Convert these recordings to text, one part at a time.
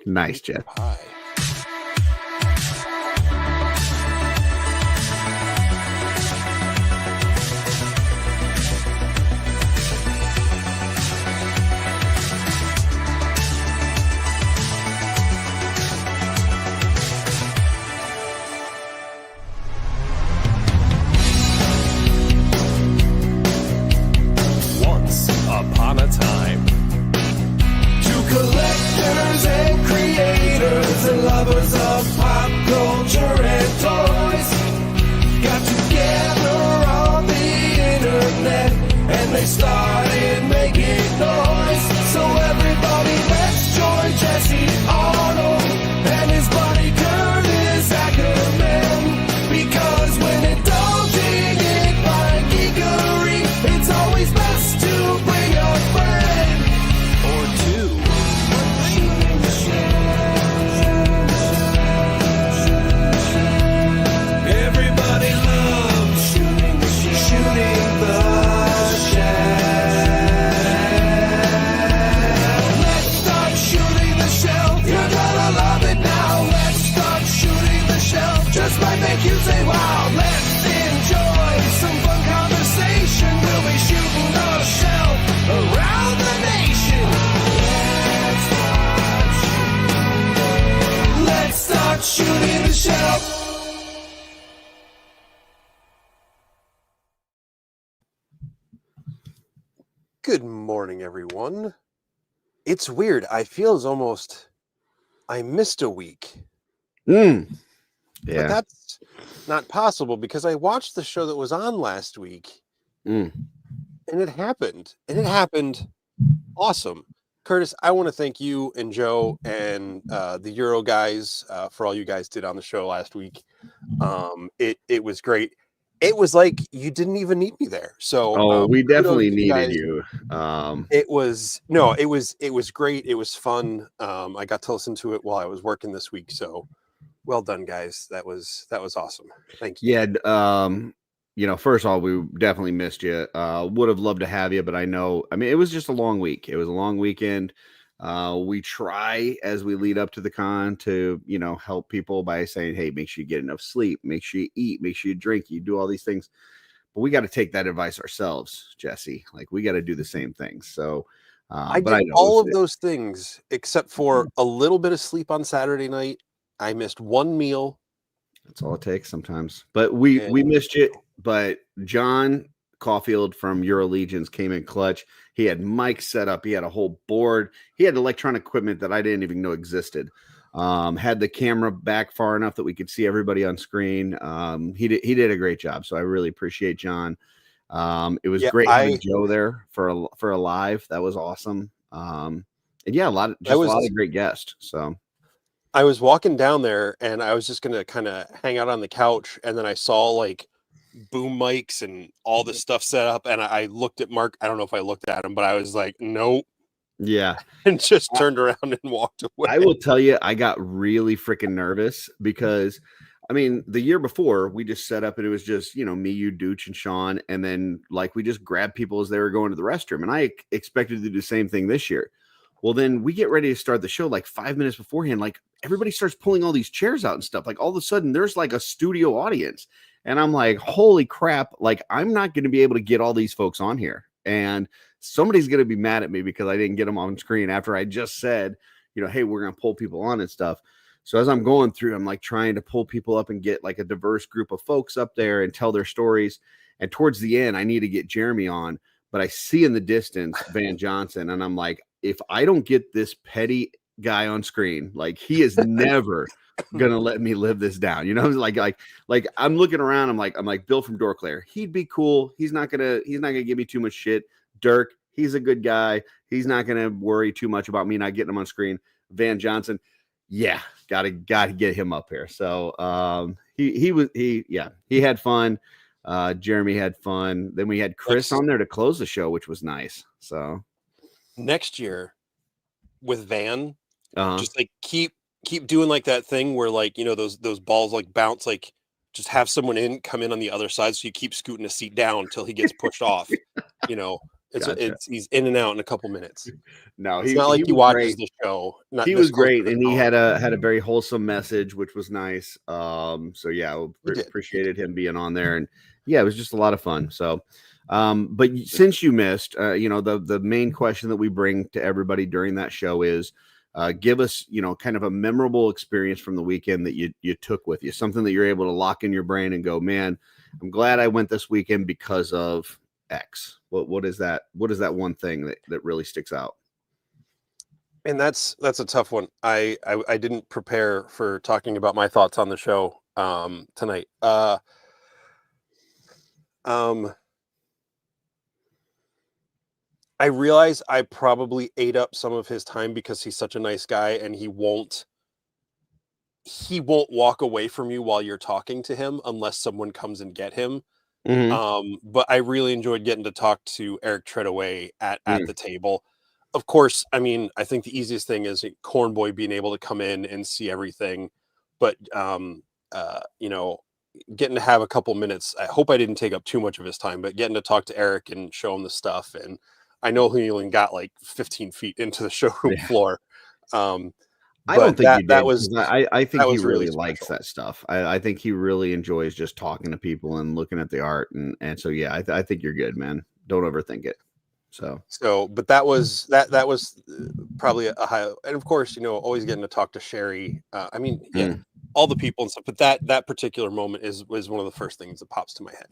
Nice, Jeff. Pie. Once upon a time. To collectors and creators and lovers of pop culture and toys, got together on the internet and they started making noise. So everybody, let's join Jesse Arnold and his buddy Curtis Ackerman, because when indulging in fine geekery, it's always best to bring a friend or two. Everybody loves shooting the shell. Let's start shooting the shell. You're gonna love it now. Let's start shooting the shell. Just might make you say wow. Let's enjoy some fun conversation. We'll be shooting the shell around the nation. Let's start shooting the shell. Good morning, everyone. It's weird. I feel as almost I missed a week. But Yeah. that's not possible because I watched the show that was on last week and it happened. And it happened awesome. Curtis, I want to thank you and Joe and the Euro guys for all you guys did on the show last week. It was great. It was like you didn't even need me there. So we definitely kudos to needed guys. you. It was great. It was fun. I got to listen to it while I was working this week. So well done, guys. That was awesome. Thank you. Yeah. First of all, we definitely missed you. Would have loved to have you, but I mean, it was just a long week. It was a long weekend. We try as we lead up to the con to, help people by saying, hey, make sure you get enough sleep, make sure you eat, make sure you drink, you do all these things. But we got to take that advice ourselves, Jesse. Like, we got to do the same things. So I did all of those things except for a little bit of sleep on Saturday night. I missed one meal. That's all it takes sometimes. But we missed you. But John Caulfield from Euro Legions came in clutch. He had mics set up. He had a whole board. He had electronic equipment that I didn't even know existed. Had the camera back far enough that we could see everybody on screen. He did a great job. So I really appreciate John. It was great having Joe there for a live. That was awesome. And yeah, a lot of great guests. So I was walking down there and I was just gonna kind of hang out on the couch, and then I saw like boom mics and all this stuff set up, and I looked at Mark. I don't know if I looked at him, but I was like, nope. Yeah. And just turned around and walked away. I will tell you, I got really freaking nervous because, I mean, the year before we just set up and it was just, me, you, Dooch, and Sean. And then we just grabbed people as they were going to the restroom. And I expected to do the same thing this year. Well, then we get ready to start the show 5 minutes beforehand. Everybody starts pulling all these chairs out and stuff. All of a sudden there's a studio audience. And I'm like, holy crap. I'm not going to be able to get all these folks on here. And somebody's going to be mad at me because I didn't get them on screen after I just said, hey, we're going to pull people on and stuff. So as I'm going through, I'm trying to pull people up and get a diverse group of folks up there and tell their stories. And towards the end, I need to get Jeremy on, but I see in the distance Van Johnson. And I'm like, if I don't get this petty guy on screen, he is never gonna let me live this down. I'm looking around. I'm like Bill from Dorclair. He'd be cool. He's not gonna give me too much shit. Dirk, he's a good guy. He's not gonna worry too much about me not getting him on screen. Van Johnson, yeah, gotta get him up here. So he had fun. Jeremy had fun. Then we had Chris on there to close the show, which was nice. So next year with Van, just keep doing that thing where those balls bounce, just have someone come in on the other side, so you keep scooting a seat down until he gets pushed off. He's in and out in a couple minutes. No, It's not like he was watches great. the show. Not He this was close great, to the and he call. had a very wholesome message, which was nice. So yeah, appreciated him being on there, and yeah, it was just a lot of fun. So, but since you missed, the main question that we bring to everybody during that show is, give us, kind of a memorable experience from the weekend that you took with you, something that you're able to lock in your brain and go, man, I'm glad I went this weekend because of X. What is that? What is that one thing that really sticks out? And that's a tough one. I didn't prepare for talking about my thoughts on the show tonight. I realize I probably ate up some of his time because he's such a nice guy, and he won't walk away from you while you're talking to him unless someone comes and get him. But I really enjoyed getting to talk to Eric Treadaway at the table. Of course, I mean, I think the easiest thing is Cornboy being able to come in and see everything. But getting to have a couple minutes, I hope I didn't take up too much of his time, but getting to talk to Eric and show him the stuff. And I know he only got like 15 feet into the showroom floor. I don't think you did. I think he really really likes that stuff. I think he really enjoys just talking to people and looking at the art. And so, yeah, I think you're good, man. Don't overthink it. But that was probably a high. And of course, always getting to talk to Sherry. All the people and stuff. But that particular moment was one of the first things that pops to my head.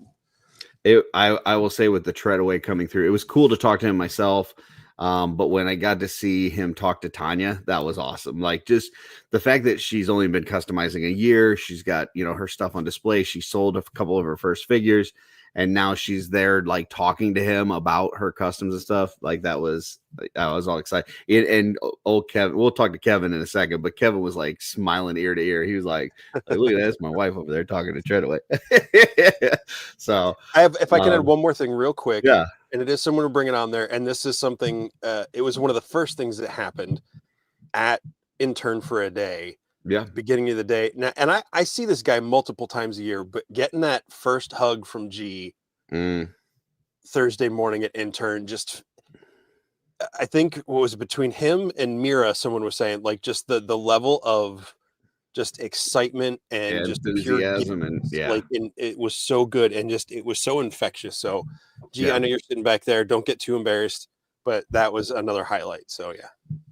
I will say with the Treadaway coming through, it was cool to talk to him myself. But when I got to see him talk to Tanya, that was awesome. Like, just the fact that she's only been customizing a year, she's got, her stuff on display. She sold a couple of her first figures, and now she's there, like, talking to him about her customs and stuff. Like, I was all excited. And old Kevin, we'll talk to Kevin in a second, but Kevin was like smiling ear to ear. He was like look at that, that's my wife over there talking to Treadaway. So if I can add one more thing real quick. Yeah. And it is someone to bring it on there. And this is something, it was one of the first things that happened at Intern for a Day. Yeah. Beginning of the day. Now, and I see this guy multiple times a year, but getting that first hug from G Thursday morning at Intern, I think what was between him and Mira, someone was saying, like, just the level of just excitement and just enthusiasm it was so good, and it was so infectious. So I know you're sitting back there, don't get too embarrassed, but that was another highlight. So yeah,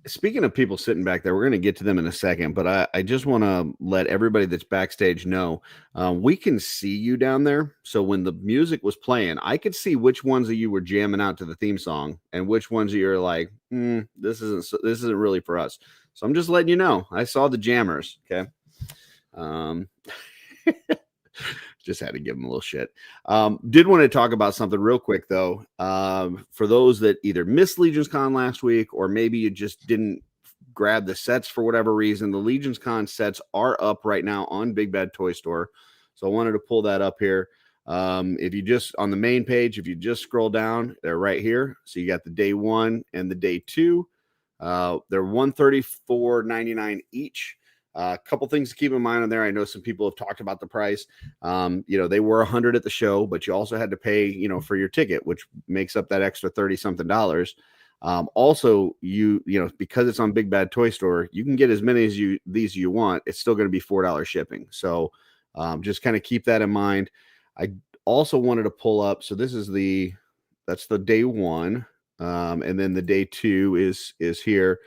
speaking of people sitting back there, we're going to get to them in a second, but I just want to let everybody that's backstage know we can see you down there. So when the music was playing, I could see which ones of you were jamming out to the theme song and which ones of you are like, this isn't really for us. So I'm just letting you know. I saw the jammers. Okay. Just had to give them a little shit. Did want to talk about something real quick, though. For those that either missed LegionsCon last week or maybe you just didn't grab the sets for whatever reason, the LegionsCon sets are up right now on Big Bad Toy Store. So I wanted to pull that up here. If you just on the main page, if you just scroll down, they're right here. So you got the day 1 and the day 2. They're $134.99 each. A couple things to keep in mind on there. I know some people have talked about the price. They were $100 at the show, but you also had to pay, for your ticket, which makes up that extra $30-something. Also, because it's on Big Bad Toy Store, you can get as many as you want. It's still going to be $4 shipping. So just kind of keep that in mind. I also wanted to pull up. So this is that's the day 1. And then the day 2 is here.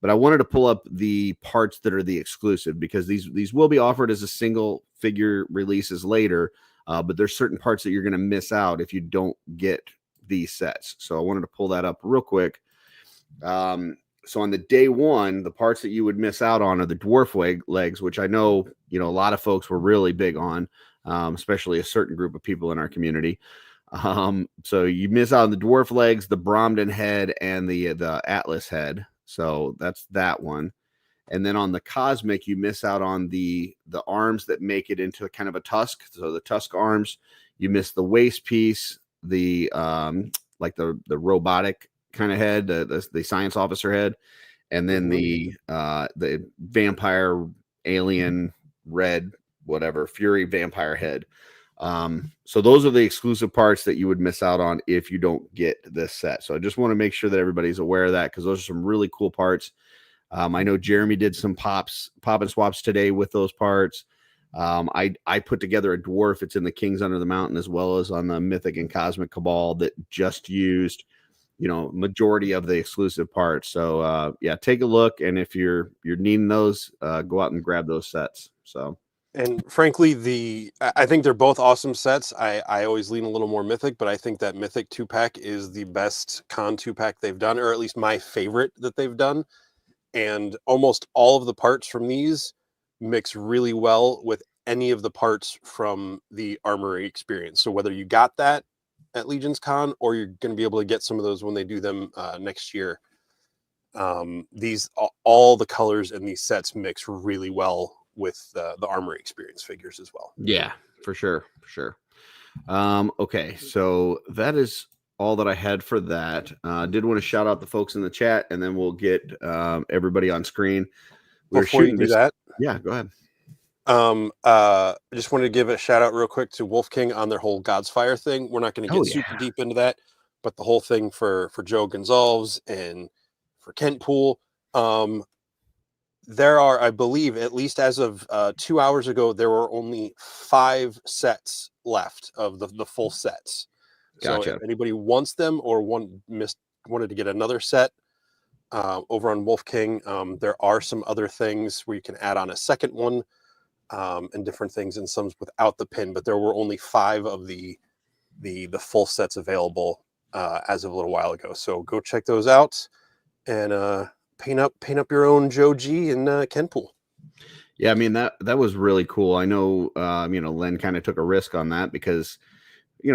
But I wanted to pull up the parts that are the exclusive, because these will be offered as a single figure releases later. But there's certain parts that you're going to miss out if you don't get these sets. So I wanted to pull that up real quick. So on the day 1, the parts that you would miss out on are the dwarf legs, which I know, a lot of folks were really big on, especially a certain group of people in our community. So you miss out on the dwarf legs, the Bromden head, and the Atlas head. So that's that one. And then on the Cosmic, you miss out on the arms that make it into kind of a tusk. So the tusk arms, you miss the waist piece, the robotic kind of head, the science officer head, and then the vampire alien red, whatever, Fury vampire head. So those are the exclusive parts that you would miss out on if you don't get this set. So I just want to make sure that everybody's aware of that, because those are some really cool parts. I know Jeremy did some pop and swaps today with those parts. I put together a dwarf. It's in the Kings Under the Mountain, as well as on the Mythic and Cosmic Cabal, that just used, majority of the exclusive parts. So yeah, take a look, and if you're needing those, go out and grab those sets. So. And frankly, I think they're both awesome sets. I always lean a little more Mythic, but I think that Mythic 2-pack is the best con 2-pack they've done, or at least my favorite that they've done. And almost all of the parts from these mix really well with any of the parts from the Armory experience. So whether you got that at LegionsCon, or you're going to be able to get some of those when they do them next year, all the colors in these sets mix really well with the Armory experience figures as well. Yeah, for sure. Okay, so that is all that I had for that. Did want to shout out the folks in the chat, and then we'll get everybody on screen. Before you do that, yeah, go ahead. I just wanted to give a shout out real quick to Wolf King on their whole God's Fire thing. We're not going to get super deep into that, but the whole thing for Joe Gonzalez and for Kent Poole, there are, I believe, at least as of 2 hours ago, there were only 5 sets left of the full sets. Gotcha. So if anybody wants them or wanted to get another set over on Wolf King, there are some other things where you can add on a second one and different things, and some without the pin. But there were only 5 of the full sets available as of a little while ago. So go check those out and paint up your own Joe G and Ken Poole. Yeah, I mean, that was really cool. I know, Len kind of took a risk on that because,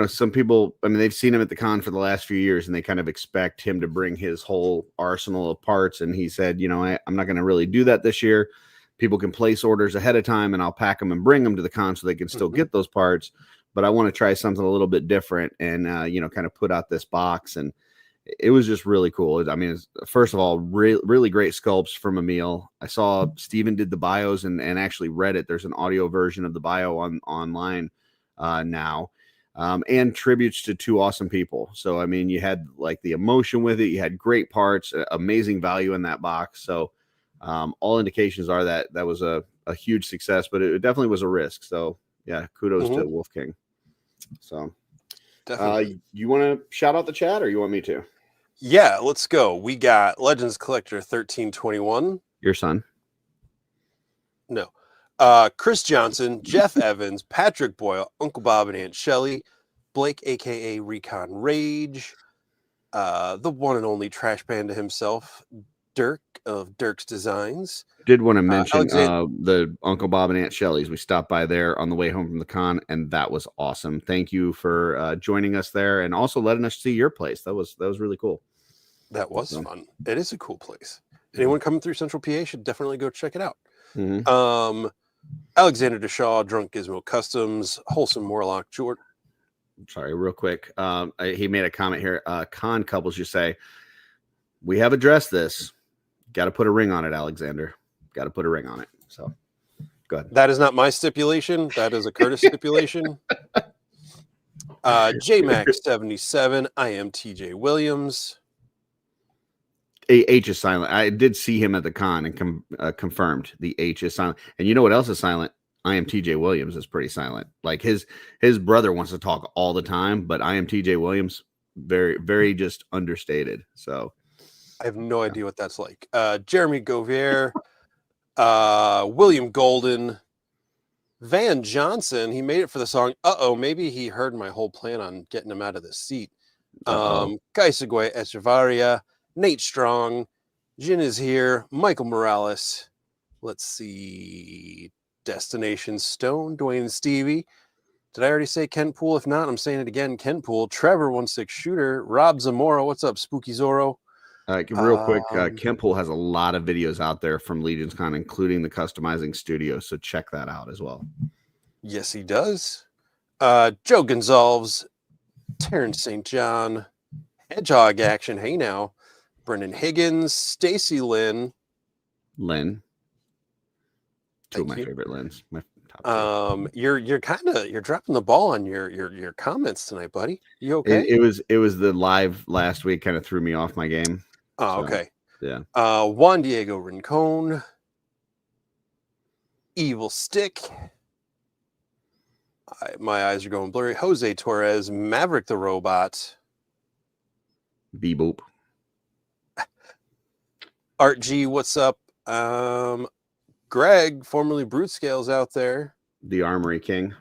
some people, I mean, they've seen him at the con for the last few years, and they kind of expect him to bring his whole arsenal of parts. And he said, I'm not going to really do that this year. People can place orders ahead of time, and I'll pack them and bring them to the con so they can still get those parts. But I want to try something a little bit different and, kind of put out this box. And it was just really cool. I mean, first of all, really great sculpts from Emil. I saw Steven did the bios and actually read it. There's an audio version of the bio online now, and tributes to 2 awesome people. So, I mean, you had like the emotion with it. You had great parts, amazing value in that box. So all indications are that was a huge success, but it definitely was a risk. So yeah, kudos to Wolf King. So you want to shout out the chat, or you want me to? Yeah, let's go. We got Legends Collector 1321. Your son? No. Chris Johnson, Jeff Evans, Patrick Boyle, Uncle Bob and Aunt Shelley, Blake, aka Recon Rage, the one and only Trash Panda himself, Dirk of Dirk's Designs. Did want to mention the Uncle Bob and Aunt Shelley's. We stopped by there on the way home from the con, and that was awesome. Thank you for joining us there, and also letting us see your place. That was really cool. That was fun. It is a cool place. Anyone coming through Central PA should definitely go check it out. Alexander Deshaw, Drunk Gizmo Customs, Wholesome Morlock, Jordan. Sorry, real quick. He made a comment here. Con couples, you say, we have addressed this. Got to put a ring on it, Alexander. Got to put a ring on it. So go ahead. That is not my stipulation. That is a Curtis stipulation. JMax77, I am TJ Williams. H is silent. I did see him at the con and confirmed the H is silent. And you know what else is silent? I am TJ Williams is pretty silent. Like his brother wants to talk all the time, but I am TJ Williams, very, very just understated. So I have no idea what that's like. Jeremy Govier, William Golden, Van Johnson. He made it for the song. Maybe he heard my whole plan on getting him out of the seat. Kaisagwe Echevarria, Nate Strong, Jin is here, Michael Morales. Let's see. Destination Stone, Dwayne and Stevie. Did I already say Kent Poole? If not, I'm saying it again. Kent Poole, Trevor 16 Shooter, Rob Zamora. What's up, Spooky Zorro? Real quick, Kent Poole has a lot of videos out there from LegionsCon, including the customizing studio. So check that out as well. Yes, he does. Joe Gonzalez, Terrence St. John, Hedgehog Action. Hey now. Brendan Higgins, Stacy Lynn. Two of my favorite Lyns. Top two. You're dropping the ball on your comments tonight, buddy. You okay? It was the live last week kind of threw me off my game. Oh, So, okay. yeah. Juan Diego Rincon, Evil Stick. My eyes are going blurry. Jose Torres, Maverick the Robot, B boop. Art G, what's up? Greg, formerly Brute Scales, out there. The Armory King.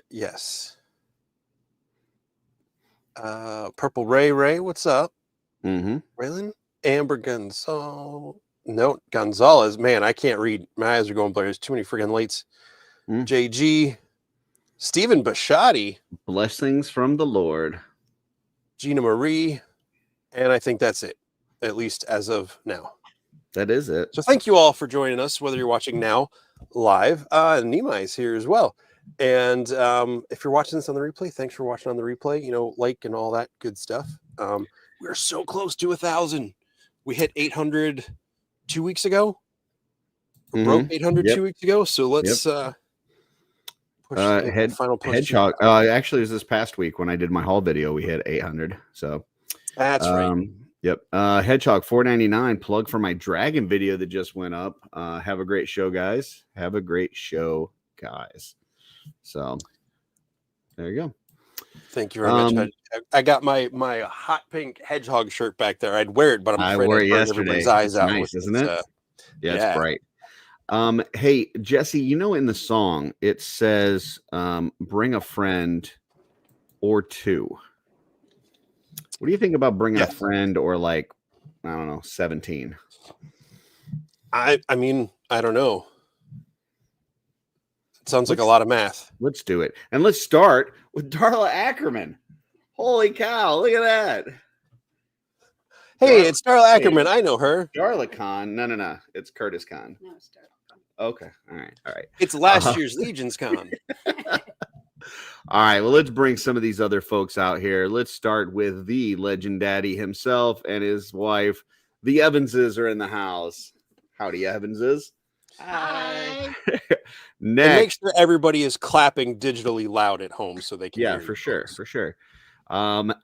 Yes. Purple Ray, what's up? Mm-hmm. Raylan? Amber Gonzalez. Man, I can't read. My eyes are going blurry. There's too many freaking lights. JG. Stephen Bashotti. Blessings from the Lord. Gina Marie. And I think that's it, at least as of now. That is it. So thank you all for joining us, whether you're watching now live. Nima is here as well. And if you're watching this on the replay, thanks for watching on the replay. You know, like and all that good stuff. We're so close to 1,000. We hit 800 2 weeks ago. Broke 800 2 weeks ago. So let's push the final push. Hedgehog. Actually, it was this past week when I did my haul video. We hit 800. So that's right. Yep. Hedgehog 499. Plug for my dragon video that just went up. Have a great show, guys. Have a great show, guys. So there you go. Thank you very much. I got my hot pink hedgehog shirt back there. I'd wear it, but I'm afraid I wore I'd it burn yesterday. everybody's eyes out. Nice, isn't it? Yeah, it's bright. Hey, Jesse, you know in the song it says bring a friend or two. What do you think about bringing a friend or like, I don't know, 17? I mean, I don't know. It sounds like a lot of math. Let's do it. And let's start with Darla Ackerman. Holy cow, look at that. Hey, it's Darla Ackerman. I know her. Darla Con. No. It's Curtis Con. No, it's Darla Con. Okay. All right. It's last year's LegionsCon. All right, well, let's bring some of these other folks out here. Let's start with the Legend Daddy himself and his wife. The Evanses are in the house. Howdy, Evanses. Hi. Next. And make sure everybody is clapping digitally loud at home so they can hear for you sure.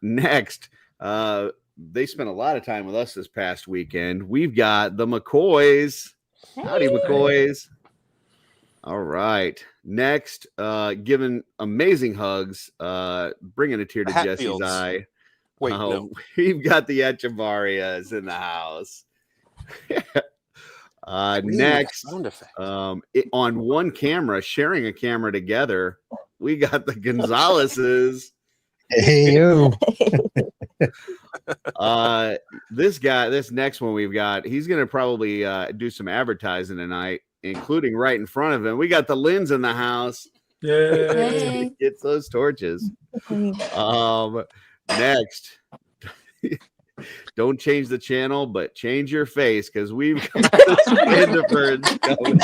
Next, they spent a lot of time with us this past weekend. We've got the McCoys. Howdy, McCoys. All right. Next, giving amazing hugs, bringing a tear to Jesse's eye. Wait, no. We've got the Echevarias in the house. Next, on one camera, sharing a camera together, we got the Gonzaleses. Hey, you. This next one we've got, he's going to probably do some advertising tonight, including right in front of him. We got the Lins in the house. Yay. Get those torches. Next, don't change the channel, but change your face because we've got the Spinderford coming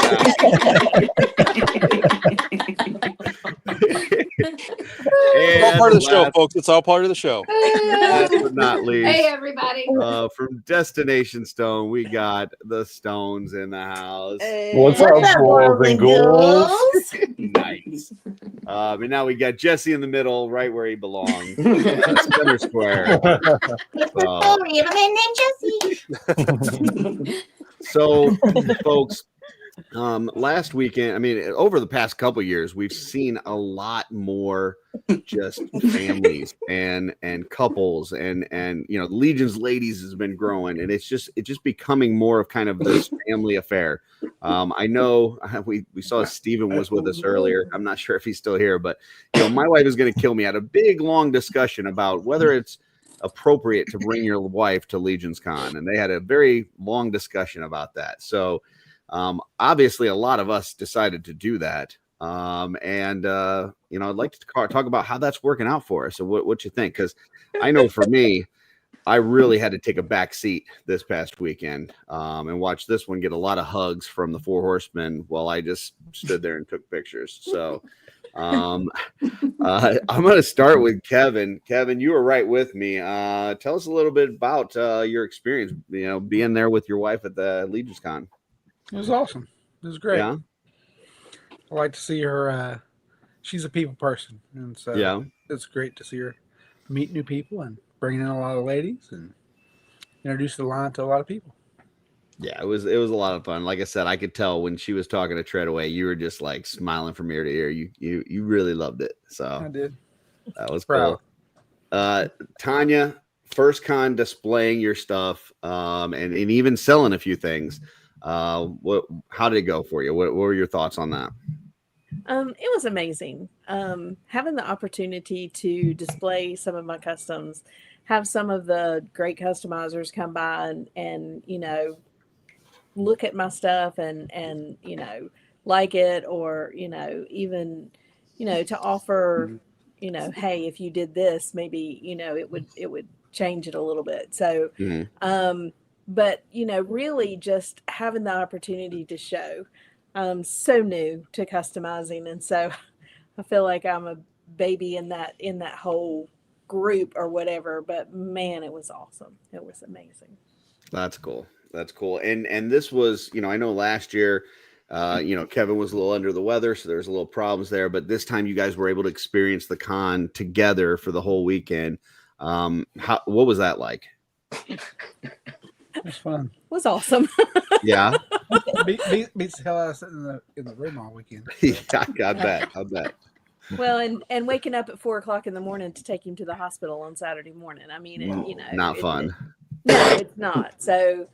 It's all part of the show, folks. It's all part of the show. Last but not least, hey everybody. From Destination Stone, we got the Stones in the house. Hey. What's up, boys and ghouls? Nice. And now we got Jesse in the middle, right where he belongs. Center square. We have a man named Jesse. So, folks, last weekend, I mean, over the past couple years, we've seen a lot more just families and couples and you know, Legion's Ladies has been growing, and it's just becoming more of kind of this family affair. I know we saw Steven was with us earlier. I'm not sure if he's still here, but you know, my wife is going to kill me. I had a big long discussion about whether it's appropriate to bring your wife to LegionsCon, and they had a very long discussion about that. So obviously a lot of us decided to do that. And you know, I'd like to talk about how that's working out for us. So what you think? Because I know for me, I really had to take a back seat this past weekend and watch this one get a lot of hugs from the Four Horsemen while I just stood there and took pictures. So I'm going to start with Kevin. Kevin, you were right with me. Tell us a little bit about your experience, you know, being there with your wife at the LegionsCon. It was awesome. It was great. Yeah. I like to see her. She's a people person, and so Yeah. it's great to see her meet new people and bring in a lot of ladies and introduce the line to a lot of people. Yeah, it was a lot of fun. Like I said, I could tell when she was talking to Treadaway, you were just like smiling from ear to ear. You really loved it. I So did. that was Proud. cool. Tanya, first con displaying your stuff, and even selling a few things. How did it go for you? What were your thoughts on that? It was amazing. Having the opportunity to display some of my customs, have some of the great customizers come by and look at my stuff and like it, or even to offer, hey, if you did this, maybe it would change it a little bit. So but really just having the opportunity to show. So new to customizing, and so I feel like I'm a baby in that whole group or whatever, but man, it was awesome. It was amazing. That's cool. And this was, I know last year, Kevin was a little under the weather, so there's a little problems there. But this time, you guys were able to experience the con together for the whole weekend. What was that like? It was fun. It was awesome. Yeah, beats the hell out of sitting in the room all weekend. yeah, I bet. Well, and waking up at 4:00 in the morning to take him to the hospital on Saturday morning. I mean, Not fun. No, it's not. So,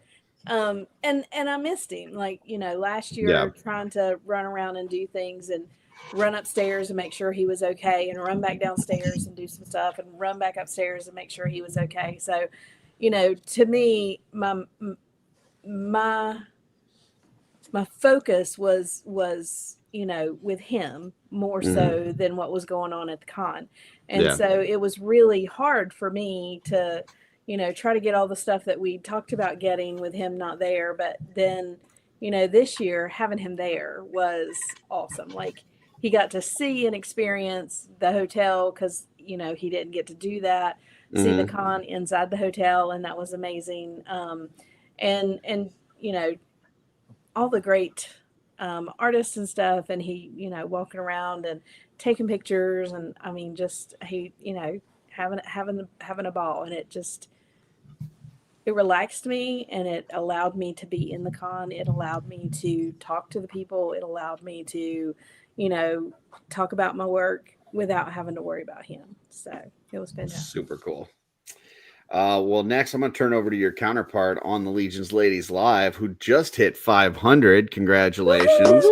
and I missed him. Like, last year trying to run around and do things and run upstairs and make sure he was okay, and run back downstairs and do some stuff, and run back upstairs and make sure he was okay. So, to me, my focus was with him more so than what was going on at the con. And so it was really hard for me to try to get all the stuff that we talked about getting with him not there. But then this year having him there was awesome. Like, he got to see and experience the hotel, because he didn't get to do that. See the con inside the hotel, and that was amazing. And all the great artists and stuff, and he walking around and taking pictures, and I mean, just he having a ball, and it relaxed me, and it allowed me to be in the con. It allowed me to talk to the people. It allowed me to talk about my work without having to worry about him. So it was fantastic. Super cool. Well, next I'm going to turn over to your counterpart on the Legions Ladies Live, who just hit 500. Congratulations.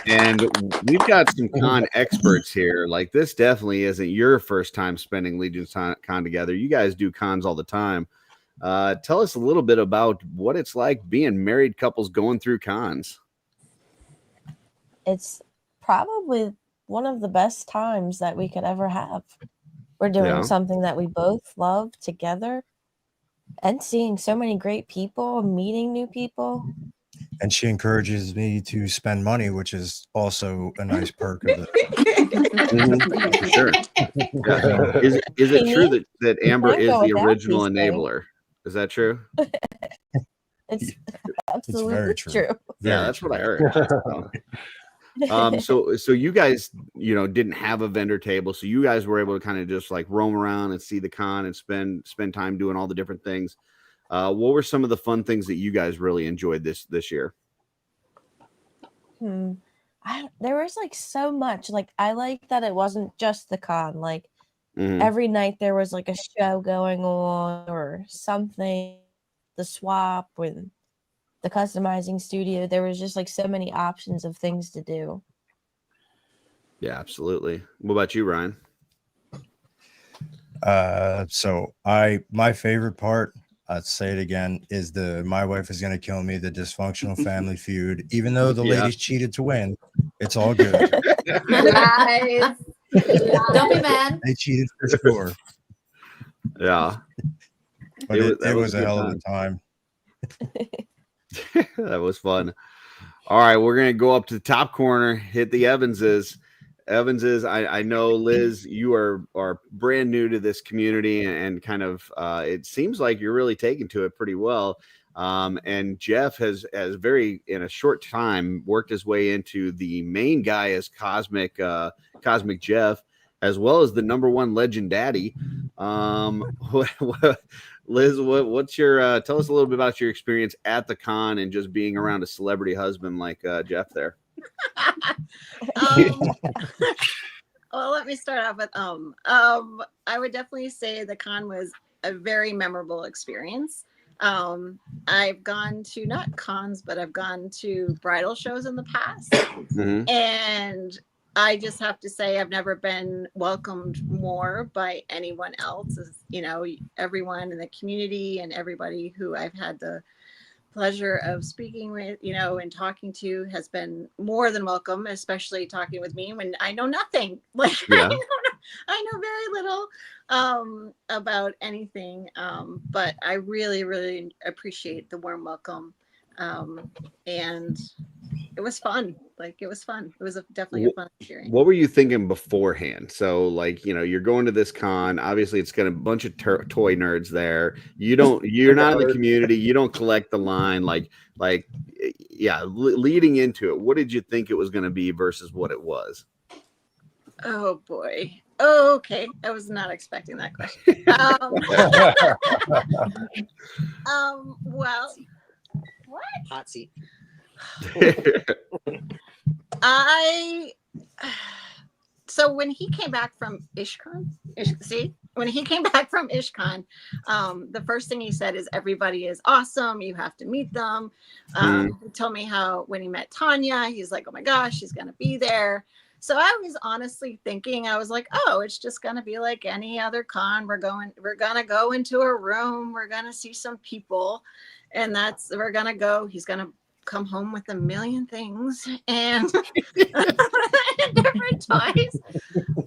And we've got some con experts here. Like, this definitely isn't your first time spending Legions Con together. You guys do cons all the time. Tell us a little bit about what it's like being married couples going through cons. It's probably one of the best times that we could ever have. We're doing something that we both love together, and seeing so many great people, meeting new people. And she encourages me to spend money, which is also a nice perk of it. For sure. Yeah. Is it true that Amber is the original enabler? Is that true? It's absolutely very true. Yeah, that's what I heard. So you guys, didn't have a vendor table, so you guys were able to kind of just like roam around and see the con and spend time doing all the different things. What were some of the fun things that you guys really enjoyed this year? There was like so much. Like, I like that it wasn't just the con. Like, every night there was like a show going on or something. The swap with the customizing studio, there was just like so many options of things to do. Yeah, absolutely. What about you, Ryan? So my favorite part, I'd say it again, is My Wife Is Gonna Kill Me, the dysfunctional family feud. Even though the ladies cheated to win, it's all good. Lies. Don't be mad. They cheated for sure. Yeah. But it was a hell of a time. That was fun. All right, we're gonna go up to the top corner, hit the Evanses. I know, Liz, you are brand new to this community, and kind of it seems like you're really taking to it pretty well. And Jeff has in a short time worked his way into the main guy as Cosmic Jeff, as well as the #1 Legend Daddy. Liz, what's your tell us a little bit about your experience at the con and just being around a celebrity husband like Jeff there. Well, let me start off with I would definitely say the con was a very memorable experience. I've gone to not cons, but I've gone to bridal shows in the past, and I just have to say I've never been welcomed more by anyone else. As you know, everyone in the community and everybody who I've had the pleasure of speaking with, and talking to has been more than welcome, especially talking with me when I know nothing. Like I know very little about anything, but I really, really appreciate the warm welcome, and it was fun. It was fun. It was definitely a fun experience. What were you thinking beforehand? So, you're going to this con. Obviously, it's got a bunch of toy nerds there. You're not in the community. You don't collect the line. Leading into it, what did you think it was going to be versus what it was? Oh boy. Oh, okay. I was not expecting that question. Well, what? Hot seat. So when he came back from IshCon, the first thing he said is everybody is awesome. You have to meet them. He told me how when he met Tanya, he's like, oh my gosh, she's going to be there. So I was honestly thinking, I was like, oh, it's just going to be like any other con. We're going to go into a room. We're going to see some people, and we're going to go. He's going to come home with a million things and different toys.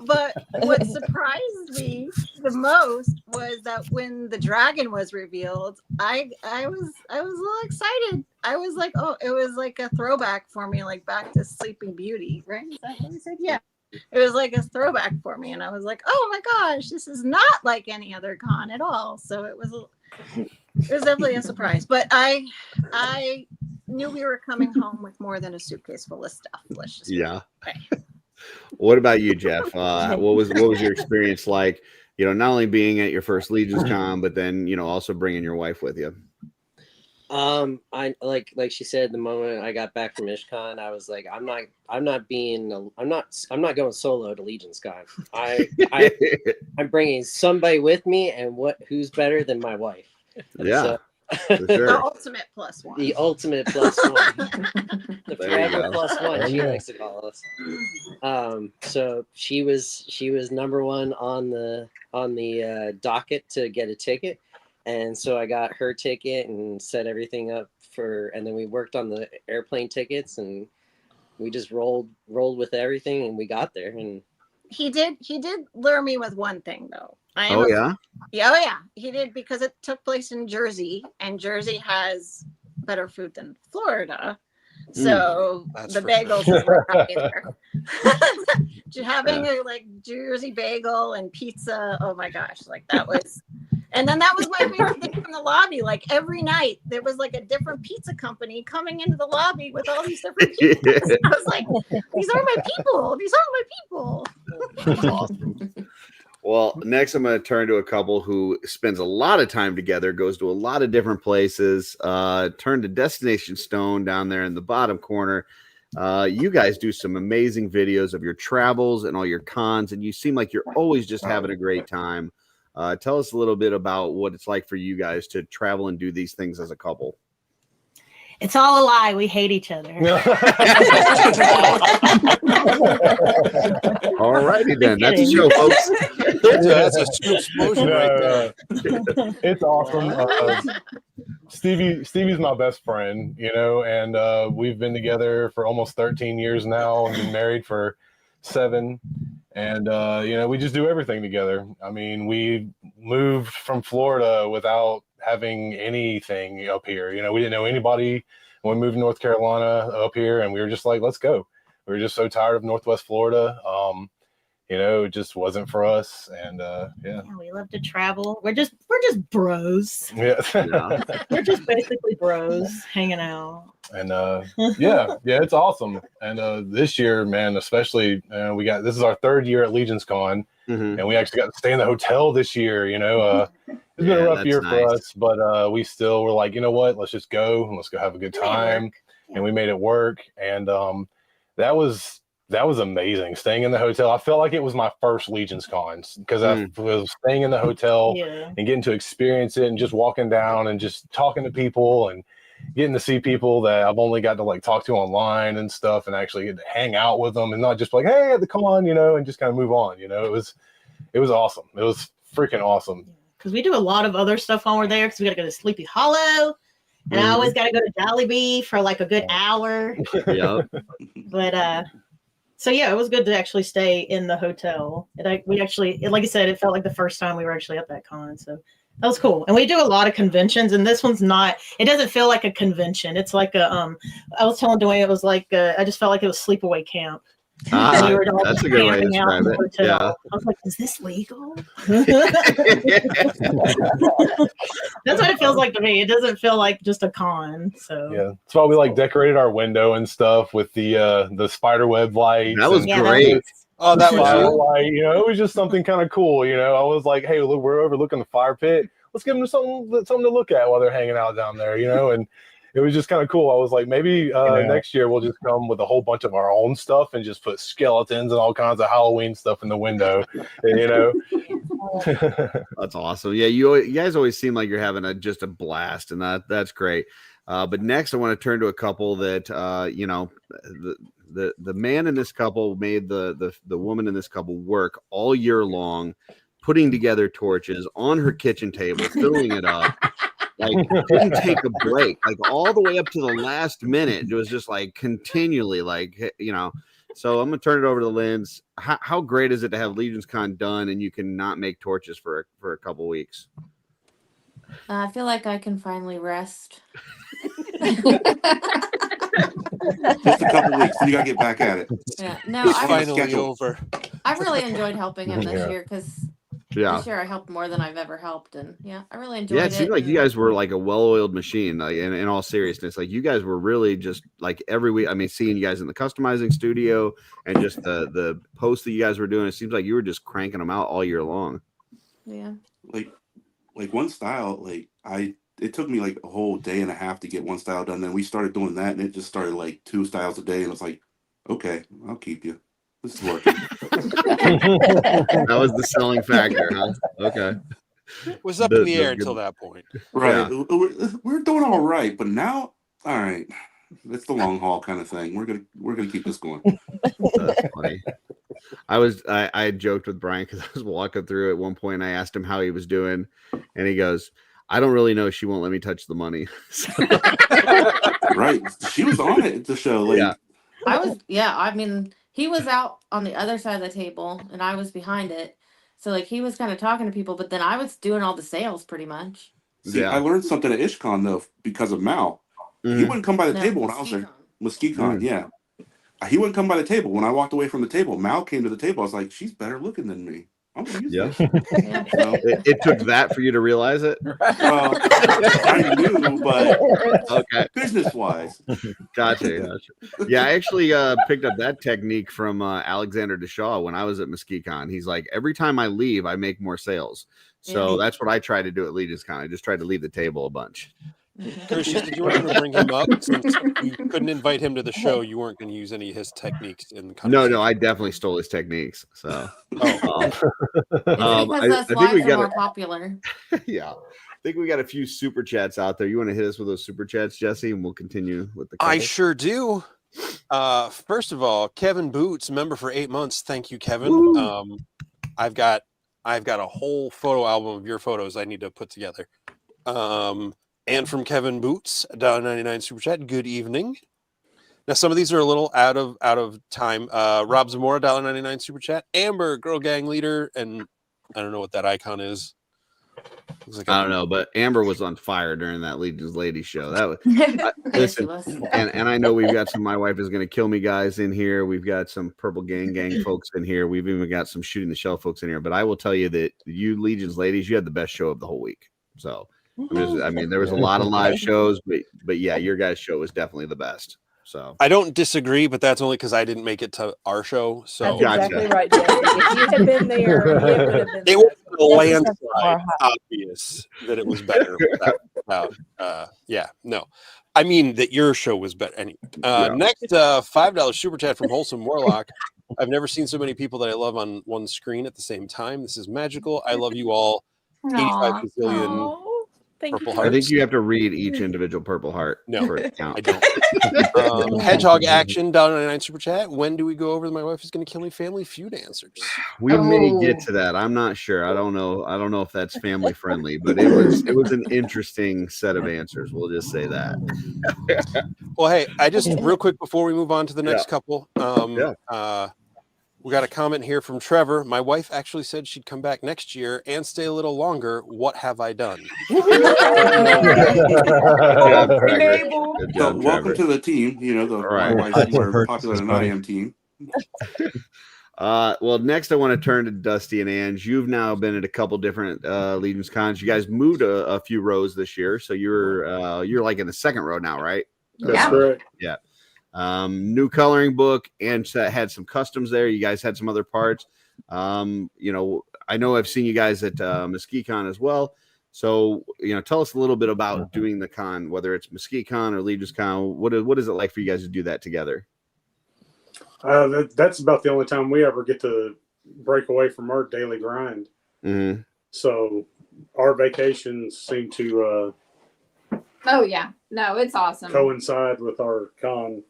But what surprised me the most was that when the dragon was revealed, I was a little excited. I was like, oh, it was like a throwback for me, like back to Sleeping Beauty, right? Is that what he said? Yeah. It was like a throwback for me, and I was like, oh my gosh, this is not like any other con at all. So it was definitely a surprise. But I knew we were coming home with more than a suitcase full of stuff. Let's just What about you, Jeff? What was your experience like? Not only being at your first LegionsCon, but then also bringing your wife with you. I like she said, the moment I got back from IshCon, I was like, I'm not going solo to LegionsCon. I'm bringing somebody with me, and who's better than my wife? Yeah. So, for sure. The ultimate plus one. The ultimate plus one. The forever plus one, she likes to call us. So she was #1 on the docket to get a ticket. And so I got her ticket and set everything up and then we worked on the airplane tickets, and we just rolled with everything, and we got there. And he did lure me with one thing though. Yeah, he did, because it took place in Jersey, and Jersey has better food than Florida. So the bagels were not there. Having a Jersey bagel and pizza, oh my gosh, that was. And then that was my favorite thing from the lobby. Every night there was a different pizza company coming into the lobby with all these different pizzas. I was like, these are my people. These are my people. That's awesome. Well, next I'm going to turn to a couple who spends a lot of time together, goes to a lot of different places. Turn to Destination Stone down there in the bottom corner. You guys do some amazing videos of your travels and all your cons, and you seem like you're always just having a great time. Tell us a little bit about what it's like for you guys to travel and do these things as a couple. It's all a lie. We hate each other. All righty then. That's a show, folks. That's a true explosion right there. It's awesome. Stevie's my best friend, and we've been together for almost 13 years now, and been married for 7. And, we just do everything together. I mean, we moved from Florida without having anything up here. We didn't know anybody when we moved to North Carolina up here, and we were just like, let's go. We were just so tired of Northwest Florida. it just wasn't for us. And Yeah, we love to travel. We're just bros. yeah. We're just basically bros hanging out. And yeah, it's awesome. And this year, man, especially this is our third year at LegionsCon, and we actually got to stay in the hotel this year. It's been a rough year for us, but we still were like, you know what, let's just go and let's go have a good time. And we made it work. And that was amazing. Staying in the hotel, I felt like it was my first LegionsCon because I was staying in the hotel and getting to experience it and just walking down and just talking to people and getting to see people that I've only got to like talk to online and stuff, and actually get to hang out with them and not just like, hey, at the con, and just kind of move on. It was awesome. It was freaking awesome. Because we do a lot of other stuff while we're there. Because we got to go to Sleepy Hollow, and I always got to go to Jollibee for like a good hour. But so yeah, it was good to actually stay in the hotel. We actually, like I said, it felt like the first time we were actually at that con. So that was cool. And we do a lot of conventions, and this one's not. It doesn't feel like a convention. It's like a. I was telling Dwayne, it was like I just felt like it was sleepaway camp. That's a good way to describe it. Yeah. I was like, is this legal? That's what it feels like to me. It doesn't feel like just a con. So yeah, that's why we like decorated our window and stuff with the spider web lights. That was great. That was light. It was just something kind of cool. I was like, hey, look, we're overlooking the fire pit. Let's give them something to look at while they're hanging out down there. And it was just kind of cool. I was like, maybe next year we'll just come with a whole bunch of our own stuff and just put skeletons and all kinds of Halloween stuff in the window. That's awesome. Yeah, you guys always seem like you're having just a blast, and that's great. But next, I want to turn to a couple that the man in this couple made the woman in this couple work all year long, putting together torches on her kitchen table, filling it up. Like, didn't take a break, like all the way up to the last minute. It was just like continually, So I'm gonna turn it over to Linz. How great is it to have LegionsCon done and you can not make torches for a couple weeks? I feel like I can finally rest. Just a couple weeks, you gotta get back at it. Yeah, no, it's finally over. I really enjoyed helping him this year because this year I helped more than I've ever helped, and I really enjoyed it. Yeah, it seemed like you guys were like a well-oiled machine. Like, in all seriousness, like you guys were really just like every week. I mean, seeing you guys in the customizing studio and just the posts that you guys were doing, it seems like you were just cranking them out all year long. Yeah, like one style, it took me like a whole day and a half to get one style done. Then we started doing that, and it just started like 2 styles a day, and it's like, okay, I'll keep you. This is working. That was the selling factor, huh? Okay. It was up in the air until that point. Right. Yeah. We're doing all right, but now, all right, it's the long haul kind of thing. We're gonna keep this going. That's funny. I had joked with Brian because I was walking through at one point and I asked him how he was doing, and he goes, I don't really know. She won't let me touch the money. Right. She was on it at the show. I mean, he was out on the other side of the table and I was behind it. So he was kind of talking to people, but then I was doing all the sales pretty much. See, I learned something at IshCon though because of Mal. He wouldn't come by the table when I was there. Muskecon, yeah. He wouldn't come by the table. When I walked away from the table, Mal came to the table. I was like, she's better looking than me. I'm gonna use this. It took that for you to realize it? Well, I knew, but okay. Business-wise. Gotcha. Yeah, I actually picked up that technique from Alexander Deshaw when I was at Muskecon. He's like, every time I leave, I make more sales. So that's what I try to do at LegionsCon. I just tried to leave the table a bunch. Tertius, did you want to bring him up? Since you couldn't invite him to the show, you weren't going to use any of his techniques in the conversation. No, I definitely stole his techniques. So, because us lives are more popular. Yeah, I think we got a few super chats out there. You want to hit us with those super chats, Jesse, and we'll continue with the. I sure do. First of all, Kevin Boots, member for 8 months. Thank you, Kevin. Woo. I've got a whole photo album of your photos I need to put together. And from Kevin Boots, $1.99 super chat. Good evening. Now some of these are a little out of time. Rob Zamora, $1.99 super chat. Amber, girl gang leader, and I don't know what that icon is. Like I don't know, but Amber was on fire during that Legion's Lady show. That was listen, and I know we've got some My Wife Is Gonna Kill Me guys in here. We've got some Purple Gang folks in here. We've even got some Shooting the Shell folks in here. But I will tell you that you Legion's Ladies, you had the best show of the whole week. So I mean, there was a lot of live shows, but yeah, your guys' show was definitely the best. So I don't disagree, but that's only because I didn't make it to our show. So That's exactly right, Jesse. If you had been there, it would have been. It was a landslide obvious that it was better. Yeah, no. I mean that your show was better. Next, $5 super chat from Wholesome Warlock. I've never seen so many people that I love on one screen at the same time. This is magical. I love you all. 85 bazillion purple hearts. I think you have to read each individual purple heart. No, for it to count. I don't. Hedgehog Action, $1.99 super chat. When do we go over the My Wife Is Gonna Kill Me Family Feud answers? We may get to that. I'm not sure. I don't know if that's family friendly, but it was an interesting set of answers. We'll just say that. Well, hey, I just real quick before we move on to the next couple. We got a comment here from Trevor. My wife actually said she'd come back next year and stay a little longer. What have I done? Welcome to the team. You know, my wife's more popular than I am team. Well, next I want to turn to Dusty and Ange. You've now been at a couple different Legions cons. You guys moved a few rows this year, so you're like in the second row now, right? That's correct. Yeah. New coloring book, and had some customs there. You guys had some other parts. You know, I know I've seen you guys at MesquiCon as well. So, you know, tell us a little bit about doing the con, whether it's MesquiCon or LegionsCon. What is it like for you guys to do that together? That's about the only time we ever get to break away from our daily grind. Mm-hmm. So our vacations seem to oh yeah, no, it's awesome. Coincide with our con.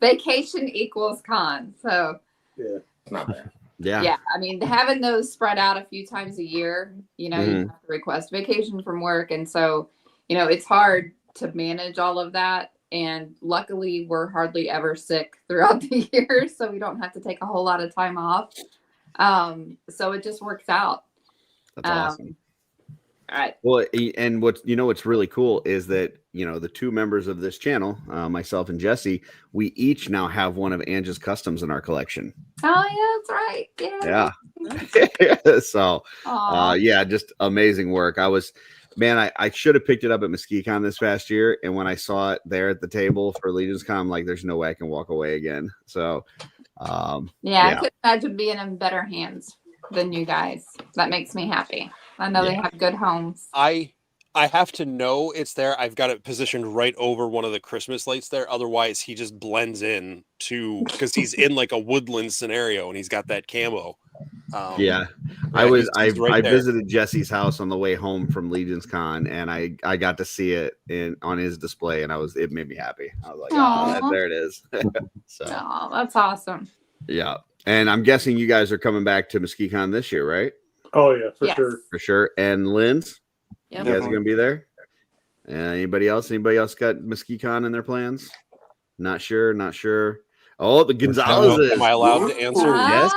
Vacation equals con. So yeah, not bad. Yeah. I mean, having those spread out a few times a year, you know, you have to request vacation from work, and so you know it's hard to manage all of that. And luckily, we're hardly ever sick throughout the year, so we don't have to take a whole lot of time off. So it just works out. That's awesome. All right. Well, and what's really cool is that, you know, the two members of this channel, myself and Jesse, we each now have one of Ange's customs in our collection. Oh yeah, that's right. Yeah. So, just amazing work. I should have picked it up at MesquiCon this past year, and when I saw it there at the table for LegionsCon, I'm like, there's no way I can walk away again. So, I could imagine being in better hands than you guys. That makes me happy. I know they have good homes. I have to know it's there. I've got it positioned right over one of the Christmas lights there. Otherwise, he just blends in because he's in like a woodland scenario and he's got that camo. I visited Jesse's house on the way home from LegionsCon, and I got to see it on his display, and it made me happy. I was like, there it is. So that's awesome. Yeah. And I'm guessing you guys are coming back to MesquiCon this year, right? Oh yeah, for sure. For sure. And Lynn's? Yep. You guys are gonna be there? Anybody else got MesquiCon in their plans? Not sure. Oh, the Gonzalez. Am I allowed to answer? Yes.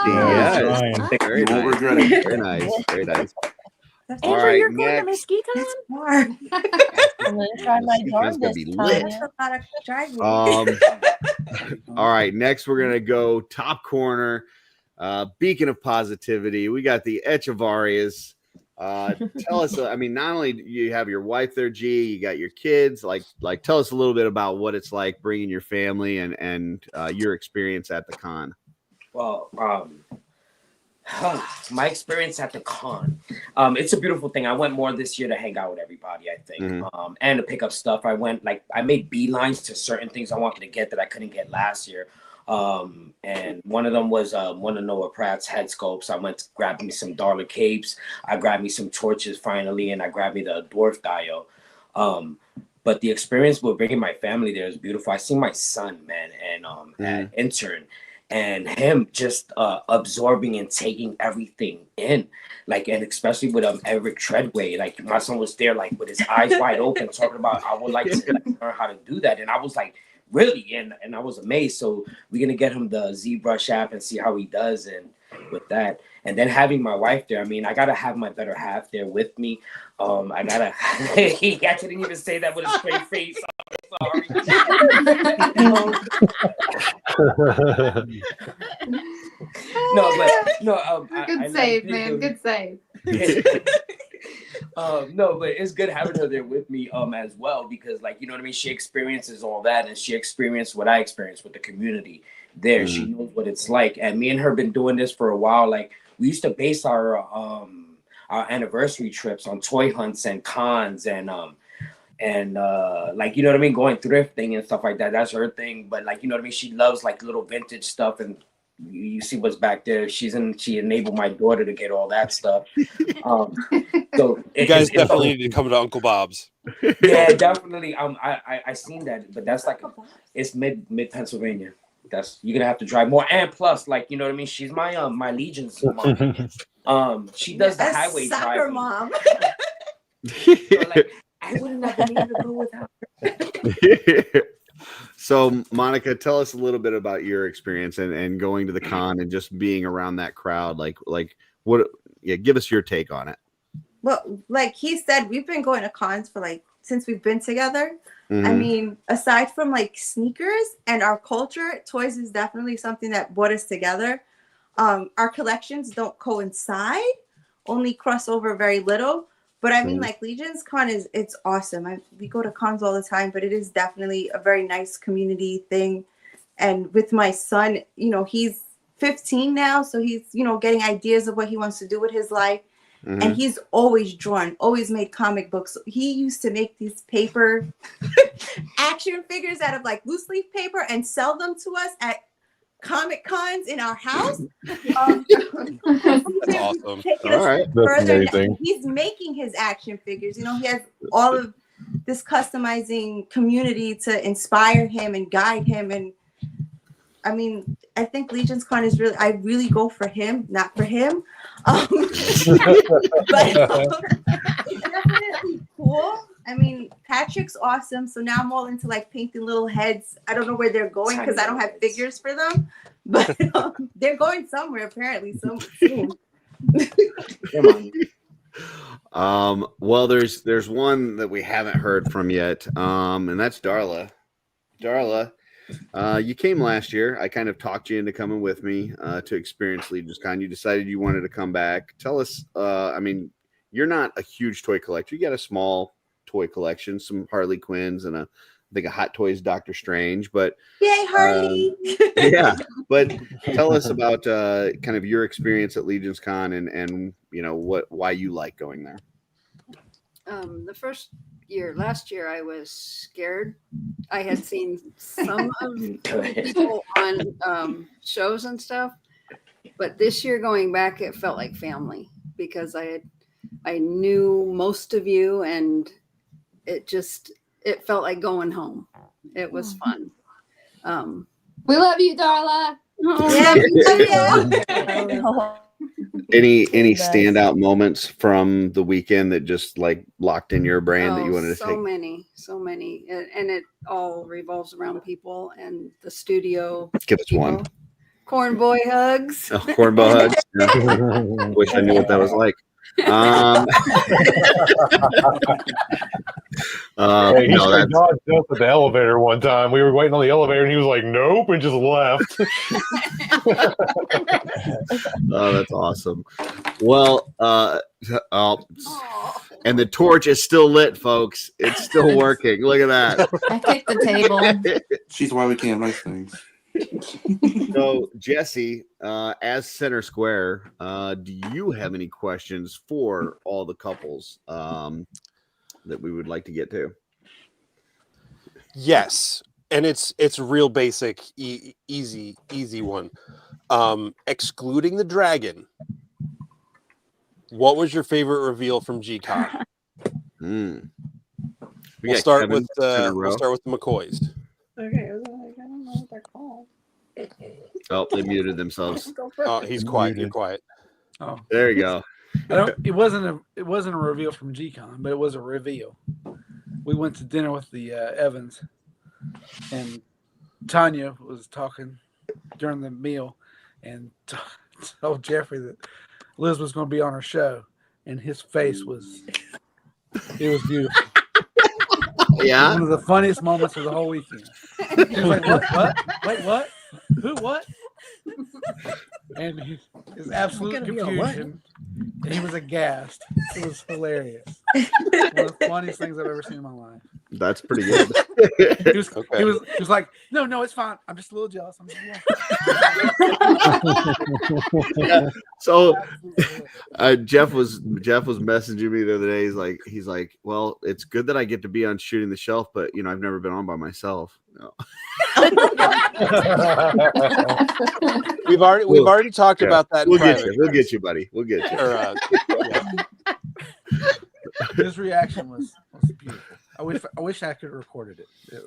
Very nice. All right, you're going to MesquiCon? I'm gonna try my darndest. Gonna be lit. All right, next we're gonna go top corner. Beacon of positivity. We got the Echevarias. Tell us, I mean, not only do you have your wife there, G, you got your kids, like tell us a little bit about what it's like bringing your family and your experience at the con. Well, my experience at the con, it's a beautiful thing. I went more this year to hang out with everybody, I think, and to pick up stuff. I made beelines to certain things I wanted to get that I couldn't get last year. And one of them was one of Noah Pratt's head sculpts. I went to grab me some Darla capes. I grabbed me some torches finally, and I grabbed me the dwarf dio. But the experience with bringing my family there is beautiful. I see my son, man, and at intern, and him just absorbing and taking everything in, like, and especially with Eric Treadway. Like, my son was there, like, with his eyes wide open, talking about, I would like to learn how to do that, and I was like, really? And I was amazed. So we're gonna get him the ZBrush app and see how he does. And with that. And then having my wife there, I mean, I gotta have my better half there with me. I gotta. He actually didn't even say that with a straight face. I'm sorry. Good save, man. Good save. No, but it's good having her there with me as well, because like, you know what I mean, she experiences all that, and she experienced what I experienced with the community there. She knows what it's like, and me and her been doing this for a while. Like, we used to base our anniversary trips on toy hunts and cons and like, you know what I mean, going thrifting and stuff like that. That's her thing. But like, you know what I mean, she loves like little vintage stuff, and you see what's back there. She enabled my daughter to get all that stuff. So you guys definitely need to come to Uncle Bob's. Yeah, definitely. I seen that, but that's like it's mid Pennsylvania. That's, you're gonna have to drive more, and plus, like, you know what I mean, she's my my Legion's mom. She does the highway soccer driving. mom. So, like, I wouldn't have been able to go without her. So, Monica, tell us a little bit about your experience and going to the con and just being around that crowd. Like what? Yeah, give us your take on it. Well, like he said, we've been going to cons for like since we've been together. Mm-hmm. I mean, aside from like sneakers and our culture, toys is definitely something that brought us together. Our collections don't coincide, only cross over very little. But I mean, like LegionsCon it's awesome. We go to cons all the time, but it is definitely a very nice community thing. And with my son, you know, he's 15 now, so he's, you know, getting ideas of what he wants to do with his life. Mm-hmm. And he's always drawn, always made comic books. He used to make these paper action figures out of like loose leaf paper and sell them to us at Comic Cons in our house. That's awesome. All right. That's amazing. He's making his action figures. You know, he has all of this customizing community to inspire him and guide him. And I mean, I think LegionsCon is really, I really go for him, not for him. But it's definitely cool. I mean, Patrick's awesome. So now I'm all into like painting little heads. I don't know where they're going because I don't have figures for them, but they're going somewhere apparently soon. Well, there's one that we haven't heard from yet, and that's Darla. Darla, you came last year. I kind of talked you into coming with me to experience LegionsCon. You decided you wanted to come back. Tell us, I mean, you're not a huge toy collector. You got a small toy collection, some Harley Quinns, and I think a Hot Toys Doctor Strange. But yay, Harley! Yeah, but tell us about kind of your experience at LegionsCon and you know why you like going there. The first year, last year, I was scared. I had seen some of the people on shows and stuff, but this year going back, it felt like family because I knew most of you, and it felt like going home. It was fun. We love you, Darla. Any standout moments from the weekend that just like locked in your brain that you wanted to take? So many, and it all revolves around people and the studio. Give us one. Corn boy hugs. Oh, corn boy hugs. Yeah. Wish I knew what that was like. Hey, he dodged up at the elevator one time. We were waiting on the elevator, and he was like, "Nope," and just left. Oh, that's awesome. Well, and the torch is still lit, folks. It's still working. Look at that. I kicked the table. She's why we can't write things. So, Jesse, as center square, do you have any questions for all the couples that we would like to get to? Yes, and it's real basic, easy one. Excluding the dragon, what was your favorite reveal from G-Con? We'll start with the McCoys. Okay, I don't know what they're called. Oh, they muted themselves. Oh, he's quiet. You're quiet. Oh, there you go. It wasn't a reveal from G-Con, but it was a reveal. We went to dinner with the Evans, and Tanya was talking during the meal, and told Jeffrey that Liz was going to be on her show, and his face was beautiful. Yeah. One of the funniest moments of the whole weekend. He was like, what? Wait, what? Who, what? And his absolute confusion, and he was aghast. It was hilarious. One of the funniest things I've ever seen in my life. That's pretty good. He was like, no, it's fine. I'm just a little jealous. So Jeff was messaging me the other day. He's like, well, it's good that I get to be on Shooting the Shelf, but I've never been on by myself. No. We've already talked about that. We'll get you, buddy. We'll get you. His reaction was beautiful. I wish I could have recorded it. It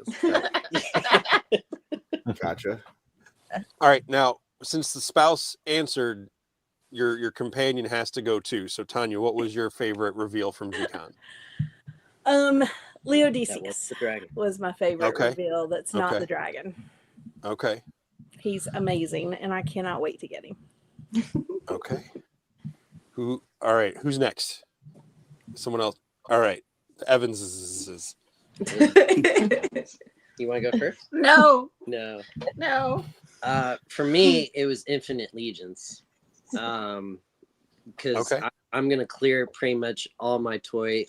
was Gotcha. All right, now since the spouse answered, your companion has to go too. So Tanya, what was your favorite reveal from G-Con? Leodicius was my favorite reveal. That's not the dragon. Okay. He's amazing, and I cannot wait to get him. Okay. All right. Who's next? Someone else. All right. Evans is. You want to go first? No. No. No. For me, it was Infinite Legions. Because I'm gonna clear pretty much all my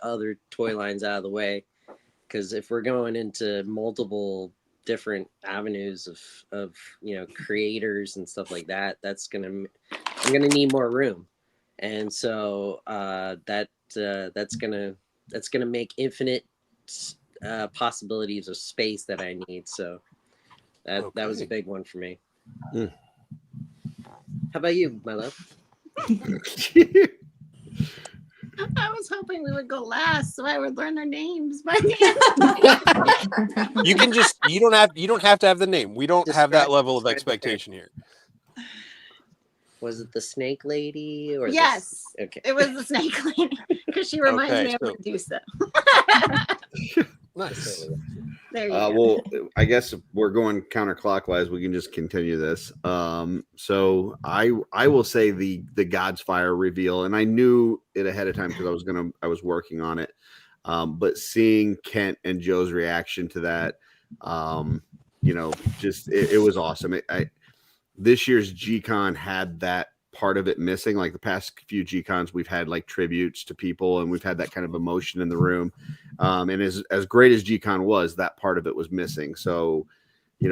other toy lines out of the way. Because if we're going into multiple different avenues of creators and stuff like that, I'm gonna need more room, and so that's gonna make infinite possibilities of space that I need. So that was a big one for me. How about you, my love? I was hoping we would go last so I would learn their names by the end. You don't have to have the name. We don't have that level of expectation here. Was it the snake lady or yes? Okay. It was the snake lady because she reminds me of Medusa. Nice. There you go. Well, I guess if we're going counterclockwise, we can just continue this. So I will say the God's Fire reveal, and I knew it ahead of time because I was working on it. But seeing Kent and Joe's reaction to that, just it was awesome. This year's G-Con had that part of it missing. Like the past few G-Cons, we've had like tributes to people, and we've had that kind of emotion in the room. And as great as G-Con was, that part of it was missing. So,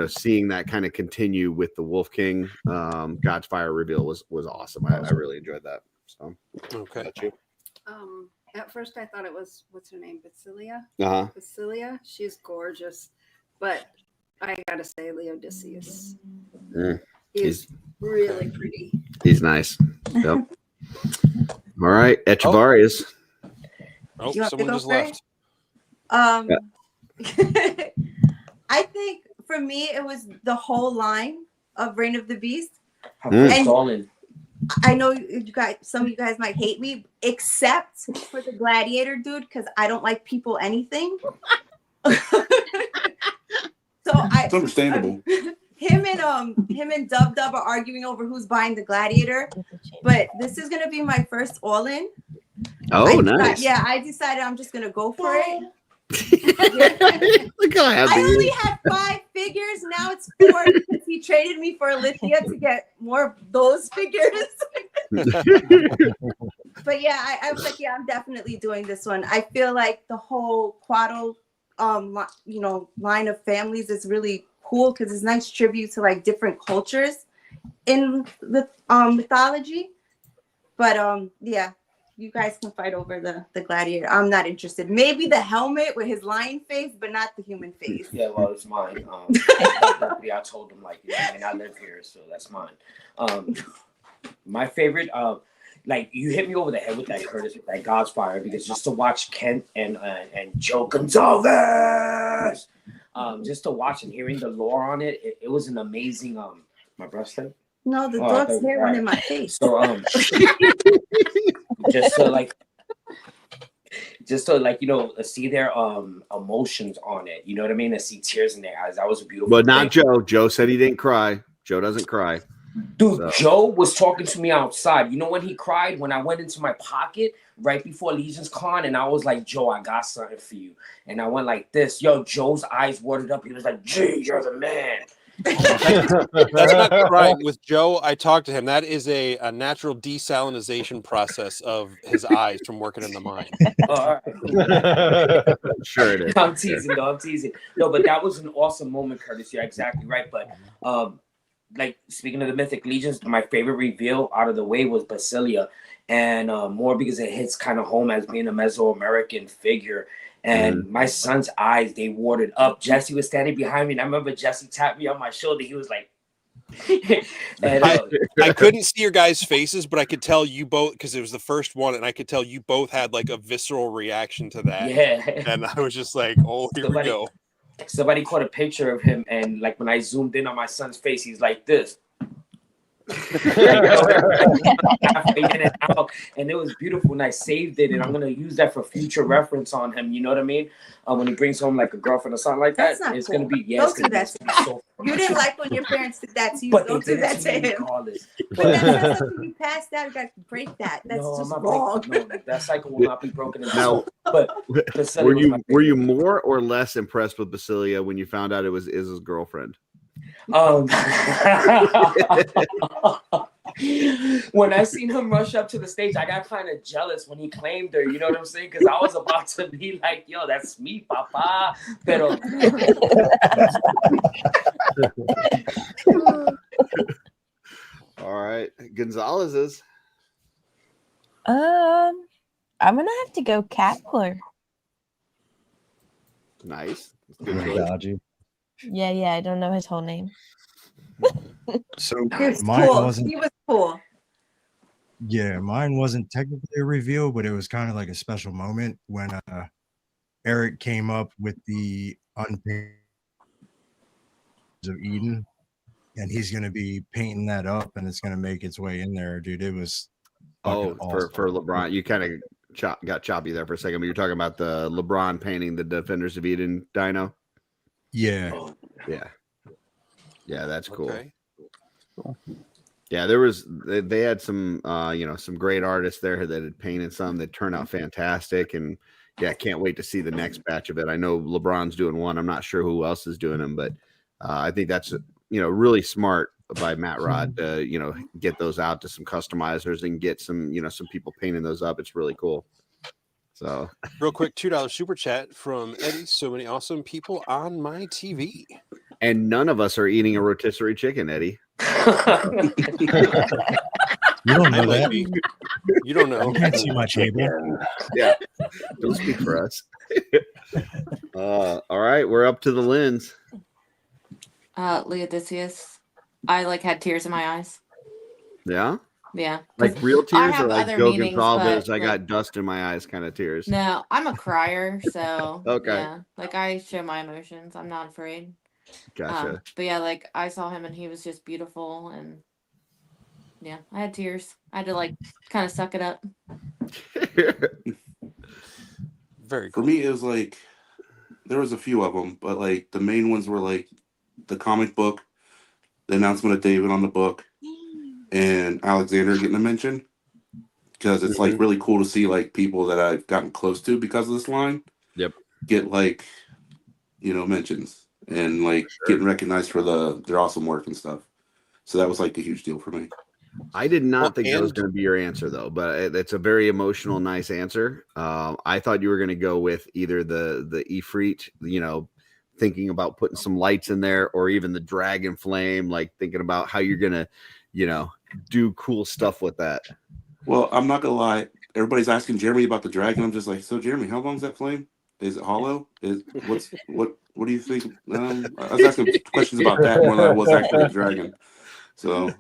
seeing that kind of continue with the Wolf King God's Fire reveal was awesome. I really enjoyed that. So, okay. At first I thought it was, what's her name? Basilia? Uh-huh. Basilia. She's gorgeous. But I gotta say Leodicius. He's really pretty. He's nice. Yep. All right. Echevarius. Oh, someone just left. I think for me it was the whole line of Reign of the Beast. And I know some of you guys might hate me, except for the Gladiator dude, because I don't like people anything. It's understandable. Him and Dub are arguing over who's buying the Gladiator, but this is gonna be my first all-in. Oh, nice. Yeah, I decided I'm just gonna go for it. Look how happy I only had 5 figures. Now it's 4 because he traded me for Alithia to get more of those figures. But yeah, I was like, yeah, I'm definitely doing this one. I feel like the whole Quaddle, line of families is really cool because it's nice tribute to like different cultures in the mythology. But yeah. You guys can fight over the Gladiator. I'm not interested. Maybe the helmet with his lion face, but not the human face. Yeah, well, it's mine. I told him, I live here, so that's mine. My favorite, you hit me over the head with that, Curtis, with that God's Fire, because just to watch Kent and Joe Gonzalez, just to watch and hearing the lore on it, it was an amazing, my breast thing? No, the dog's hair went in my face. So, just to see their emotions on it, you know what I mean? To see tears in their eyes, that was a beautiful. But not Joe. Joe said he didn't cry. Joe doesn't cry. Dude, So. Joe was talking to me outside. You know when he cried? When I went into my pocket right before LegionsCon, and I was like, Joe, I got something for you. And I went like this. Yo, Joe's eyes watered up. He was like, G, you're the man. That's not crying. With Joe, I talked to him. That is a natural desalinization process of his eyes from working in the mine. Sure it is. I'm teasing, though. I'm teasing. No, but that was an awesome moment, Curtis. You're exactly right. But like speaking of the Mythic Legions, my favorite reveal out of the way was Basilia, and more because it hits kind of home as being a Mesoamerican figure. And my son's eyes, they watered up. Jesse was standing behind me, and I remember Jesse tapped me on my shoulder. He was like, and, I couldn't see your guys' faces, but I could tell you both, because it was the first one, and I could tell you both had like a visceral reaction to that. Yeah. And I was just like, oh, here we go. Somebody caught a picture of him, and like when I zoomed in on my son's face, he's like this. And it was beautiful, and I saved it, and I'm gonna use that for future reference on him. You know what I mean? When he brings home like a girlfriend or something like that, That's not it's cool. gonna be Don't do that. so You didn't like when your parents did that to you. But Don't they do did that it to to me, him. regardless. But that's not something you pass that. You got to break that. That's No, just I'm not wrong. no, that cycle will not be broken. Now, But were you more or less impressed with Basilia when you found out it was Iz's girlfriend? When I seen him rush up to the stage, I got kind of jealous when he claimed her. You know what I'm saying? Because I was about to be like, "Yo, that's me, papa." Pero all right, Gonzalez's. I'm gonna have to go Cackler. Nice. That's good choice. Yeah. I don't know his whole name. So He was mine cool. wasn't. He was cool. Yeah, mine wasn't technically a reveal, but it was kind of like a special moment when Eric came up with the unpainted of Eden, and he's going to be painting that up, and it's going to make its way in there, dude. It was Oh, awesome. for LeBron, you kind of got choppy there for a second, but you're talking about the LeBron painting the Defenders of Eden dino. Yeah, that's cool. Okay. Yeah, they had some some great artists there that had painted some that turned out fantastic, and yeah, can't wait to see the next batch of it. I know LeBron's doing one. I'm not sure who else is doing them, but I think that's really smart by Matt Rod to get those out to some customizers and get some some people painting those up. It's really cool. So real quick, $2 super chat from Eddie. So many awesome people on my TV. And none of us are eating a rotisserie chicken, Eddie. You don't know that. You don't know. You can't see my table. Yeah, don't speak for us. All right, we're up to the lens. Leodicius. I had tears in my eyes. Yeah. Yeah. Like real tears, or like Joe meanings, Gonzalez, but, I got dust in my eyes kind of tears. No, I'm a crier, so Okay. Yeah, I show my emotions. I'm not afraid. Gotcha. But yeah, I saw him and he was just beautiful, and yeah, I had tears. I had to kind of suck it up. Very cool. For me, it was there was a few of them, but the main ones were the comic book, the announcement of David on the book, and Alexander getting a mention, because it's really cool to see people that I've gotten close to because of this line. Yep. Get mentions and getting recognized for their awesome work and stuff. So that was a huge deal for me. I did not think that was going to be your answer, though, but it's a very emotional, nice answer. I thought you were going to go with either the Ifrit, thinking about putting some lights in there, or even the Dragon Flame, thinking about how you're going to, do cool stuff with that. Well, I'm not going to lie. Everybody's asking Jeremy about the dragon. I'm just like, so Jeremy, how long is that flame? Is it hollow? What do you think? I was asking questions about that more than I was actually the dragon. So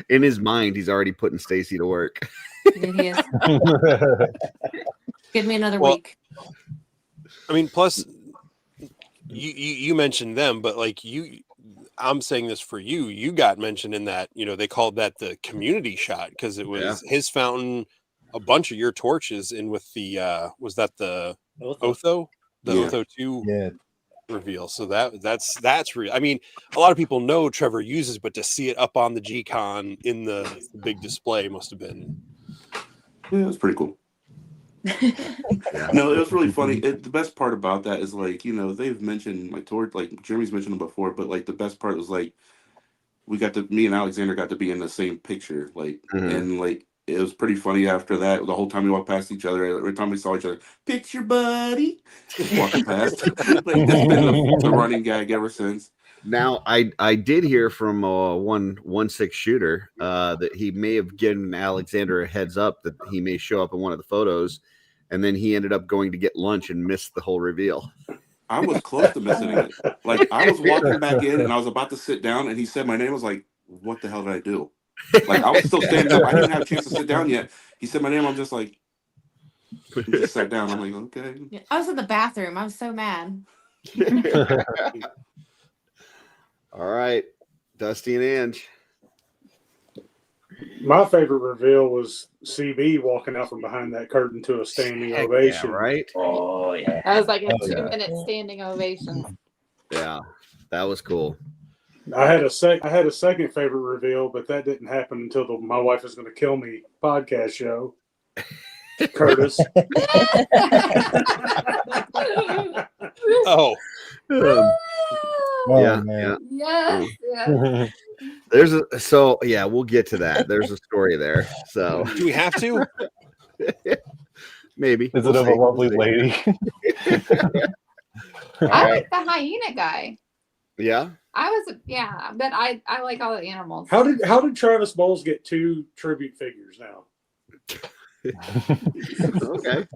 in his mind, he's already putting Stacy to work. He is. Give me another week. I mean, plus you mentioned them, but I'm saying this for you. You got mentioned in that, they called that the community shot because it was his fountain, a bunch of your torches in with the was that the Otho? The Otho 2? Yeah. reveal. So that's real. I mean, a lot of people know Trevor uses, but to see it up on the G-Con in the big display must have been. Yeah, it was pretty cool. No, it was really funny. The best part about that is like, you know, they've mentioned like Jeremy's mentioned them before, but like the best part was like me and Alexander got to be in the same picture, like, and like it was pretty funny after that. The whole time we walked past each other, every time we saw each other, picture buddy, just walking past. Like that's been the running gag ever since. Now, I did hear from 1-6 shooter that he may have given Alexander a heads up that he may show up in one of the photos, and then he ended up going to get lunch and missed the whole reveal. I was close to missing it. Like I was walking back in and I was about to sit down, and he said my name. I was like, "What the hell did I do?" Like I was still standing up. I didn't have a chance to sit down yet. He said my name. I'm just like, he just sat down. I'm like, okay. Yeah, I was in the bathroom. I was so mad. All right, Dusty and Ange. My favorite reveal was CB walking out from behind that curtain to a standing ovation. Yeah, right? Oh yeah. That was like a 2-minute standing ovation. Yeah, that was cool. I had a second favorite reveal, but that didn't happen until my wife is going to kill me podcast show. Curtis. Oh. Yeah, man. Yeah. We'll get to that. There's a story there. So do we have to? Maybe. Is it of a lovely lady? I like the hyena guy. Yeah. But I like all the animals. How did Travis Bowles get 2 tribute figures now? Okay.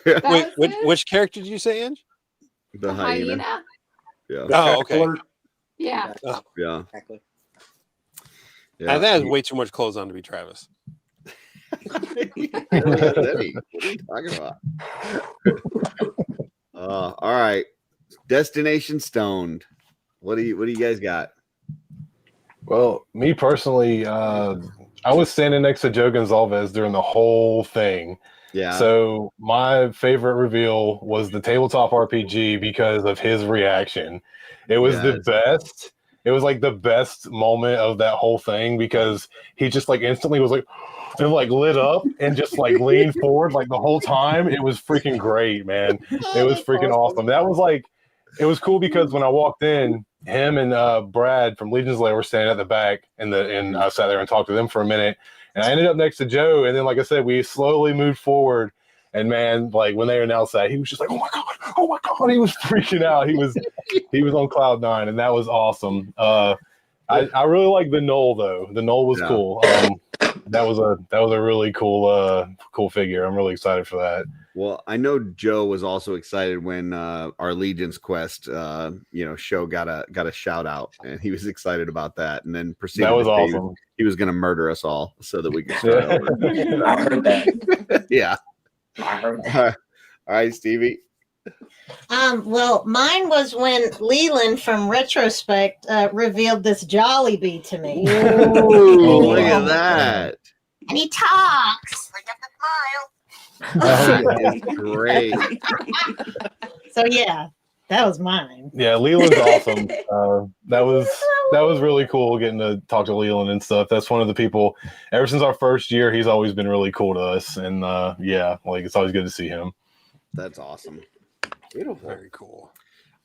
Wait, which character did you say, Ange? The hyena. Yeah. Oh, okay. Yeah. Oh. Yeah. Exactly. Yeah. That has way too much clothes on to be Travis. What are you talking about? All right. Destination Stoned. What do you guys got? Well, me personally, I was standing next to Joe Gonzalez during the whole thing. Yeah. So my favorite reveal was the tabletop RPG because of his reaction. It was the best. It was like the best moment of that whole thing because he just like instantly was like, and like lit up and just like leaned forward like the whole time. It was freaking great, man. It was freaking awesome. That was like, it was cool because when I walked in, him and Brad from Legion's Lair were standing at the back, and I sat there and talked to them for a minute. And I ended up next to Joe, and then like I said, we slowly moved forward. And man, like when they announced that, he was just like, "Oh my god!" He was freaking out. He was on cloud 9, and that was awesome. I really like the Knoll though. The Knoll was cool. That was a really cool figure. I'm really excited for that. Well, I know Joe was also excited when our Legion's Quest show got a shout out, and he was excited about that. And then proceeded that was to say awesome. He was going to murder us all so that we could start over. I heard that. Yeah. I heard that. All right, Stevie. Well, mine was when Leland from Retrospect revealed this Jollibee to me. Ooh, look at that. And he talks. That is great. So yeah, that was mine. Yeah, Leland's awesome. That was really cool getting to talk to Leland and stuff. That's one of the people. Ever since our first year, he's always been really cool to us, and it's always good to see him. That's awesome. Beautiful. Very cool.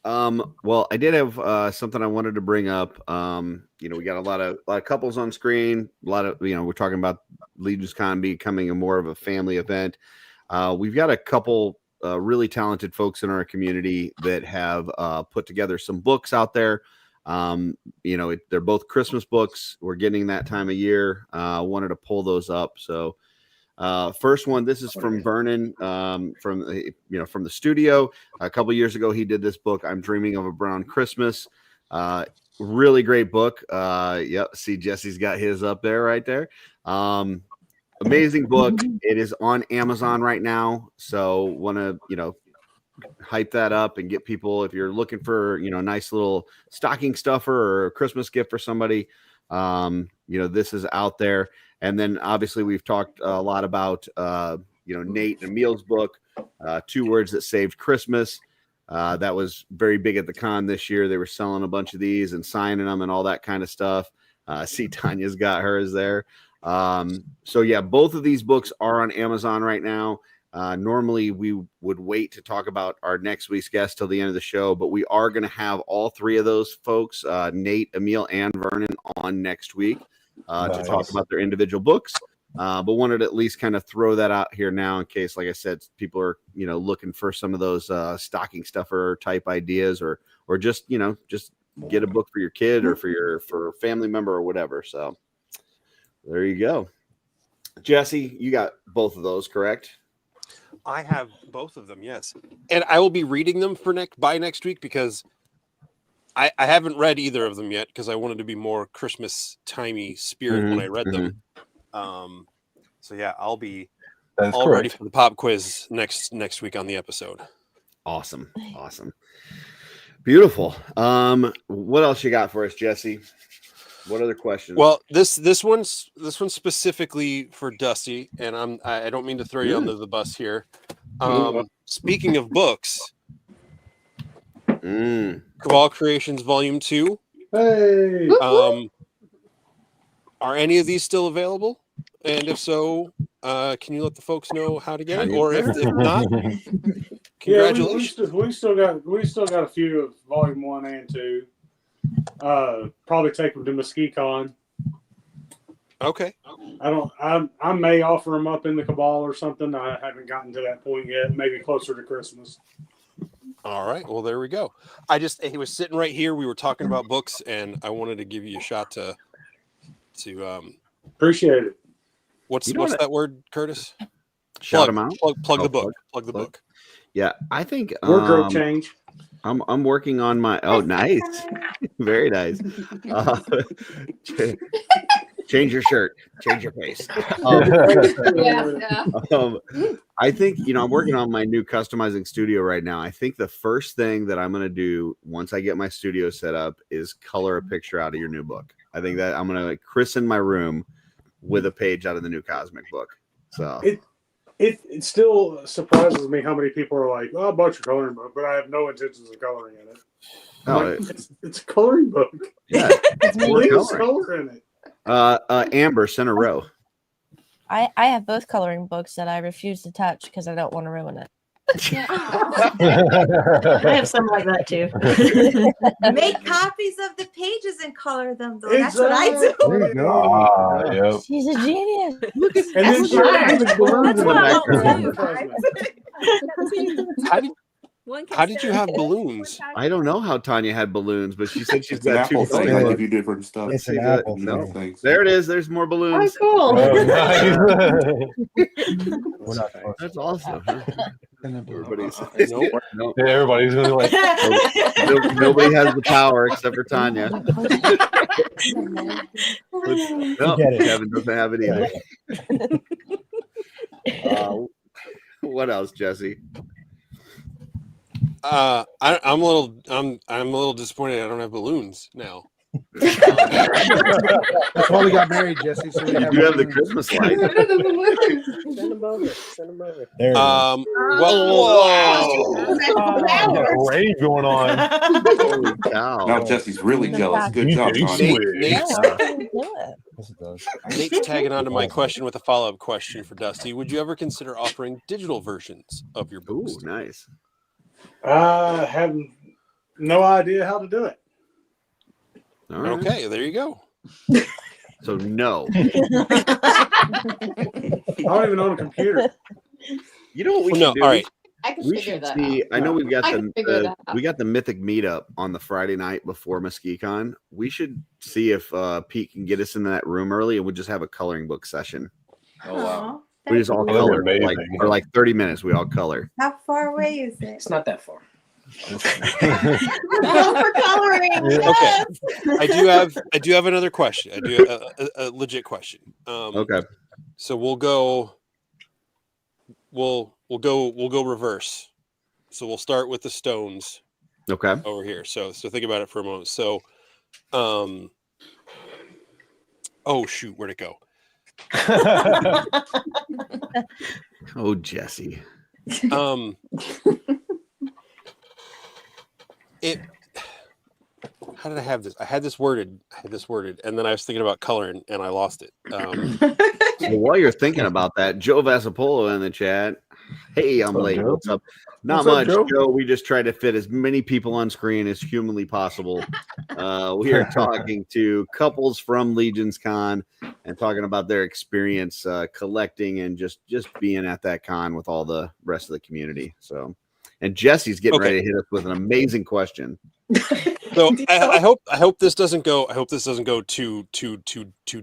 Well, I did have something I wanted to bring up. We got a lot of couples on screen. A lot of we're talking about LegionsCon becoming a more of a family event. We've got a couple really talented folks in our community that have put together some books out there. They're both Christmas books. We're getting that time of year. I wanted to pull those up. So first one, this is from Vernon from the studio. A couple years ago, he did this book, I'm Dreaming of a Brown Christmas. Really great book. See, Jesse's got his up there right there. Amazing book. It is on Amazon right now. So want to, hype that up and get people, if you're looking for, a nice little stocking stuffer or a Christmas gift for somebody, this is out there. And then obviously we've talked a lot about, Nate and Emil's book, 2 Words That Saved Christmas. That was very big at the con this year. They were selling a bunch of these and signing them and all that kind of stuff. See, Tanya's got hers there. So yeah, both of these books are on Amazon right now. Normally we would wait to talk about our next week's guest till the end of the show, but we are going to have all three of those folks, Nate, Emil, and Vernon, on next week to talk about their individual books. But wanted to at least kind of throw that out here now in case, like I said, people are, looking for some of those stocking stuffer type ideas or just, just get a book for your kid or for a family member or whatever. So there you go. Jesse, you got both of those, correct? I have both of them, yes. And I will be reading them by next week because I haven't read either of them yet because I wanted to be more Christmas timey spirit when I read them. So yeah, I'll be all ready for the pop quiz next week on the episode. Awesome. Beautiful. What else you got for us, Jesse? What other questions? Well, this one's specifically for Dusty, and I don't mean to throw you under the bus here. Speaking of books, Cabal Creations Volume 2. Hey. Are any of these still available? And if so, can you let the folks know how to get it? Or if not, congratulations. Yeah, we still got a few of Volume 1 and 2. Probably take them to MesquiCon. Okay. I may offer them up in the Cabal or something. I haven't gotten to that point yet. Maybe closer to Christmas. All right. Well, there we go. He was sitting right here. We were talking about books, and I wanted to give you a shot to appreciate it. What's that word, Curtis? Shout them out. Plug the book. Plug the book. Yeah, I think wardrobe change. I'm working on my. Oh, nice, very nice. Change your shirt, change your face. I think I'm working on my new customizing studio right now. I think the first thing that I'm going to do once I get my studio set up is color a picture out of your new book. I think that I'm going to christen my room with a page out of the new Cosmic book. So it still surprises me how many people are like, "Oh, I bought your coloring book, but I have no intentions of coloring in it." It's a coloring book. Yeah, it's color in it. Amber, center row. I have both coloring books that I refuse to touch because I don't want to ruin it. I have some like that too. Make copies of the pages and color them, though. That's what I do. There you go. Yep. She's a genius. And then she has balloons in the background. How did you have balloons? I don't know how Tanya had balloons, but she said she's It's an got two. Apple thing. I give you different stuff. It's an Apple thing. There it is. There's more balloons. Oh, cool. That's awesome. Everybody's everybody's gonna be like, nobody has the power except for Tanya. No, Kevin doesn't have it either. What else, Jesse? I'm a little disappointed I don't have balloons now. That's why we got married, Jesse. So we You have the Christmas lights. Send them over. there Well, a rave going on. Holy cow. Now Jesse's really jealous. Good job, Tanya. Nate's tagging on to my question with a follow-up question for Dusty. Would you ever consider offering digital versions of your books? Ooh, nice. I have no idea how to do it. All right. Okay, there you go. So no. I don't even own a computer. You know what we should do? All right. I can We figure should that see. out. I know we've got I can figure that out. we got the Mythic meetup on the Friday night before MesquiCon. We should see if Pete can get us into that room early, and we'll just have a coloring book session. Oh wow. We just all That'd be color amazing. for like 30 minutes. We all color. How far away is it? It's not that far. For coloring. Okay. I do have another question. I do a legit question. Okay. So we'll go reverse. So we'll start with the stones. Okay. Over here. So think about it for a moment. So oh shoot, where'd it go? Oh, Jesse. how did I have this? I had this worded, and then I was thinking about coloring, and I lost it. Well, while you're thinking about that, Joe Vasapolo in the chat. Hey, I'm late. Joe? What's up? Not What's up, much, Joe? Joe. We just try to fit as many people on screen as humanly possible. We are talking to couples from LegionsCon and talking about their experience collecting and just being at that con with all the rest of the community. So, and Jesse's getting ready to hit us with an amazing question. So I hope this doesn't go. I hope this doesn't go too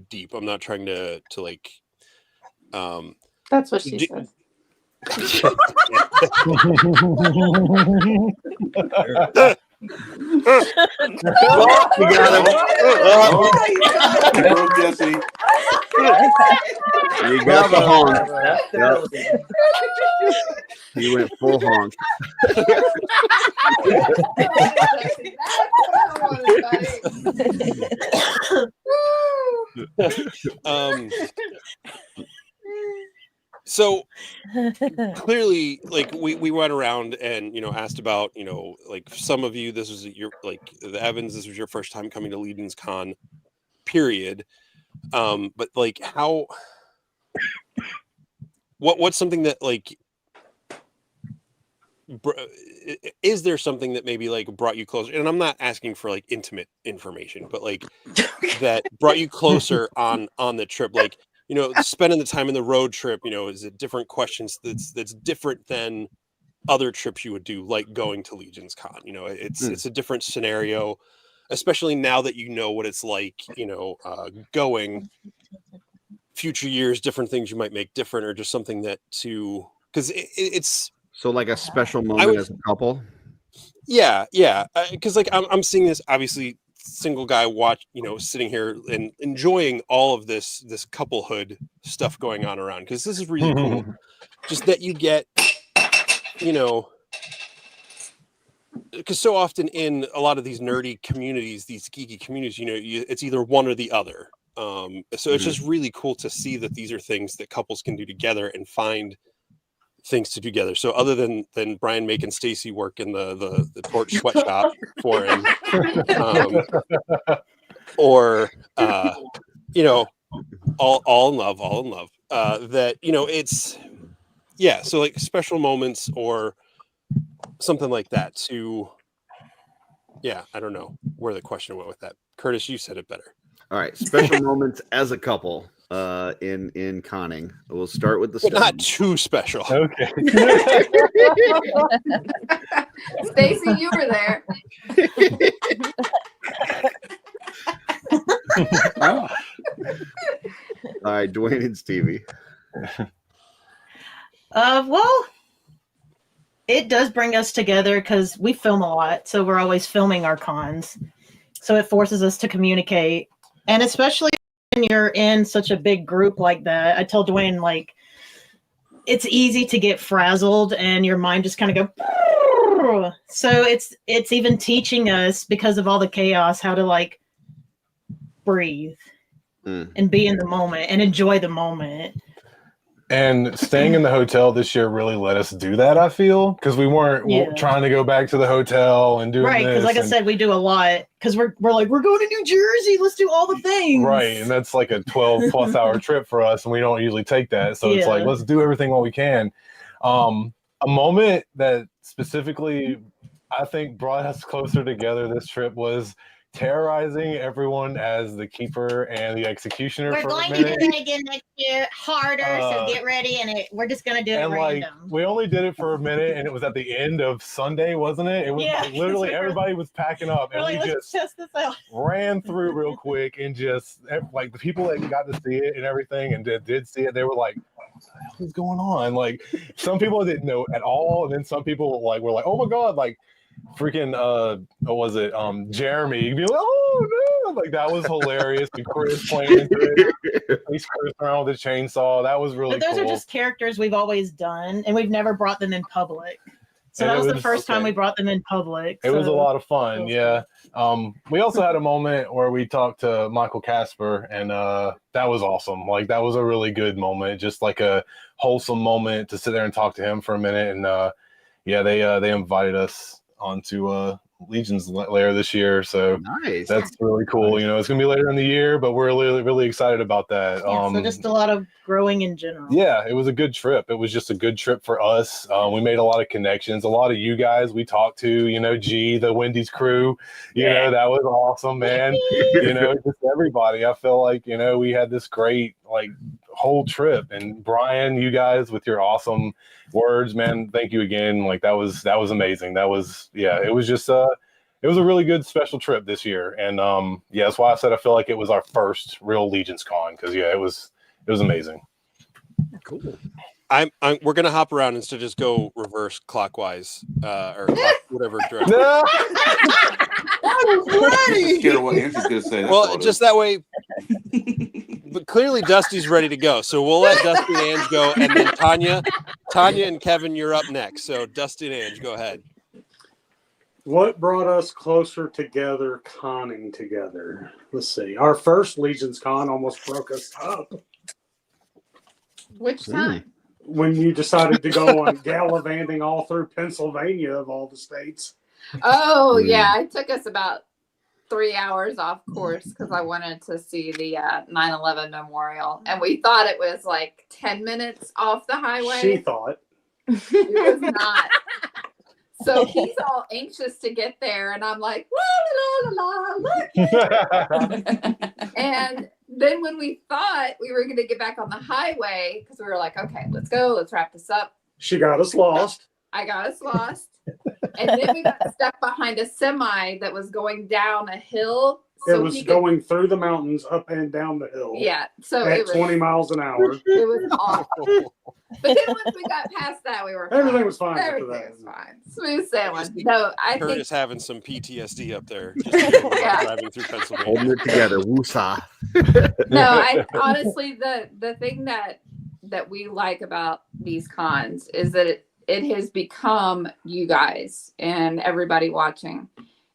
deep. I'm not trying to like. That's what she said. You got him. Broke Jesse. You got the honk. Yep. He went full honk. So clearly, like we went around and asked about like some of you, this was your the Evans, this was your first time coming to LegionsCon, period. But like how what's something that like is there something that maybe like brought you closer? And I'm not asking for like intimate information, but like that brought you closer on the trip, like spending the time in the road trip, is it different questions that's different than other trips you would do, like going to LegionsCon? It's a different scenario, especially now that what it's like, going future years, different things you might make different, or just something that because it's so like a special moment as a couple. Yeah. Because like I'm seeing this obviously single guy sitting here and enjoying all of this couplehood stuff going on around, because this is really cool. Just that you get, because so often in a lot of these nerdy communities, these geeky communities, it's either one or the other. So it's just really cool to see that these are things that couples can do together and find things to do together. So other than Brian making Stacy work in the torch sweatshop for him, or all in love, that it's so like special moments or something like that to I don't know where the question went with that. Curtis, you said it better. All right, special moments as a couple in conning. We'll start with the but not too special. Okay. Stacy, you were there. All right, Dwayne and Stevie. Well, it does bring us together because we film a lot, so we're always filming our cons. So it forces us to communicate, and especially when you're in such a big group like that. I tell Dwayne, like, it's easy to get frazzled and your mind just kind of go. So it's even teaching us, because of all the chaos, how to like breathe and be in the moment and enjoy the moment. And staying in the hotel this year really let us do that, I feel, because we weren't trying to go back to the hotel and do right. Because like I said, we do a lot because we're like, we're going to New Jersey. Let's do all the things. Right. And that's like a 12+ hour trip for us. And we don't usually take that. So it's like, let's do everything while we can. A moment that specifically, I think, brought us closer together this trip was terrorizing everyone as the keeper and the executioner. We're going to do it again next year, harder. So get ready, and we're just gonna do it random. Like, we only did it for a minute, and it was at the end of Sunday, wasn't it? It was like, literally everybody was packing up, and we just test this out. ran through real quick, and just like the people that got to see it and everything, and did see it, they were like, "What the hell is going on?" Like, some people didn't know at all, and then some people were like, "Oh my god!" Like, freaking what was it, Jeremy, you'd be like, "Oh no," like that was hilarious. And Chris playing into it, he's Chris around with a chainsaw. That was really But those cool. are just characters we've always done, and we've never brought them in public. So And that it was the was- first time we brought them in public. It was a so- lot of fun. Yeah. We also had a moment where we talked to Michael Casper, and that was awesome. Like, that was a really good moment, just like a wholesome moment to sit there and talk to him for a minute. And they invited us onto Legion's layer this year, so nice. That's really cool. You know, it's gonna be later in the year, but we're really excited about that. Yeah, so just a lot of growing in general. Yeah, it was a good trip. It was just a good trip for us. We made a lot of connections. A lot of you guys we talked to, you know, G, the Wendy's crew, you know, that was awesome, man. You know, just everybody. I feel like, you know, we had this great like whole trip. And Brian, you guys with your awesome words, man, thank you again. Like that was amazing. It was just it was a really good special trip this year. And yeah, that's why I said I feel like it was our first real LegionsCon, because yeah, it was amazing. Cool. We're gonna hop around instead of just go reverse clockwise or whatever direction. I'm scared of what Andrew's gonna say. Well, just that way. But clearly Dusty's ready to go, so we'll let Dusty and Ange go, and then Tanya and Kevin, you're up next. So Dusty and Ange, go ahead. What brought us closer together, conning together? Let's see. Our first LegionsCon almost broke us up. Which time? When you decided to go on gallivanting all through Pennsylvania of all the states. Oh, yeah. It took us about 3 hours off course because I wanted to see the 9/11 memorial. And we thought it was like 10 minutes off the highway. She thought. It was not. So he's all anxious to get there. And I'm like, la, la, la, la, look. And then when we thought we were going to get back on the highway, because we were like, okay, let's go. Let's wrap this up. She got us lost. I got us lost. And then we got stuck behind a semi that was going down a hill. So it was going through the mountains, up and down the hill. Yeah. So at it was 20 miles an hour. It was awful. But then once we got past that, we were fine. Everything was fine. Everything was fine. Smooth sailing. No, I Curtis think having some PTSD up there, just driving through Pennsylvania. Holding it together. Woosah. no, I honestly the thing that we like about these cons is that it has become you guys and everybody watching.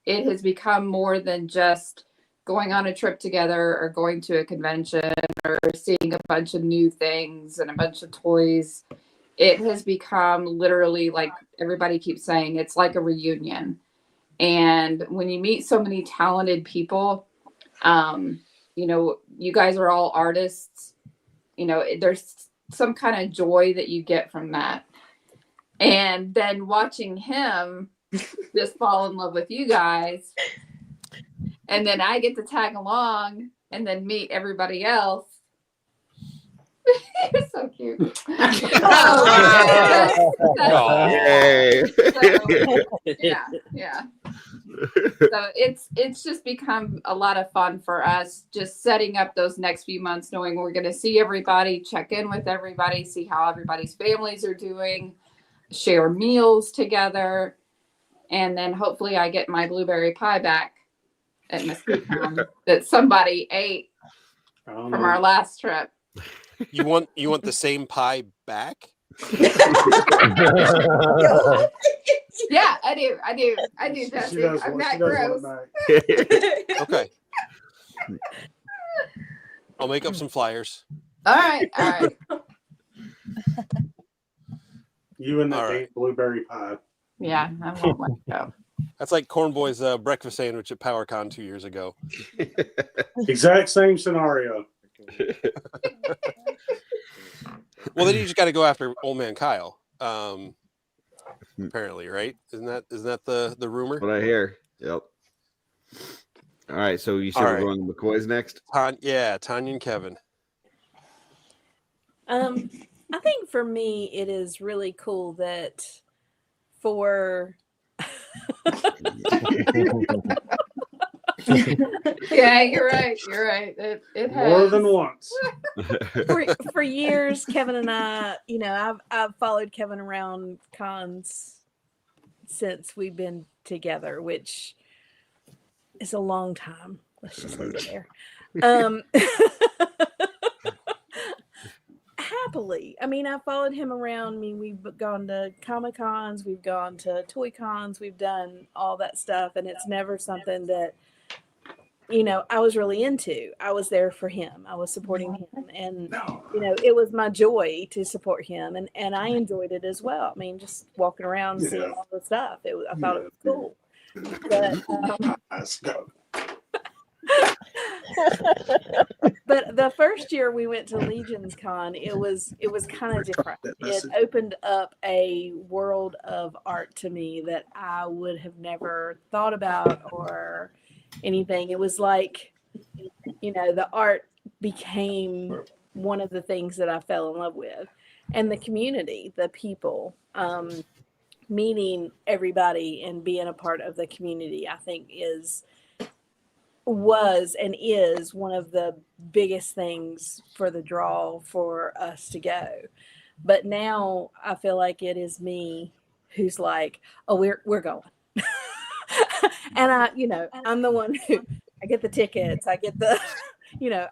It has become more than just going on a trip together or going to a convention or seeing a bunch of new things and a bunch of toys. It has become literally, like everybody keeps saying, it's like a reunion. And when you meet so many talented people, you know, you guys are all artists, you know, there's some kind of joy that you get from that. And then watching him just fall in love with you guys. And then I get to tag along and then meet everybody else. You're so cute. Yeah. So it's just become a lot of fun for us, just setting up those next few months, knowing we're going to see everybody, check in with everybody, see how everybody's families are doing, share meals together, and then hopefully I get my blueberry pie back at Mesquite that somebody ate from our last trip. You want the same pie back? Yeah, I do, Jesse. I'm not gross. Okay. I'll make up some flyers. All right. You and the blueberry pie. Yeah, I won't let go. That's like Corn Boy's breakfast sandwich at PowerCon 2 years ago. Exact same scenario. Well, then you just got to go after old man Kyle. Apparently, right? Isn't that the rumor? What I hear. Yep. All right. So you said we're going to McCoy's next? Tanya and Kevin. I think for me, it is really cool that for Yeah, you're right. It has more than once. for years, Kevin and I, you know, I've followed Kevin around cons since we've been together, which is a long time. Let's just leave it there. Happily. I mean, I followed him around. I mean, we've gone to Comic Cons, we've gone to Toy Cons, we've done all that stuff, and it's never something that, you know, I was really into. I was there for him. I was supporting him, and you know, it was my joy to support him, and I enjoyed it as well. I mean, just walking around, seeing all the stuff. I thought it was cool. But, Let's go. but the first year we went to LegionsCon, it was kind of different. It opened up a world of art to me that I would have never thought about or anything. It was like, the art became one of the things that I fell in love with, and the community, the people, meeting everybody and being a part of the community, I think was and is one of the biggest things for the draw for us to go. But now I feel like it is me who's like, oh, we're going. And I'm the one who I get the tickets, I get the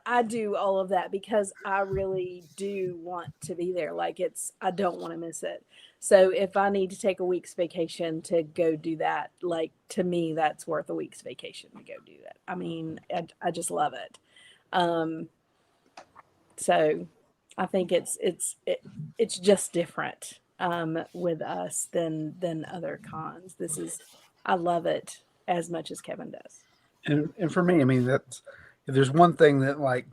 I do all of that because I really do want to be there. Like I don't want to miss it. So if I need to take a week's vacation to go do that, like to me, that's worth a week's vacation to go do that. I mean, I just love it. So I think it's just different with us than other cons. I love it as much as Kevin does. And for me, I mean, if there's one thing that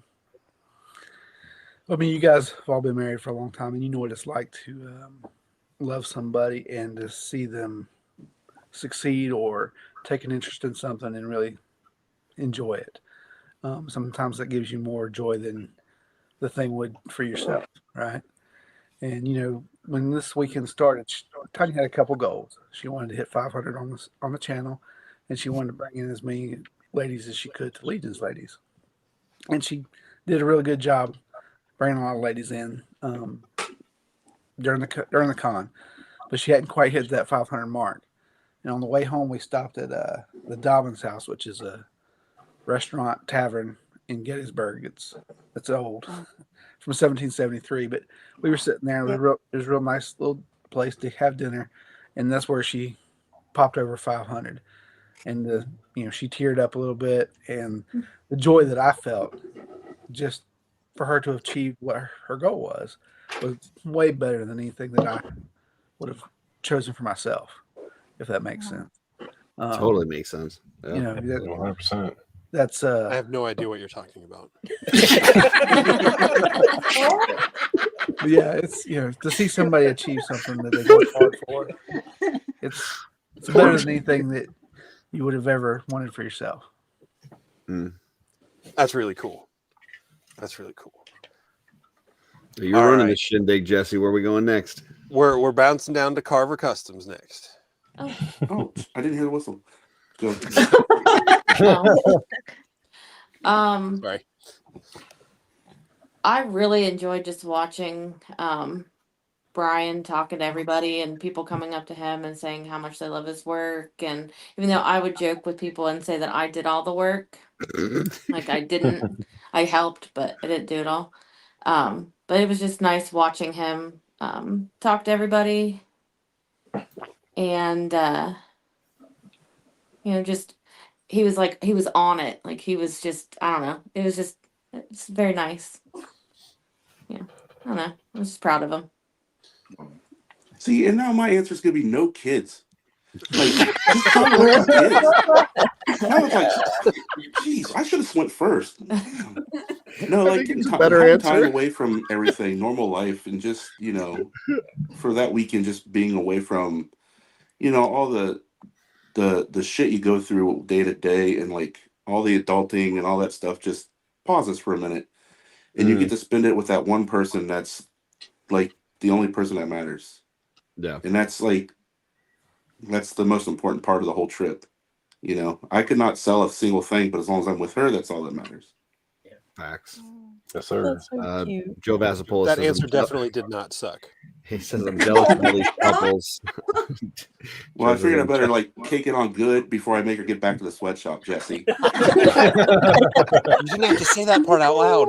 you guys have all been married for a long time, and you know what it's like to love somebody and to see them succeed or take an interest in something and really enjoy it. Sometimes that gives you more joy than the thing would for yourself, right? And when this weekend started, Tanya had a couple goals. She wanted to hit 500 on the channel, and she wanted to bring in as many ladies as she could to Legions ladies, and she did a really good job bringing a lot of ladies in during the con, but she hadn't quite hit that 500 mark. And on the way home, we stopped at the Dobbins House, which is a restaurant tavern in Gettysburg. It's old, from 1773, but we were sitting there. It was a real nice little place to have dinner, and that's where she popped over 500. And she teared up a little bit, and the joy that I felt just for her to have achieved what her goal was way better than anything that I would have chosen for myself, if that makes sense. Totally makes sense. Yeah. 100%. That's I have no idea what you're talking about. Yeah, it's to see somebody achieve something that they worked hard for. It's better than anything that you would have ever wanted for yourself. That's really cool. That's really cool. You're running the shindig, Jesse. Where are we going next? We're bouncing down to Carver Customs next. Oh, I didn't hear the whistle. Go. Sorry. I really enjoyed just watching Brian talking to everybody and people coming up to him and saying how much they love his work. And even though I would joke with people and say that I did all the work, like I helped, but I didn't do it all. But it was just nice watching him talk to everybody and just he was on it. Like he was just, I don't know. It's very nice. Yeah. I don't know. I was just proud of him. See, and now my answer is gonna be no kids. Like, just tell me what kids. I was like, geez, I should have went first. Damn. No, like getting time away from everything, normal life, and just for that weekend, just being away from, all the shit you go through day to day, and like all the adulting and all that stuff. Just pauses for a minute, and you get to spend it with that one person that's like the only person that matters. Yeah, and that's the most important part of the whole trip. I could not sell a single thing, but as long as I'm with her, that's all that matters. Facts. Yes, sir. So Joe Vasapoulos. That answer definitely did not suck. He says I'm jealous of all these couples. Well, I figured I better cake it on good before I make her get back to the sweatshop, Jesse. You didn't have to say that part out loud.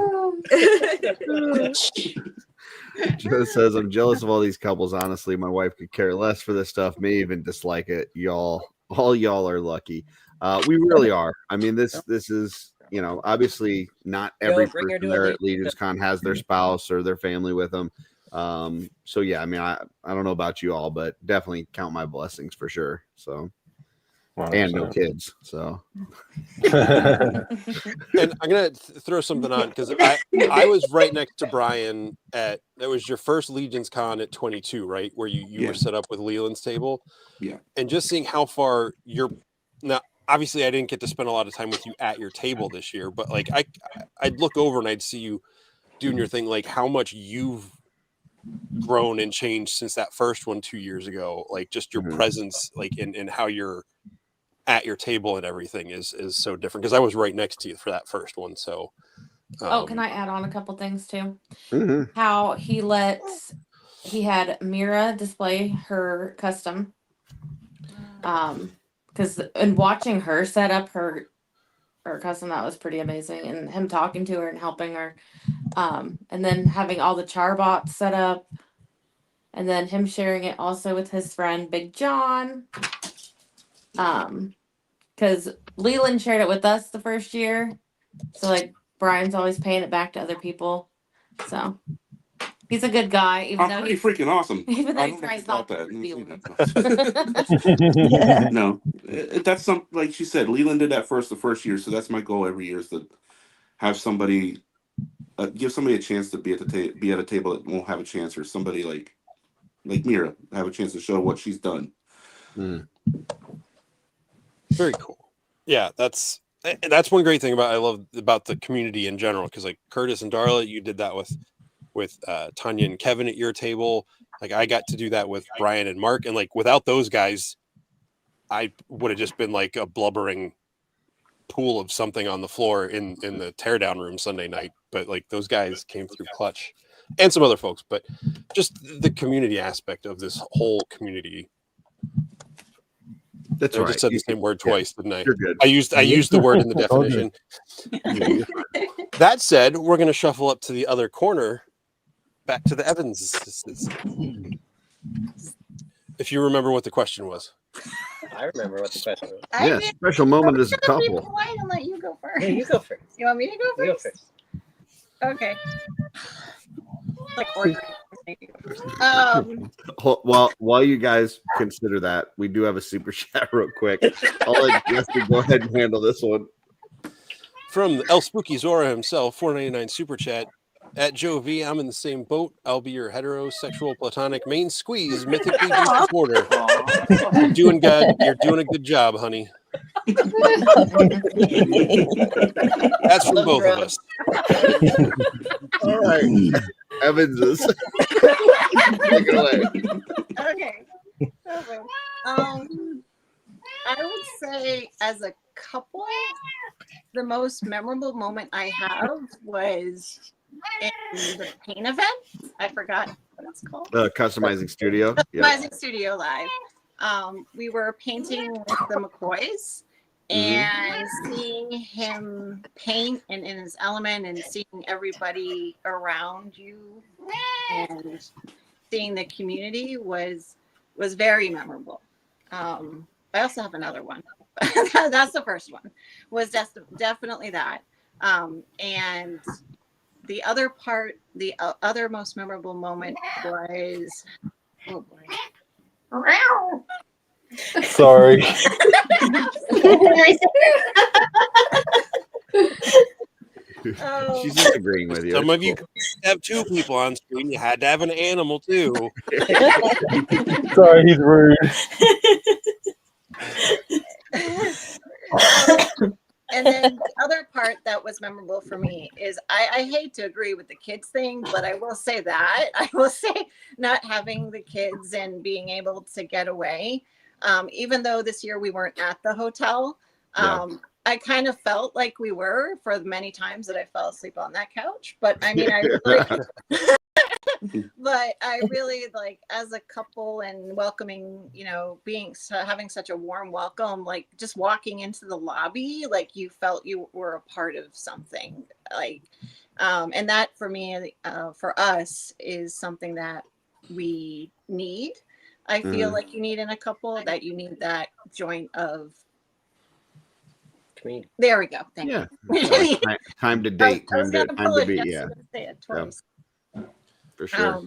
Joe says I'm jealous of all these couples. Honestly, my wife could care less for this stuff, may even dislike it. All y'all are lucky. We really are. I mean, this is obviously not every person there at LegionsCon has their spouse or their family with them. So yeah, I mean, I don't know about you all, but definitely count my blessings for sure. So and no kids. So, and I'm gonna throw something on because I was right next to Brian that was your first LegionsCon at 22, right? Where you were set up with Leland's table. Yeah. And just seeing how far you're now. Obviously, I didn't get to spend a lot of time with you at your table this year, but like I'd look over and I'd see you doing your thing, like how much you've grown and changed since that first one 2 years ago. Like just your presence, like in how you're at your table and everything is so different. Because I was right next to you for that first one. So, can I add on a couple things too? Mm-hmm. How he had Mira display her custom. Because in watching her set up her custom, that was pretty amazing, and him talking to her and helping her, and then having all the char bots set up, and then him sharing it also with his friend Big John, because Leland shared it with us the first year, so like Brian's always paying it back to other people, so he's a good guy. Even though pretty freaking awesome. Even though I he don't tries doubt not to that. reveal it. No, that's some, like she said, Leland did that the first year, so that's my goal every year is to have somebody give somebody a chance to be at a table that won't have a chance, or somebody like Mira have a chance to show what she's done. Very cool. Yeah, that's one great thing I love about the community in general, because like Curtis and Darla, you did that with Tanya and Kevin at your table. Like I got to do that with Brian and Mark, and like without those guys, I would have just been like a blubbering pool of something on the floor in the teardown room Sunday night. But like those guys came through clutch, and some other folks. But just the community aspect of this whole community. That's I right. just said the same word twice, didn't I? You're good. I used the word in the definition. That said, we're going to shuffle up to the other corner, back to the Evanses. If you remember what the question was. I remember what the question was. Yeah, special moment as a couple. Polite and let you go first. Yeah, you go first. You want me to go You go first? first. Okay. Like ordering. While you guys consider that, we do have a super chat real quick. I'll let Jesse go ahead and handle this one. From El Spooky Zora himself, $4.99 super chat. At Joe V, I'm in the same boat. I'll be your heterosexual platonic main squeeze, mythically juicy supporter. You're doing good. You're doing a good job, honey. That's from both of us. All right, Evanses. Take it away. Okay. I would say as a couple, the most memorable moment I have was in the paint event. I forgot what it's called. Customizing Studio. Customizing Studio Live. We were painting with the McCoys, and seeing him paint and in his element, and seeing everybody around you, and seeing the community was very memorable. I also have another one. That's the first one. Was definitely that. And the other part, the other most memorable moment was, oh boy. Sorry. She's just agreeing with you. Some of you have two people on screen. You had to have an animal too. Sorry, he's rude. And then the other part that was memorable for me is I hate to agree with the kids thing, but I will say that. I will say not having the kids and being able to get away. Even though this year we weren't at the hotel, I kind of felt like we were for the many times that I fell asleep on that couch. But I mean, but I really like as a couple and welcoming, having such a warm welcome, like just walking into the lobby, like you felt you were a part of something, like, and that for me, for us is something that we need. I feel like you need in a couple, that you need that joint of community. There we go. Thank you. Time to date. Time to be. Say it twice. For sure.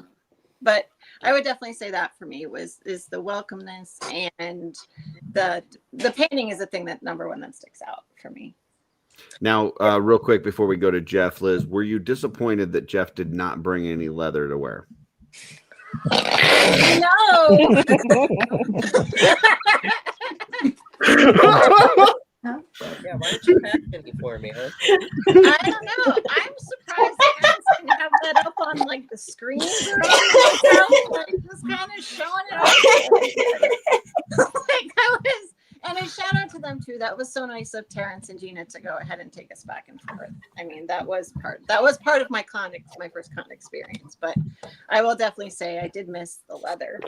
But I would definitely say that for me is the welcomeness, and the painting is the thing that number one that sticks out for me. Now, real quick before we go to Jeff, Liz, were you disappointed that Jeff did not bring any leather to wear? No. Yeah, why don't you pack any for me, huh? I don't know. I'm surprised parents didn't have that up on like the screen around the hotel, like just kind of showing it off. Like I was, and a shout out to them too. That was so nice of Terrence and Gina to go ahead and take us back and forth. I mean, that was part of my first con experience. But I will definitely say I did miss the leather.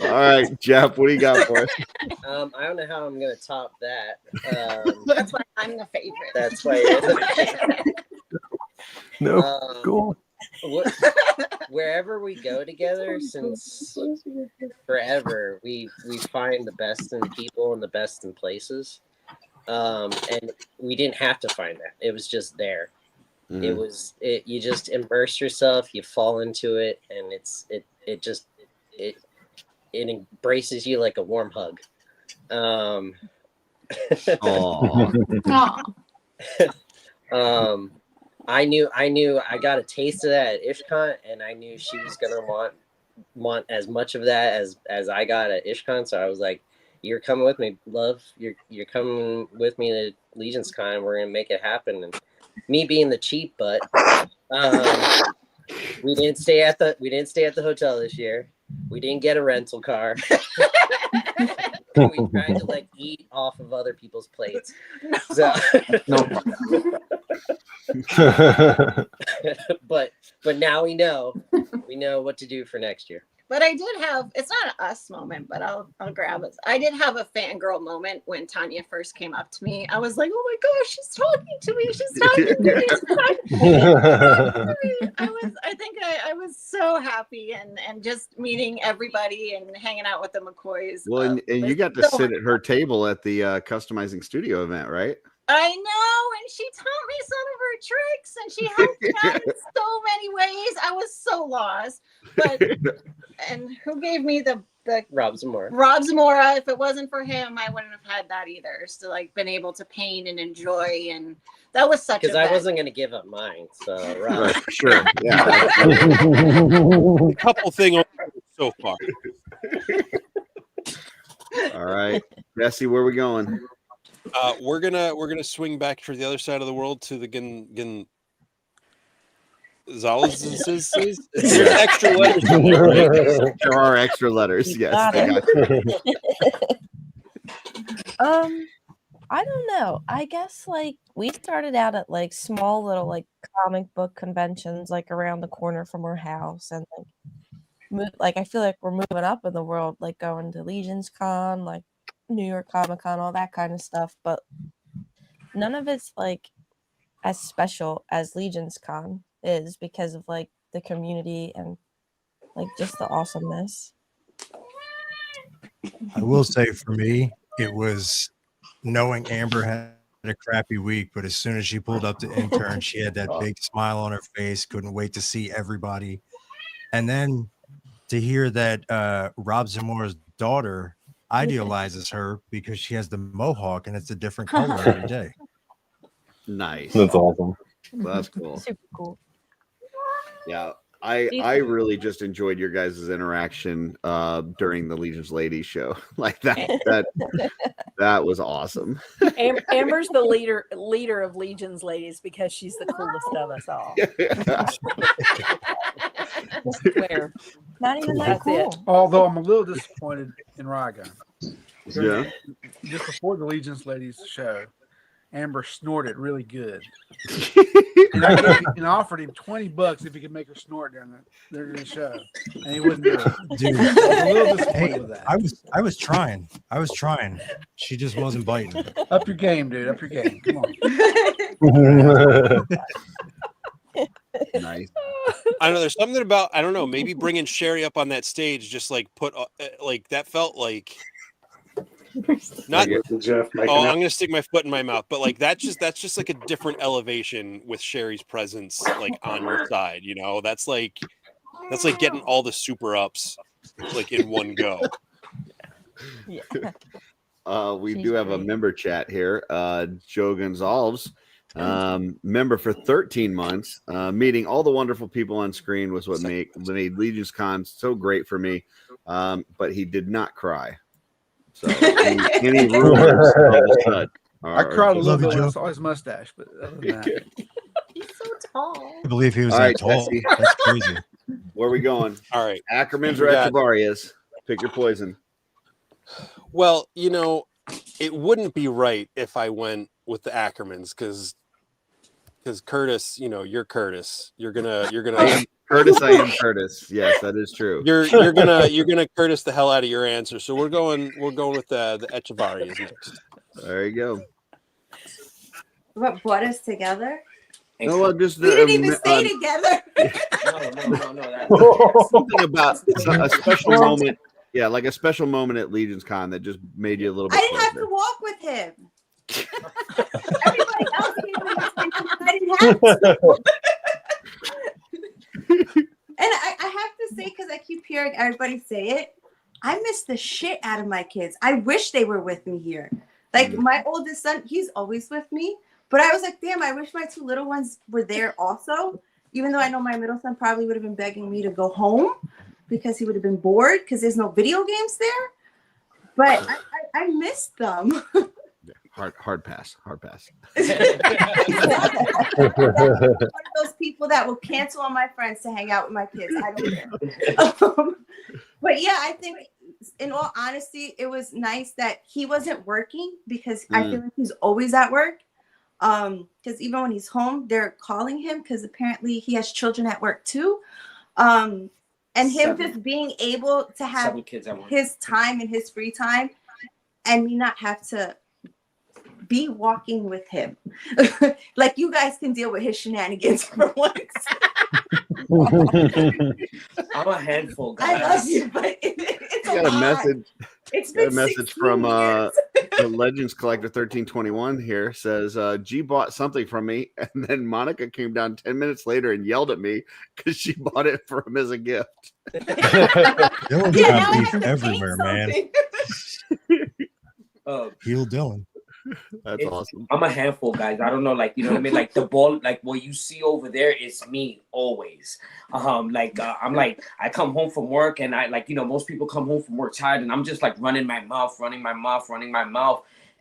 All right, Jeff, what do you got for us? I don't know how I'm gonna top that. That's why I'm the favorite. That's why you're the No, cool. Wherever we go together, since forever, we find the best in people and the best in places. And we didn't have to find that; it was just there. It you just immerse yourself, you fall into it, and it embraces you like a warm hug. I knew I got a taste of that at IshCon, and I knew she was gonna want as much of that as I got at IshCon. So I was like, "You're coming with me, love. You're coming with me to LegionsCon. We're gonna make it happen." And me being the cheap butt, we didn't stay at the hotel this year. We didn't get a rental car. We tried to like eat off of other people's plates. So, but now we know what to do for next year. But I did have, it's not an us moment, but I'll grab it. I did have a fangirl moment when Tanya first came up to me. I was like, oh my gosh, she's talking to me. She's talking to me. I was so happy and just meeting everybody and hanging out with the McCoys. Well, and you got to sit at her table at the Customizing Studio event, right? I know, and she taught me some of her tricks, and she helped me out in so many ways. I was so lost, but and who gave me the Rob Zamora? Rob Zamora. If it wasn't for him, I wouldn't have had that either. So like, been able to paint and enjoy, and that was such. Because I wasn't going to give up mine, so right, sure, yeah. A couple things so far. All right, Jesse, where are we going? We're gonna swing back to the other side of the world to the Gonzalez's. There's extra letters. There are extra letters. Yes. I don't know. I guess like we started out at like small little like comic book conventions like around the corner from our house, and like I feel like we're moving up in the world, like going to LegionsCon, like New York Comic Con, all that kind of stuff, but none of it's like as special as LegionsCon is because of like the community and like just the awesomeness. I will say for me, it was knowing Amber had a crappy week, but as soon as she pulled up to intern, she had that big smile on her face, couldn't wait to see everybody. And then to hear that Rob Zamora's daughter idealizes her because she has the mohawk and it's a different color every day. Nice. That's awesome. That's cool. Super cool. Yeah. I really just enjoyed your guys' interaction during the Legions Ladies show. Like that was awesome. Amber's the leader of Legions Ladies because she's the coolest of us all. I swear. Not even that cool. Although I'm a little disappointed in Raga. Yeah. Just before the Legions Ladies show, Amber snorted really good. And I offered him $20 if he could make her snort during the show, and he wouldn't do it. Dude, I was a little disappointed with that. I was trying. She just wasn't biting. Up your game, dude. Up your game. Come on. Nice. I don't know. There's something about, I don't know, maybe bringing Sherry up on that stage, just like put like that felt like Not Jeff oh, I'm gonna stick my foot in my mouth, but like that's just like a different elevation with Sherry's presence like on your side, you know. That's like getting all the super ups like in one go. We do have a member chat here. Joe Gonzalez, member for 13 months. Meeting all the wonderful people on screen was what made LegionsCon so great for me. But he did not cry. So any rumors of a stud I cried a little bit when I Joe. saw his mustache, but other than that, He's so tall. I believe he was All that right, tall. Jesse. That's crazy. Where are we going? All right. Ackermans We or got- Echevarias? Pick your poison. Well, you know, it wouldn't be right if I went with the Ackermans because Curtis, you know, you're Curtis. You're gonna I am Curtis. I am Curtis. Yes, that is true. you're gonna Curtis the hell out of your answer. So we're going with the Echevarias next. There you go. What brought us together? No, well, just We didn't even stay together. No. Something about a special moment. Yeah, like a special moment at LegionsCon that just made you a little bit I didn't have closer. to walk with him. Everybody else came with me. I didn't have to. And I have to say, because I keep hearing everybody say it, I miss the shit out of my kids. I wish they were with me here. Like my oldest son, he's always with me. But I was like, damn, I wish my two little ones were there also. Even though I know my middle son probably would have been begging me to go home because he would have been bored because there's no video games there. But I missed them. Hard pass. Hard pass. One of those people that will cancel on my friends to hang out with my kids. I don't care. But yeah, I think in all honesty, it was nice that he wasn't working because I feel like he's always at work. Because even when he's home, they're calling him because apparently he has children at work too. And him just being able to have his time and his free time and me not have to be walking with him. Like you guys can deal with his shenanigans for once. I'm a handful, guys. I love you, but it's Got a message. It's Got a been message 16 from years. the Legends Collector 1321 here says G bought something from me, and then Monica came down 10 minutes later and yelled at me because she bought it for him as a gift. Dylan's got beef everywhere, man. Heel Dylan. That's awesome. I'm a handful, guys. I don't know, like, you know what I mean? Like the ball, like what you see over there is me always. I'm like, I come home from work and I like, you know, most people come home from work tired and I'm just like running my mouth.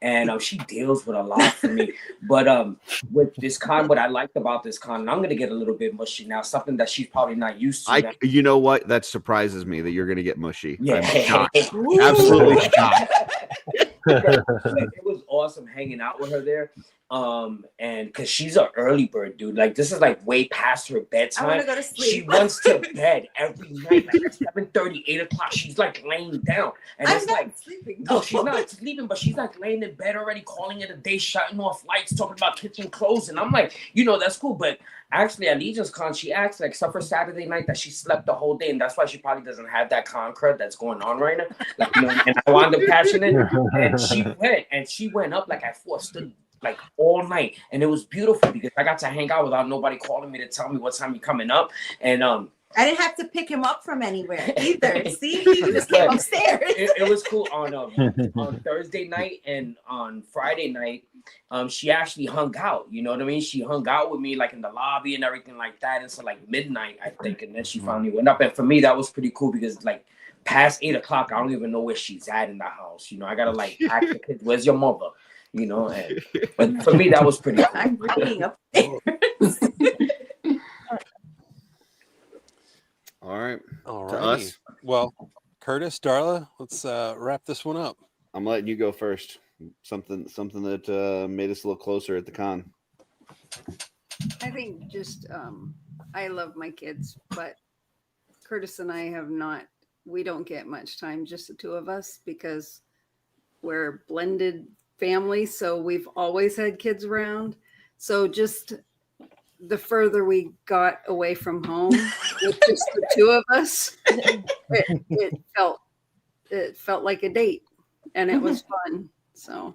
And she deals with a lot for me. But with this con, what I liked about this con, and I'm gonna get a little bit mushy now, something that she's probably not used to. You know what? That surprises me that you're gonna get mushy. Yeah. I'm shocked. Absolutely shocked. It was awesome hanging out with her there. And because she's an early bird, dude. Like this is like way past her bedtime. I want to go to sleep. She wants to bed every night, like at 7:30, 8 o'clock. She's like laying down, and I'm it's not like sleeping. no, she's not sleeping, but she's like laying in bed already, calling it a day, shutting off lights, talking about kitchen clothes, and I'm like, you know, that's cool, but actually at LegionsCon, she acts like except for Saturday night that she slept the whole day, and that's why she probably doesn't have that con crud that's going on right now. Like, you know, and I wound up catching it, and she went up like at 4, stood like all night, and it was beautiful because I got to hang out without nobody calling me to tell me what time you're coming up, and I didn't have to pick him up from anywhere either. See, he just came upstairs. It was cool on Thursday night and on Friday night. She actually hung out. You know what I mean? She hung out with me like in the lobby and everything like that until like midnight, I think, and then she finally went up. And for me, that was pretty cool because like past 8 o'clock, I don't even know where she's at in the house. You know, I gotta like ask the kids, "Where's your mother?" You know, but for me, that was pretty cool. I'm bringing up. All right. All To right. us. Well, Curtis, Darla, let's wrap this one up. I'm letting you go first. Something that made us a little closer at the con. I think just I love my kids, but Curtis and I we don't get much time, just the two of us, because we're a blended family. So we've always had kids around. So just the further we got away from home with just the two of us, it felt like a date. and it was fun. So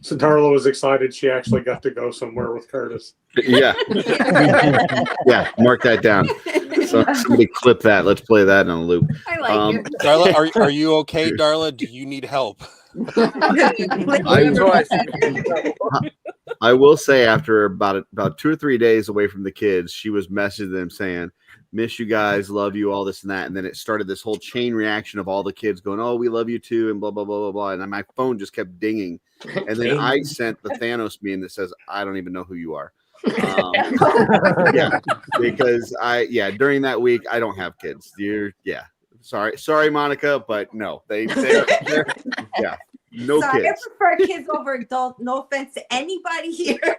Darla was excited she actually got to go somewhere with Curtis. Yeah. Yeah, mark that down. So somebody clip that. Let's play that in a loop. I like it. Darla, are you okay, Darla? Do you need help? I will say after about 2 or 3 days away from the kids, she was messaging them saying, miss you guys, love you, all this and that. And then it started this whole chain reaction of all the kids going, oh, we love you too, and blah, blah, blah, blah, blah. And then my phone just kept dinging. And then I sent the Thanos meme that says, I don't even know who you are. Yeah, because during that week, I don't have kids. Sorry, Monica, but no, they're no Sorry, kids. I prefer kids over adults. No offense to anybody here.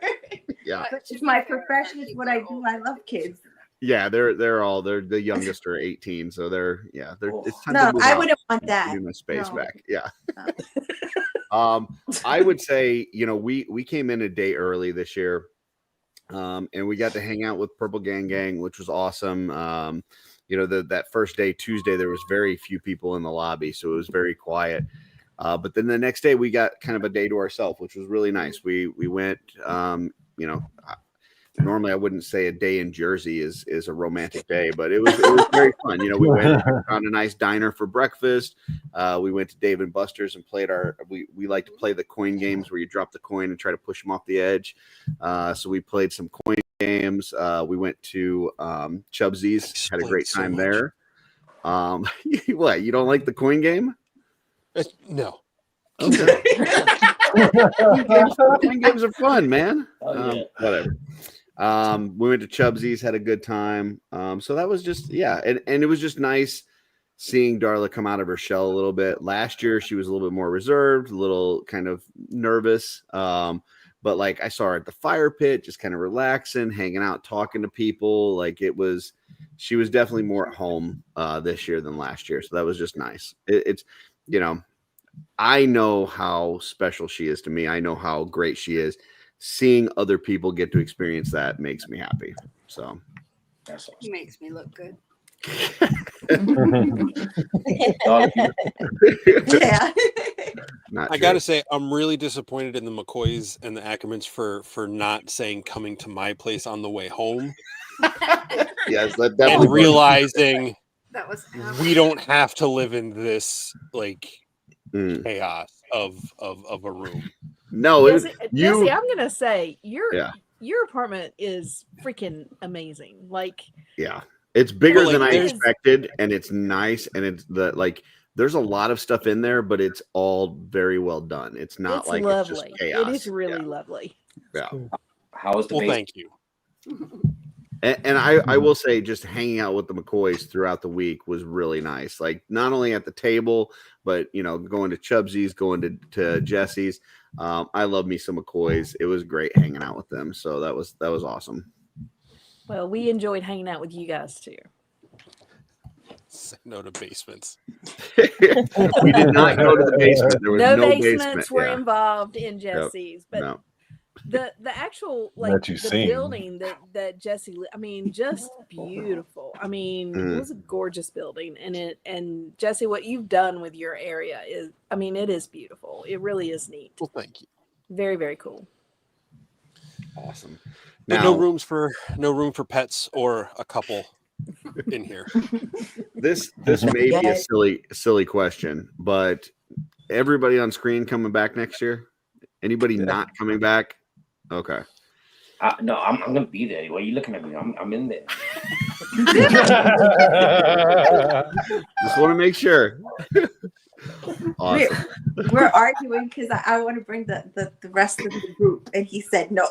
Yeah. It's my profession. It's what I do. I love kids. Yeah, they're the youngest are 18, so they're it's time to No, move I out. wouldn't want that. Give my space No. back. Yeah. I would say, we came in a day early this year, and we got to hang out with Purple Gang, which was awesome. That first day, Tuesday, there was very few people in the lobby, so it was very quiet. But then the next day we got kind of a day to ourselves, which was really nice. We went, normally I wouldn't say a day in Jersey is a romantic day, but it was very fun. We went found a nice diner for breakfast. We went to Dave and Buster's and played we like to play the coin games where you drop the coin and try to push them off the edge. So we played some coin games. We went to Chubsy's, had a great time there. What, you don't like the coin game? No. Okay. Coin games are fun, man. Whatever. We went to Chubsy's, had a good time. So that was just, and it was just nice seeing Darla come out of her shell a little bit. Last year, she was a little bit more reserved, a little kind of nervous. But like I saw her at the fire pit, just kind of relaxing, hanging out, talking to people. Like she was definitely more at home this year than last year. So that was just nice. It's I know how special she is to me. I know how great she is. Seeing other people get to experience that makes me happy. So That's awesome. Makes me look good. Yeah. I gotta say, I'm really disappointed in the McCoys and the Ackermans for not saying coming to my place on the way home. Yes, and realizing that was we don't have to live in this chaos of a room. No, Jesse, I'm gonna say your apartment is freaking amazing. It's bigger than I expected, and it's nice, and it's there's a lot of stuff in there, but it's all very well done. It's not lovely. It's just chaos. It is really lovely. Yeah. How was the basement? Thank you. And I will say, just hanging out with the McCoys throughout the week was really nice. Like not only at the table, but going to Chubsy's, going to Jesse's. I love me some McCoys. It was great hanging out with them. So that was awesome. Well, we enjoyed hanging out with you guys too. Say no to basements. We did not go to the basement. There was no basements basement. were involved in Jesse's, but no. the actual building that Jesse, just beautiful. It was a gorgeous building, and Jesse, what you've done with your area is, it is beautiful. It really is neat. Well, thank you. Very, very cool. Awesome. But no room for pets or a couple in here. This may be a silly question, but everybody on screen coming back next year? Anybody not coming back? Okay. No, I'm gonna be there. Why are you looking at me? I'm in there. Just want to make sure. Awesome. We're arguing because I want to bring the rest of the group, and he said no.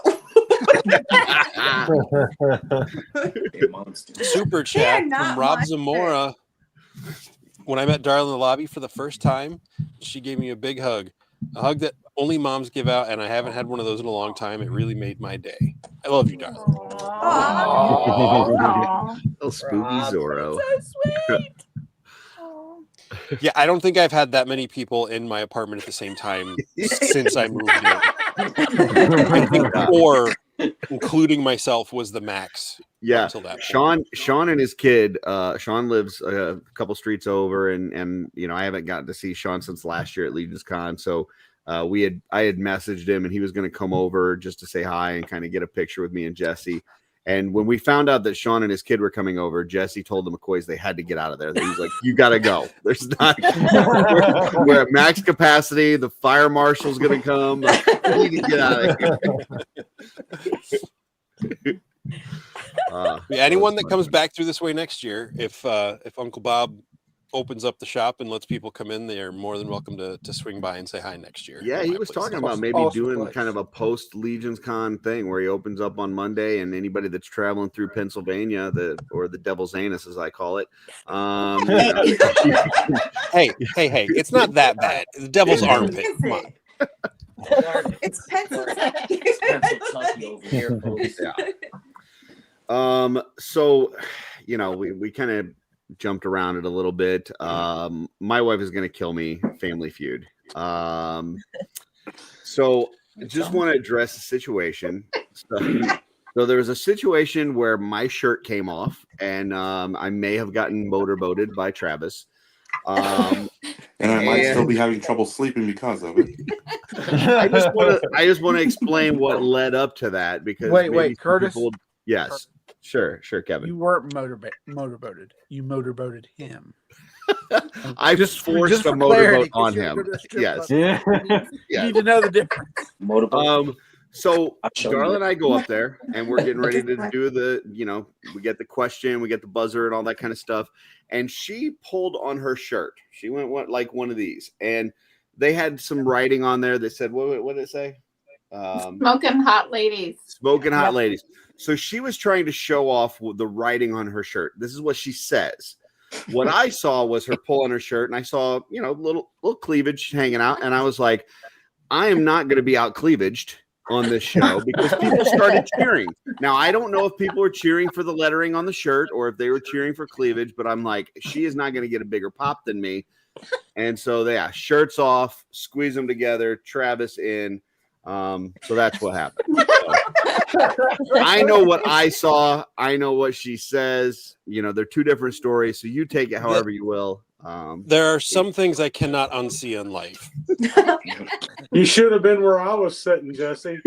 Super chat from Rob Zamora. When I met Darla in the lobby for the first time, she gave me a big hug. A hug that only moms give out, and I haven't had one of those in a long time. It really made my day. I love you, Darla. Little spooky Zorro. So sweet. Yeah, I don't think I've had that many people in my apartment at the same time since I moved in. I think 4, including myself, was the max Yeah, until that point. Sean and his kid. Sean lives a couple streets over, and I haven't gotten to see Sean since last year at LegionsCon. So I had messaged him, and he was going to come over just to say hi and kind of get a picture with me and Jesse. And when we found out that Sean and his kid were coming over, Jesse told the McCoys they had to get out of there. He was like, "You got to go. There's not. We're at max capacity. The fire marshal's going to come. Like, you need to get out of here." Anyone that comes back through this way next year, if Uncle Bob opens up the shop and lets people come in, they are more than welcome to swing by and say hi next year. Yeah, he was talking about maybe doing kind of a post LegionsCon thing where he opens up on Monday, and anybody that's traveling through Pennsylvania, or the Devil's Anus as I call it. Hey, it's not that bad. The Devil's Armpit. Come on. It's Pennsylvania. over here, folks. Yeah. So, we kind of jumped around it a little bit. My wife is going to kill me. Family Feud. So just want to address the situation. So there was a situation where my shirt came off, and I may have gotten motorboated by Travis. And I might still be having trouble sleeping because of it. I just want to explain what led up to that, because wait, Curtis. Yes, sure, Kevin. You weren't motorboated. You motorboated him. I just forced a motorboat on him. Yes. Yeah. You need to know the difference. Motorboat. So Darla and I go up there, and we're getting ready to do we get the question, we get the buzzer and all that kind of stuff. And she pulled on her shirt. She went like one of these, and they had some writing on there that said, what did it say? Smoking hot ladies. Smoking hot ladies. So she was trying to show off the writing on her shirt. This is what she says. What I saw was her pull on her shirt, and I saw, little cleavage hanging out. And I was like, I am not going to be out cleavaged on this show, because people started cheering. Now, I don't know if people were cheering for the lettering on the shirt or if they were cheering for cleavage, but I'm like, she is not going to get a bigger pop than me. And so, shirts off, squeeze them together, Travis in. So that's what happened. I know what I saw. I know what she says. They're two different stories. So you take it however you will. There are some things I cannot unsee in life. You should have been where I was sitting, Jesse.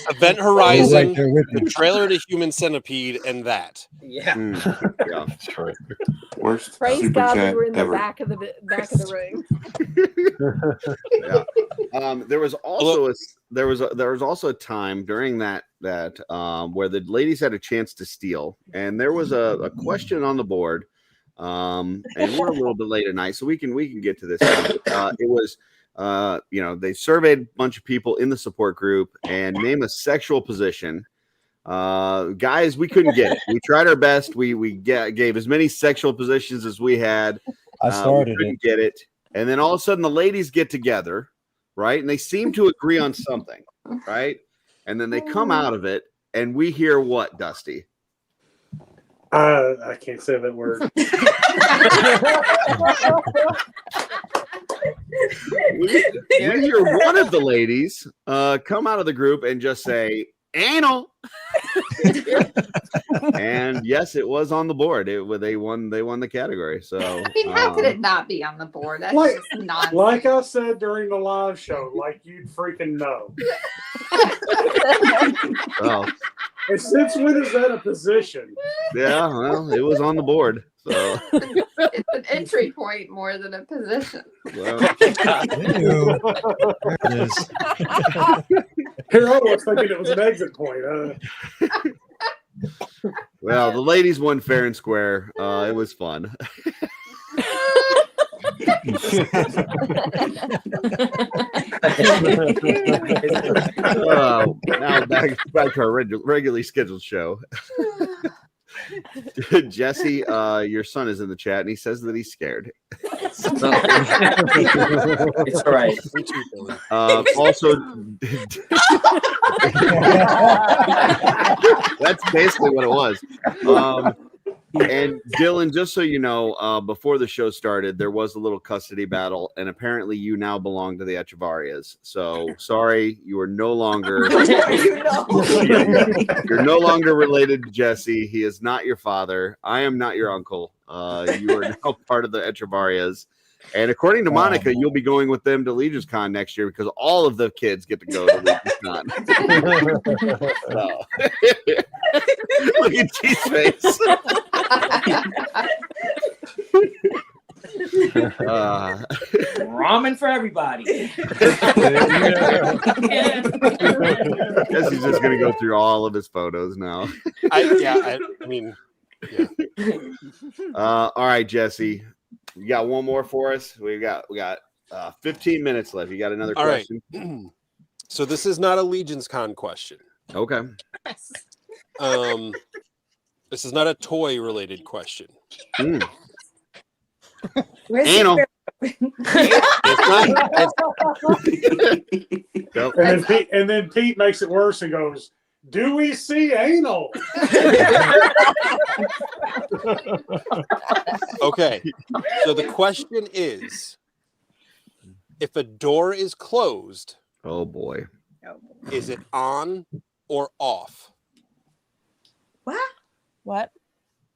Event Horizon, the trailer to Human Centipede, and that. Yeah. Yeah. That's right. Worst Praise super God chat we were in the ever. back of the room. Yeah. There was also a time during that where the ladies had a chance to steal, and there was a question on the board, and we're a little bit late at night, so we can get to this. It was they surveyed a bunch of people in the support group and name a sexual position. Guys, we couldn't get it. We tried our best. We gave as many sexual positions as we had. I started we couldn't get it, and then all of a sudden the ladies get together, right? And they seem to agree on something, right? And then they come out of it, and we hear what, Dusty? I can't say that word. we hear one of the ladies come out of the group and just say, anal. And yes, it was on the board. They won the category. So I mean, how could it not be on the board? That's Like- just nonsense. Like I said during the live show, like you'd freaking know. well, And since when is that a position? yeah, well, it was on the board. So It's an entry point more than a position. well, There it is. Here I was thinking it was an exit point. well, the ladies won fair and square. It was fun. Now back to our regularly scheduled show. Jesse, your son is in the chat, and he says that he's scared. So, It's all right. also, that's basically what it was. And Dylan, just so you know, before the show started, there was a little custody battle, and apparently you now belong to the Echevarias. So sorry, you are no longer you're no longer related to Jesse. He is not your father. I am not your uncle. You are now part of the Echevarias. And according to Monica, you'll be going with them to LegionsCon next year because all of the kids get to go to LegionsCon. So. Look at G's face. Ramen for everybody. Guess he's just gonna go through all of his photos now. I mean, yeah. All right, Jesse, you got one more for us? We got 15 minutes left. You got another question? All right. So this is not a LegionsCon question. Okay. This is not a toy related question. Anal. And then Pete makes it worse and goes, "Do we see anal?" Okay. So the question is, if a door is closed, oh boy, is it on or off? What?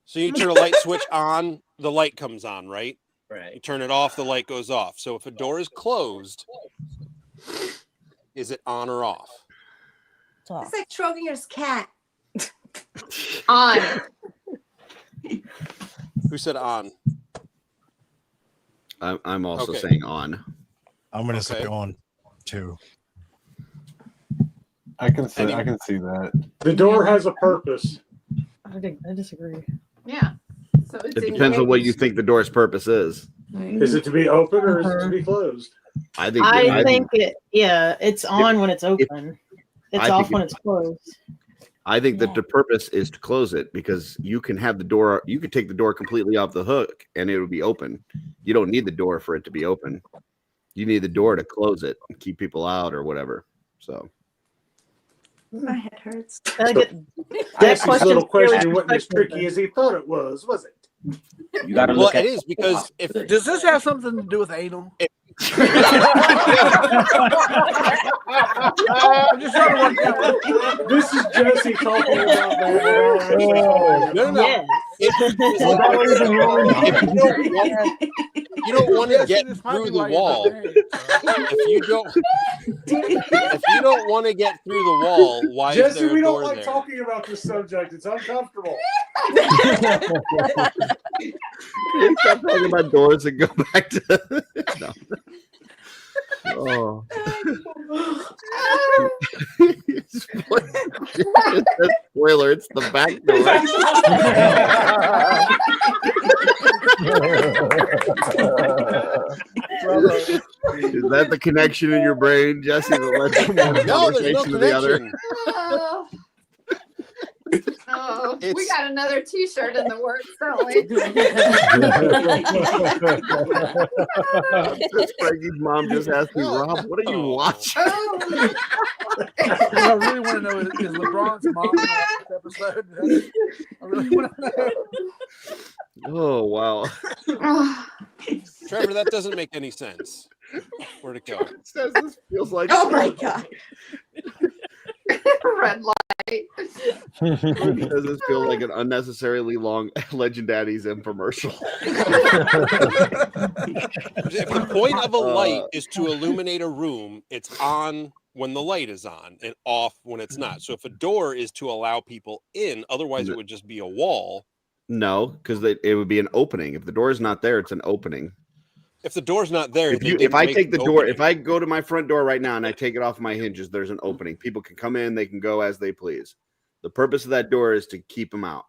So you turn a light switch on, the light comes on, right? Right. You turn it off, the light goes off. So if a door is closed, is it on or off? It's like Schrodinger's cat. On. Who said on? I'm also Okay. saying on. I'm gonna say on too. I can see that. The door has a purpose. I disagree. Yeah. So it's It depends on what you think the door's purpose is. Is it to be open or is it to be closed? I think it's on when it's open. It's off when it's closed. I think that the purpose is to close it because you can have the door, you could take the door completely off the hook and it would be open. You don't need the door for it to be open. You need the door to close it and keep people out or whatever. So My head hurts. Jesse's little question wasn't as tricky as he thought it was it? You gotta Well, look at it is because if Does this have something to do with anal? I'm just trying to work out. This is Jesse talking about that. No. You don't want to get through the wall. If you don't want to get through the wall, why is Jesse, there we a don't door like there? talking about this subject. It's uncomfortable. stop talking about doors and go back to no. Oh. Spoiler, it's the back door. Is that the connection in your brain, Jesse? That led from one No, there's no conversation to the other? Oh, we got another T-shirt in the works, don't we? Frankie's mom just asked me, Rob, what are you watching? What I really want to know is LeBron's mom in the last episode? I really want to know. Oh, wow. Trevor, that doesn't make any sense. Where'd it go? It says this feels like Oh my god. Red light. Does this feel like an unnecessarily long Legend Daddy's infomercial? If the point of a light is to illuminate a room, it's on when the light is on and off when it's not. So if a door is to allow people in, otherwise it would just be a wall. No, because it would be an opening. If the door is not there, it's an opening. If the door's not there, if I take the door, if I go to my front door right now and I take it off my hinges, there's an opening. People can come in, they can go as they please. The purpose of that door is to keep them out.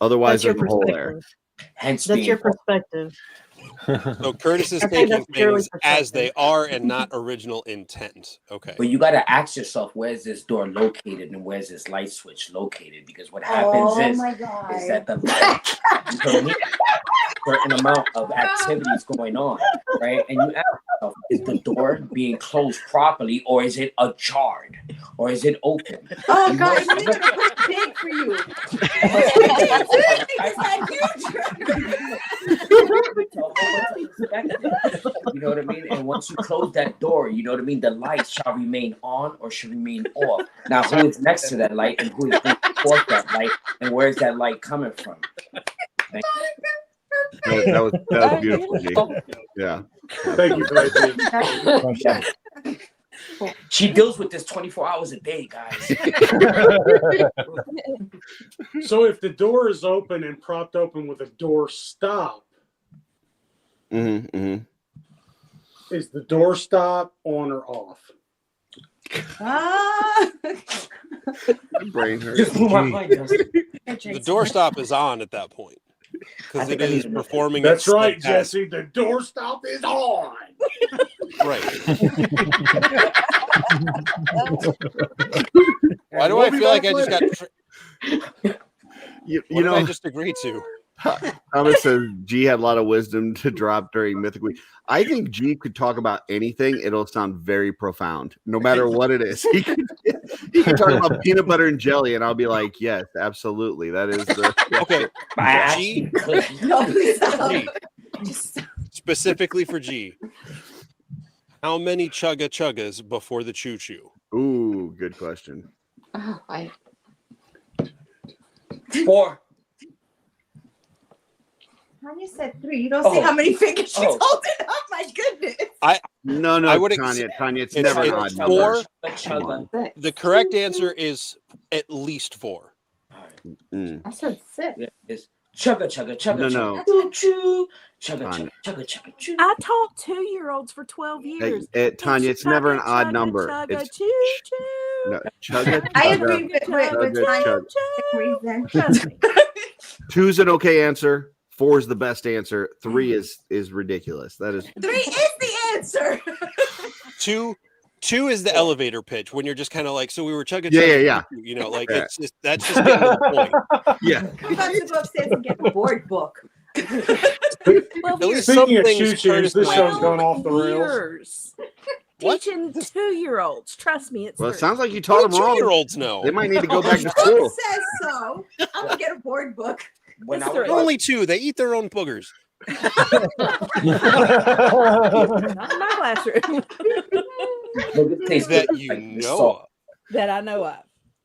Otherwise, there's a hole there. Hence, that's your perspective. So Curtis is taking things as they are and not original intent. Okay. But you got to ask yourself, where's this door located and where's this light switch located? Because what happens is that the light certain amount of activities going on, right? And you ask yourself, is the door being closed properly or is it ajar? or is it open? Oh You God, know? it's gonna put big for you. You know what I mean? And once you close that door, you know what I mean? The light shall remain on or should remain off. Now, who is next to that light and who is bringing forth that light and where is that light coming from? Thank you. That was beautiful, G. Yeah. Thank you for that, G. She deals with this 24 hours a day, guys. So if the door is open and propped open with a door stop, is the door stop on or off? Brain hurts. Just blew my mind. The doorstop is on at that point because it is performing. That's its right, as- Jesse. The door stop is on. Right. Why do I feel like I just got? You What did know, I just agreed to? Thomas says G had a lot of wisdom to drop during Mythic Week. I think G could talk about anything; it'll sound very profound, no matter what it is. He can talk about peanut butter and jelly, and I'll be like, "Yes, absolutely, that is the Okay." G, No, please stop. specifically for G. How many chuggas before the choo choo? Ooh, good question. Oh, I 4. Tanya said 3. You don't see how many fingers she's holding up. My goodness. No, I would Tanya, it's it's never an odd four. number. The correct answer is at least 4. I said 6. It's chugga. No. Choo choo. Chugga. Choo. I taught 2-year-olds for 12 years. Tanya, it's never an odd number. Chugga, It's choo choo. no, chugga. I agree with chugga, Tanya. chugga. 2's an okay answer. 4 is the best answer. 3 is ridiculous. That is 3 is the answer. 2 is the elevator pitch when you're just kind of like, so we were chugging. Yeah. You know, like Yeah. it's just that's just getting to the point. Yeah. I'm about to go upstairs and get a board book. At least some Speaking of things choo-choos, Curtis this might show's do. gone off the rails. Years. Teaching 2-year-olds. Trust me, it's Well, it 3. sounds like you taught them wrong. 2-year-olds know. They might need to go back to Book school. says so. I'm gonna get a board book. When It's I was 3. Only 2. They eat their own boogers. Not in my classroom. That you know of. That I know of.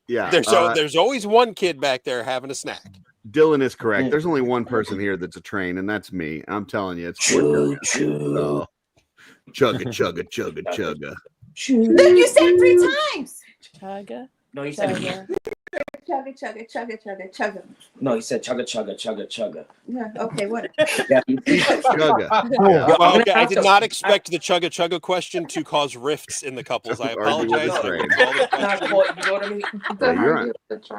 Yeah. There's always one kid back there having a snack. Dylan is correct. There's only one person here that's a train, and that's me. I'm telling you, it's choo. Oh. Chugga. Then you said 3 times. Chugga. No, he said Chugga. No, he said chugga. Yeah. Okay. What? Yeah. Chugga. Well, okay, I did not expect the chugga question to cause rifts in the couples. I apologize. Argue with the You know what I mean? Yeah,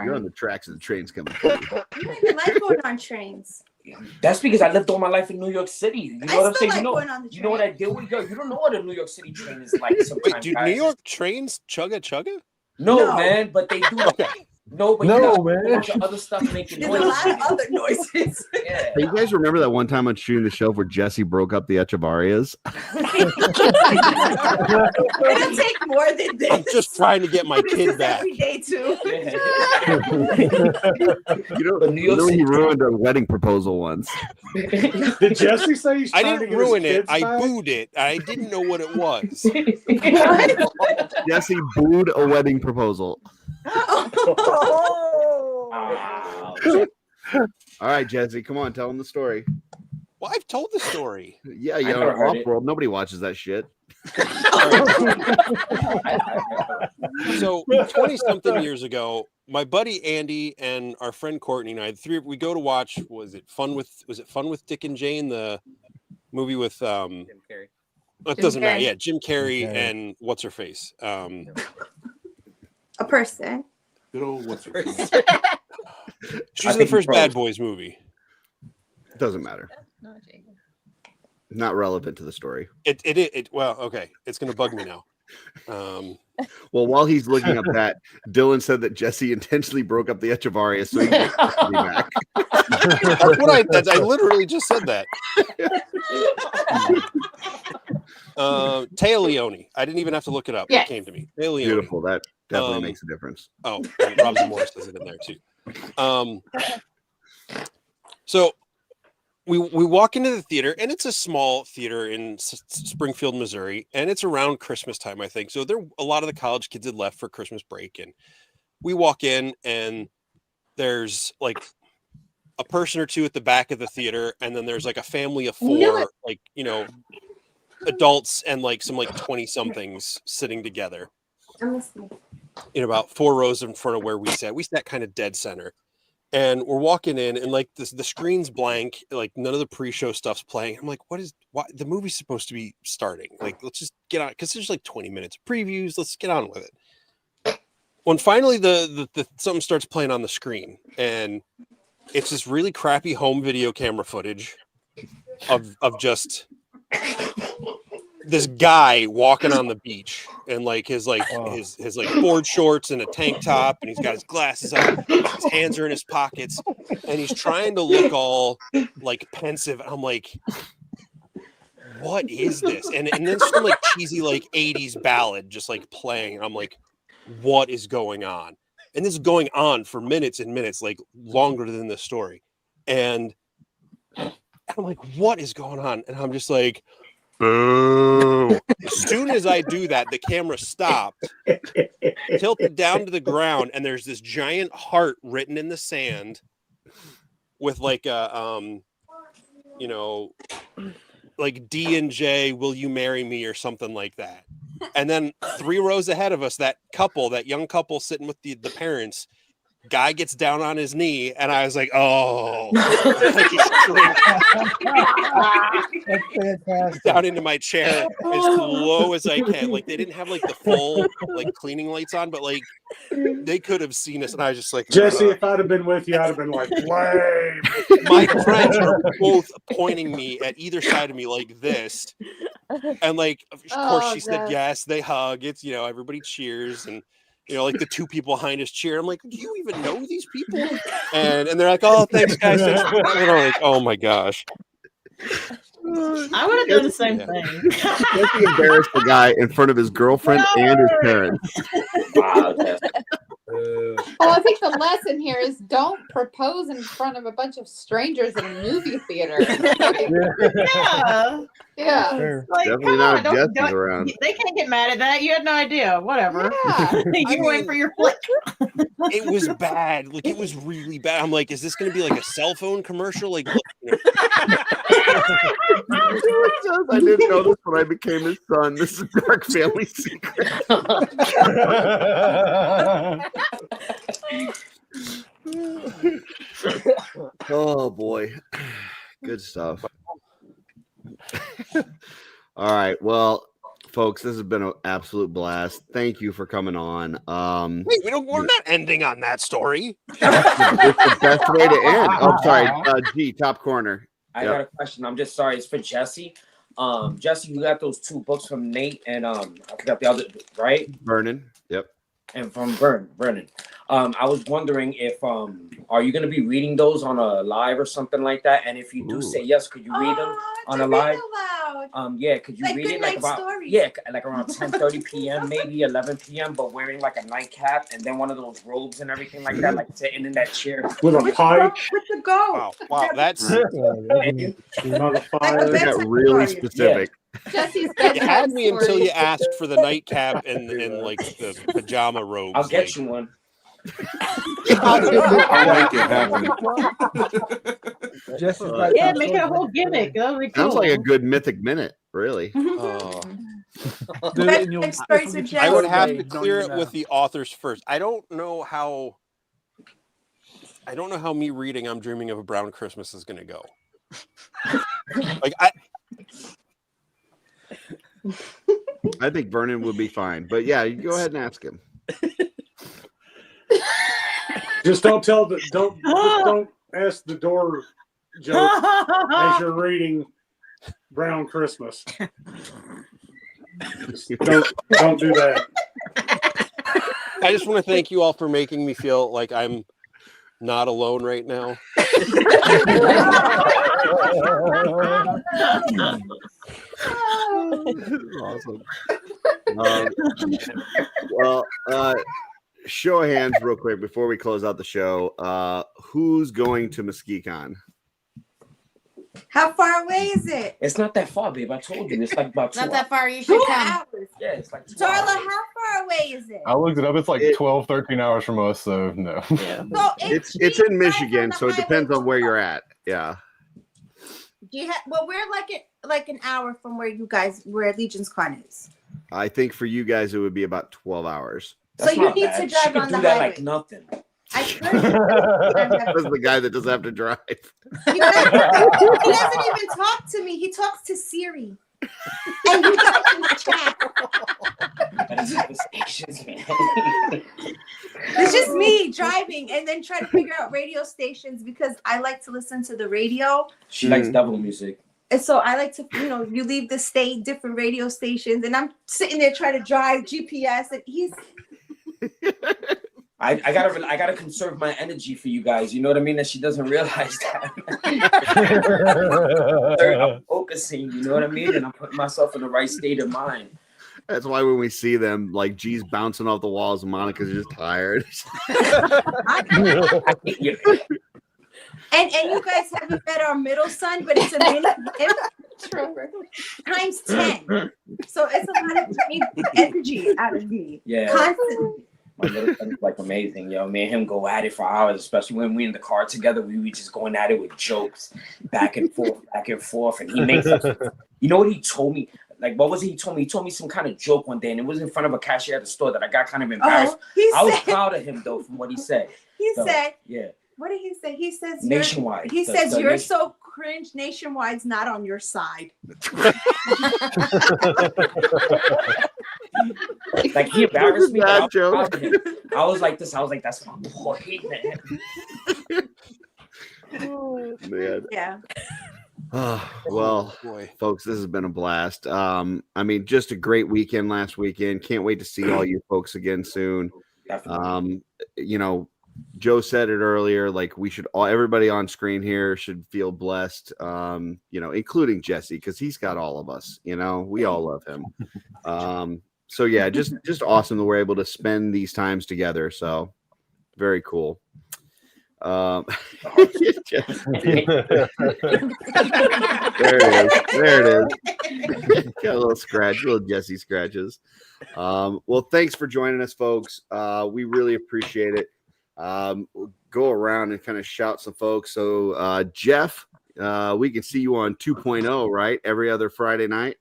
you're on the tracks of the trains coming. You didn't like going on trains. That's because I lived all my life in New York City. You know what I'm saying? like going on the You know what I deal with? Yo, you don't know what a New York City train is like sometimes. Wait, do New York trains chugga? No, man, but they do. Okay. No, but No, you got a man. bunch of other stuff making There's noise. a lot of other noises. Yeah. Hey, you guys remember that one time on Shooting the Shelve where Jesse broke up the Echevarias? It'll take more than this. I'm just trying to get my kid back. Every day too. You know he ruined a wedding proposal once. Did Jesse say he's I trying to didn't get ruin his it. kids I back? booed it. I didn't know what it was. Jesse booed a wedding proposal. All right, Jesse, come on, tell him the story. Well, I've told the story. Yeah, I you know, never heard it. Off-World, nobody watches that shit. So 20-something years ago, my buddy Andy and our friend Courtney and I, we go to watch. Was it Fun with Dick and Jane, the movie with Jim Carrey? It doesn't matter. Yeah, Jim Carrey and what's her face? A person. Good old what's her face? She's in the first Bad Boys movie. Doesn't matter. Not relevant to the story. It well, okay. It's gonna bug me now. Well, while he's looking up that, Dylan said that Jesse intentionally broke up the Echevarria so he can be back. That's what I literally just said that. Taya Leone. I didn't even have to look it up. Yes. It came to me. Taya Leone. Beautiful. That definitely makes a difference. Oh, and Rob Morris has it in there too. So we walk into the theater, and it's a small theater in Springfield, Missouri, and it's around Christmas time, I think. So a lot of the college kids had left for Christmas break, and we walk in, and there's like a person or two at the back of the theater, and then there's like a family of four, like, you know, adults and like some like 20 somethings sitting together in about 4 rows in front of where we sat. We sat kind of dead center. And we're walking in, and like the screen's blank, like none of the pre-show stuff's playing. I'm like, why the movie's supposed to be starting? Like, let's just get on, because there's like 20 minutes of previews. Let's get on with it. When finally the something starts playing on the screen, and it's this really crappy home video camera footage of just this guy walking on the beach and like his board shorts and a tank top, and he's got his glasses on, his hands are in his pockets, and he's trying to look all like pensive. I'm like, what is this? And then some like cheesy like 80s ballad just like playing. I'm like, what is going on? And this is going on for minutes and minutes, like longer than the story. And I'm like, what is going on? And I'm just like, boo. As soon as I do that, the camera stopped, tilted down to the ground, and there's this giant heart written in the sand with like a you know, like D&J, will you marry me, or something like that. And then 3 rows ahead of us, that young couple sitting with the parents, guy gets down on his knee, and I was like, oh. That's fantastic. Down into my chair as low as I can. Like, they didn't have like the full like cleaning lights on, but like they could have seen us, and I was just like, Jesse, if I'd have been with you, I'd have been like, flame. My friends are both pointing me at either side of me like this. And like, of course, she said yes. They hug. It's, you know, everybody cheers, and you know, like the 2 people behind us cheer. I'm like, do you even know these people? And they're like, oh, thanks, guys. And I'm like, oh my gosh. I would have done the same thing. Jesse embarrassed the guy in front of his girlfriend and his parents. Wow. Well, I think the lesson here is don't propose in front of a bunch of strangers in a movie theater. Yeah. Like, Definitely not if Jess is around. They can't get mad at that. You had no idea. Whatever. Yeah. You wait for your flick. It was bad. Like, it was really bad. I'm like, is this going to be like a cell phone commercial? Like, look, you know. I didn't know this when I became his son. This is a dark family secret. Oh boy, good stuff. All right, well, folks, this has been an absolute blast. Thank you for coming on. Wait, we're not ending on that story. It's the best way to end. Oh, sorry, G, top corner. I got a question. I'm just sorry. It's for Jesse. Jesse, you got those 2 books from Nate and I forgot the other, right? Vernon. Yep. And from Vernon. I was wondering if are you going to be reading those on a live or something like that? And if you do say yes, could you read them on a live? Yeah, could you read it like about like around 10:30 p.m. maybe 11 p.m. but wearing like a nightcap and then one of those robes and everything like that, like sitting in that chair with a pipe. With the goat. Wow, that's got really specific. Jesse's you had me until you asked for the nightcap and like the pajama robes. I'll get you one. I like it happening. Yeah, make it a whole gimmick. That would be cool. Sounds like a good mythic minute, really. Oh. I would have to clear it with the authors first. I don't know how me reading I'm Dreaming of a Brown Christmas is going to go. I think Vernon would be fine. But yeah, you go ahead and ask him. Just don't ask the door joke as you're reading Brown Christmas. Don't do that. I just want to thank you all for making me feel like I'm not alone right now. Awesome. Well, show of hands real quick before we close out the show. Who's going to MesquiCon? How far away is it? It's not that far, babe. I told you. It's like about 2 Not that far. You 2 should come. hours. Yeah, it's like 2 Darla, hours. how far away is it? I looked it up. It's like 12, 13 hours from us, so no. So It's in Michigan, so it depends on where you're at. Yeah. Do you have? Well, we're like an hour from where LegionsCon is. I think for you guys it would be about 12 hours. So you need to She drive could on do the that highway. like nothing. That's the guy that doesn't have to drive. He doesn't even talk to me. He talks to Siri. And you guys can chat. It's just me driving and then trying to figure out radio stations because I like to listen to the radio. She likes devil music. And so I like to, you leave the state, different radio stations, and I'm sitting there trying to drive GPS, and he's. I gotta conserve my energy for you guys. You know what I mean? And she doesn't realize that. I'm focusing. You know what I mean? And I'm putting myself in the right state of mind. That's why when we see them, like G's bouncing off the walls and Monica's just tired. And you guys haven't met our middle son, but it's amazing. Times 10. So it's a lot of energy out of me. Yeah. Constantly. My little son's like amazing, yo. Me and him go at it for hours, especially when we in the car together. We were just going at it with jokes, back and forth, and he makes us. You know what he told me? Like, what was it he told me? He told me some kind of joke one day, and it was in front of a cashier at the store that I got kind of embarrassed. I was proud of him though, from what he said. He said, "Yeah." What did he say? He says Nationwide. He says you're so cringe. Nationwide's not on your side. Like he embarrassed me. Bad joke. I was like this. I was like, that's my boy, man. Man. Yeah. Well, folks, this has been a blast. I mean, just a great weekend last weekend. Can't wait to see all you folks again soon. Joe said it earlier, like we should everybody on screen here should feel blessed, including Jesse, because he's got all of us, we all love him. So yeah, just awesome that we're able to spend these times together. So very cool. There it is. Got a little scratch, little Jesse scratches. Well, thanks for joining us, folks. We really appreciate it. We'll go around and kind of shout some folks. So Jeff, we can see you on 2.0, right? Every other Friday night.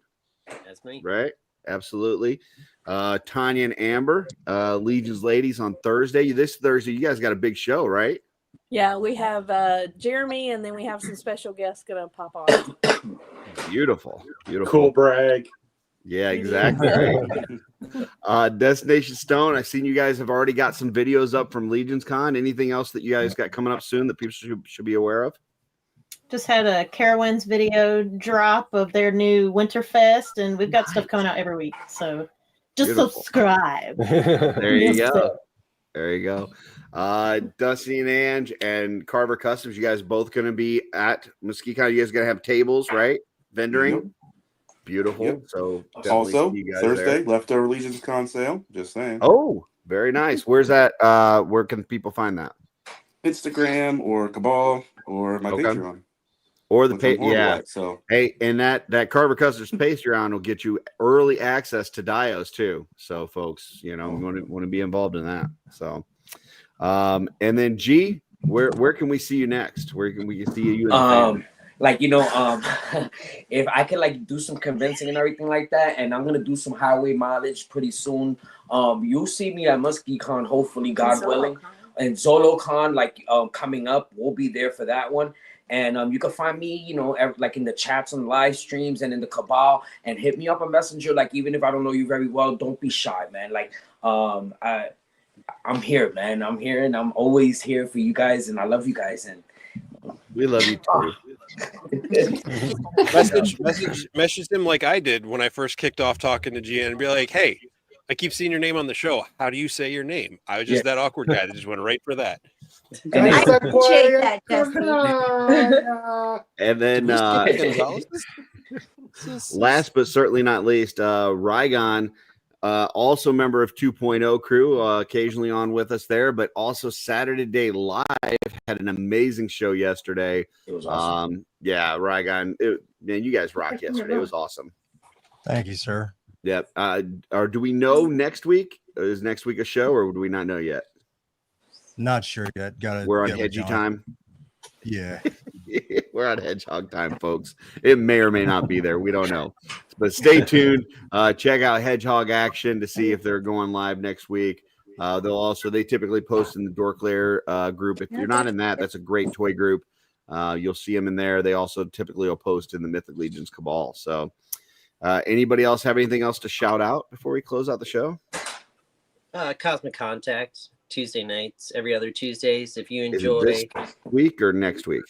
That's me. Right? Absolutely. Tanya and Amber, Legions Ladies on Thursday. This Thursday, you guys got a big show, right? Yeah, we have Jeremy, and then we have some special guests gonna pop on. Beautiful. Cool brag. Yeah, exactly. Right? Destination Stone, I've seen you guys have already got some videos up from LegionsCon. Anything else that you guys got coming up soon that people should be aware of? Just had a Carowinds video drop of their new Winterfest, and we've got stuff coming out every week. So just subscribe. There you go. There you go. Dusty and Ange and Carver Customs, you guys both going to be at MesquiCon. You guys going to have tables, right? Vendoring. Yep. Beautiful. Yep. So also Thursday, leftover LegionsCon sale. Just saying. Oh, very nice. Where's that? Where can people find that? Instagram or Cabal or my Patreon. Or the yeah. So hey, and that Carver Customs Patreon will get you early access to Dios too. So folks, want to be involved in that. So and then G, where can we see you next? Where can we see you? If I can do some convincing and everything like that, and I'm gonna do some highway mileage pretty soon. You'll see me at MesquiCon, hopefully, God willing, and ZoloCon coming up. We'll be there for that one. And you can find me, in the chats and live streams and in the Cabal, and hit me up on Messenger. Like, even if I don't know you very well, don't be shy, man. I'm here, man. I'm here, and I'm always here for you guys, and I love you guys. And we love you too. Message him like I did when I first kicked off talking to GN and be like, hey, I keep seeing your name on the show. How do you say your name? I was just that awkward guy that just went right for that. I appreciate that, Jesse. And then last but certainly not least, Rygon, also member of 2.0 crew, occasionally on with us there, but also Saturday Day Live had an amazing show yesterday. It was awesome. Yeah, Rygon, man, you guys rocked yesterday. It was awesome. Thank you, sir. Yep. Or do we know next week? Is next week a show, or do we not know yet? Not sure yet. We're on hedgy time. Yeah. We're on hedgehog time, folks. It may or may not be there. We don't know. But stay tuned. Check out Hedgehog Action to see if they're going live next week. They typically post in the Dork Lair group. If you're not in that, that's a great toy group. You'll see them in there. They also typically will post in the Mythic Legions Cabal. So anybody else have anything else to shout out before we close out the show? Cosmic Contact, Tuesday nights, every other Tuesdays. If you Is it enjoy this week or next week?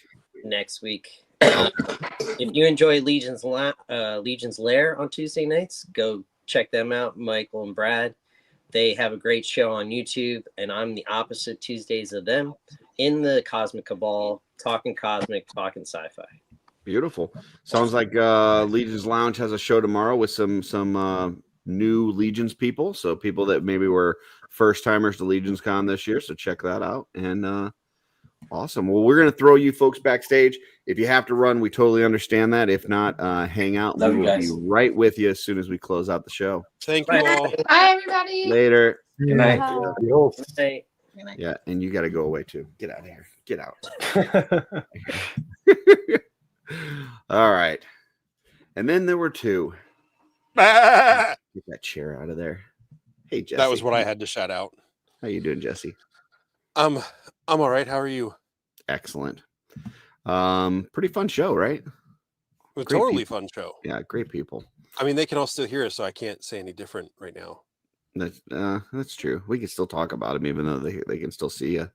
Next week. If you enjoy Legion's Lair on Tuesday nights, go check them out, Michael and Brad. They have a great show on YouTube, and I'm the opposite Tuesdays of them in the Cosmic Cabal, talking cosmic, talking sci-fi. Beautiful. Sounds like Legion's Lounge has a show tomorrow with some new Legions people. So people that maybe were first timers to LegionsCon this year. So check that out. And awesome. Well, we're going to throw you folks backstage. If you have to run, we totally understand that. If not, hang out. Love We you will guys. be right with you as soon as we close out the show. Thank you all. Bye, everybody. Later. Good night. Hey. Yeah, and you got to go away too. Get out of here. Get out. All right. And then there were two. Get that chair out of there. Hey, Jesse. That was what I had to shout out. How you doing, Jesse? I'm all right. How are you? Excellent. Pretty fun show, right? It was a Great totally people. fun show. Yeah, great people. I mean, they can all still hear us, so I can't say any different right now. That's true. We can still talk about them, even though they can still see you.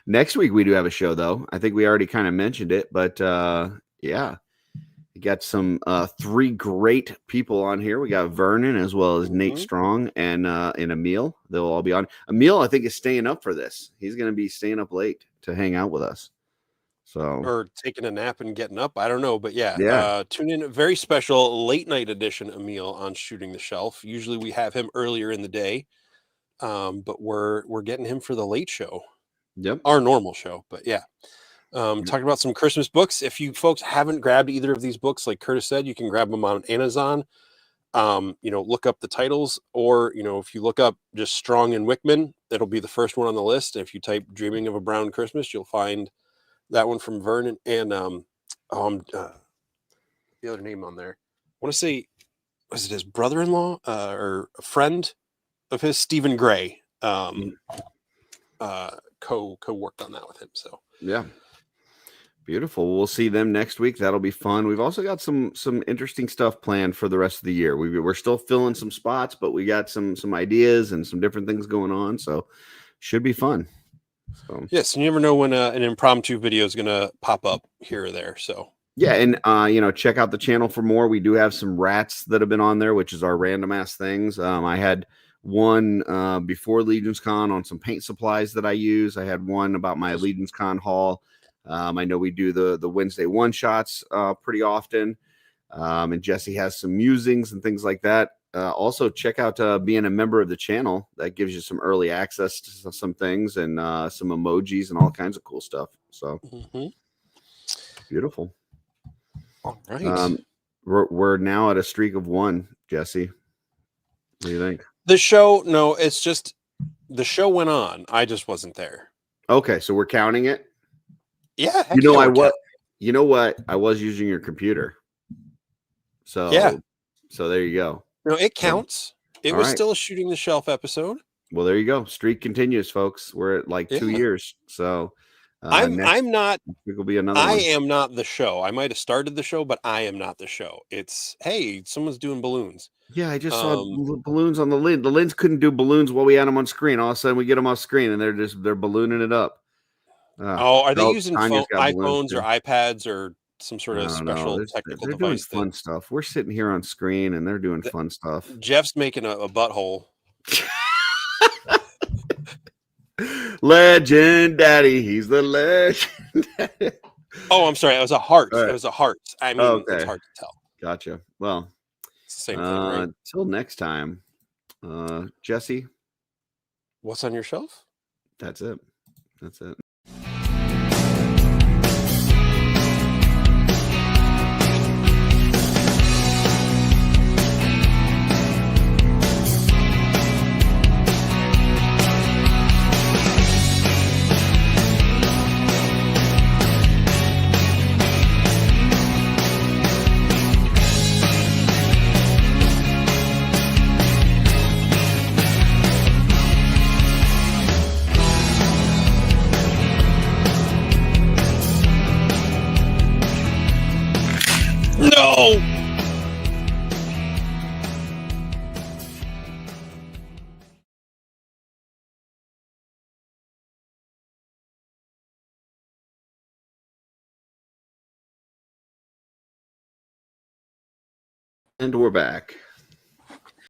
Next week we do have a show, though. I think we already kind of mentioned it, but yeah, we got some three great people on here. We got Vernon as well as Nate Strong and Emil. They'll all be on. Emil, I think, is staying up for this. He's going to be staying up late to hang out with us. So, or taking a nap and getting up. I don't know, but Yeah. Tune in. A very special late night edition Emil on Shooting the Shelf. Usually we have him earlier in the day, but we're getting him for the late show. Yep, our normal show. But yeah, talking about some Christmas books. If you folks haven't grabbed either of these books, like Curtis said, you can grab them on Amazon. Look up the titles, or if you look up just Strong and Wickman, it'll be the first one on the list. If you type "Dreaming of a Brown Christmas," you'll find that one from Vernon and the other name on there. I want to say, was it his brother-in-law or a friend of his, Stephen Gray? Co-worked on that with him. So yeah, beautiful. We'll see them next week. That'll be fun. We've also got some interesting stuff planned for the rest of the year. We're still filling some spots, but we got some ideas and some different things going on. So should be fun. So yes, you never know when an impromptu video is going to pop up here or there. So yeah, and check out the channel for more. We do have some rats that have been on there, which is our random ass things. I had one before LegionsCon on some paint supplies that I use. I had one about my LegionsCon haul. I know we do the Wednesday one shots pretty often, and Jesse has some musings and things like that. Also, check out being a member of the channel. That gives you some early access to some things and some emojis and all kinds of cool stuff. So beautiful. All right. We're now at a streak of one, Jesse. What do you think? The show, no, it's just the show went on. I just wasn't there. Okay, so we're counting it. Yeah, you know what? I was using your computer. So yeah. So there you go. No, it counts. It All was right. still a Shooting the Shelf episode. Well, there you go. Streak continues, folks. We're at like 2 years. So I'm not. It will be another. I one. am not the show. I might have started the show, but I am not the show. It's hey, someone's doing balloons. Yeah, I just saw balloons on the lid. The lids couldn't do balloons while we had them on screen. All of a sudden, we get them off screen, and they're ballooning it up. Are they oh, using Tanya's got balloons iPhones or too. iPads or some sort I of don't know. special technical They're doing device fun stuff. We're sitting here on screen and they're doing fun stuff. Jeff's making a butthole. Legend Daddy, he's the legend. Oh, I'm sorry. It was a heart. All right. It was a heart. I mean, Okay. it's hard to tell. Gotcha. Well, it's the same thing, right? Till next time, Jesse. What's on your shelf? That's it. That's it. No! And we're back.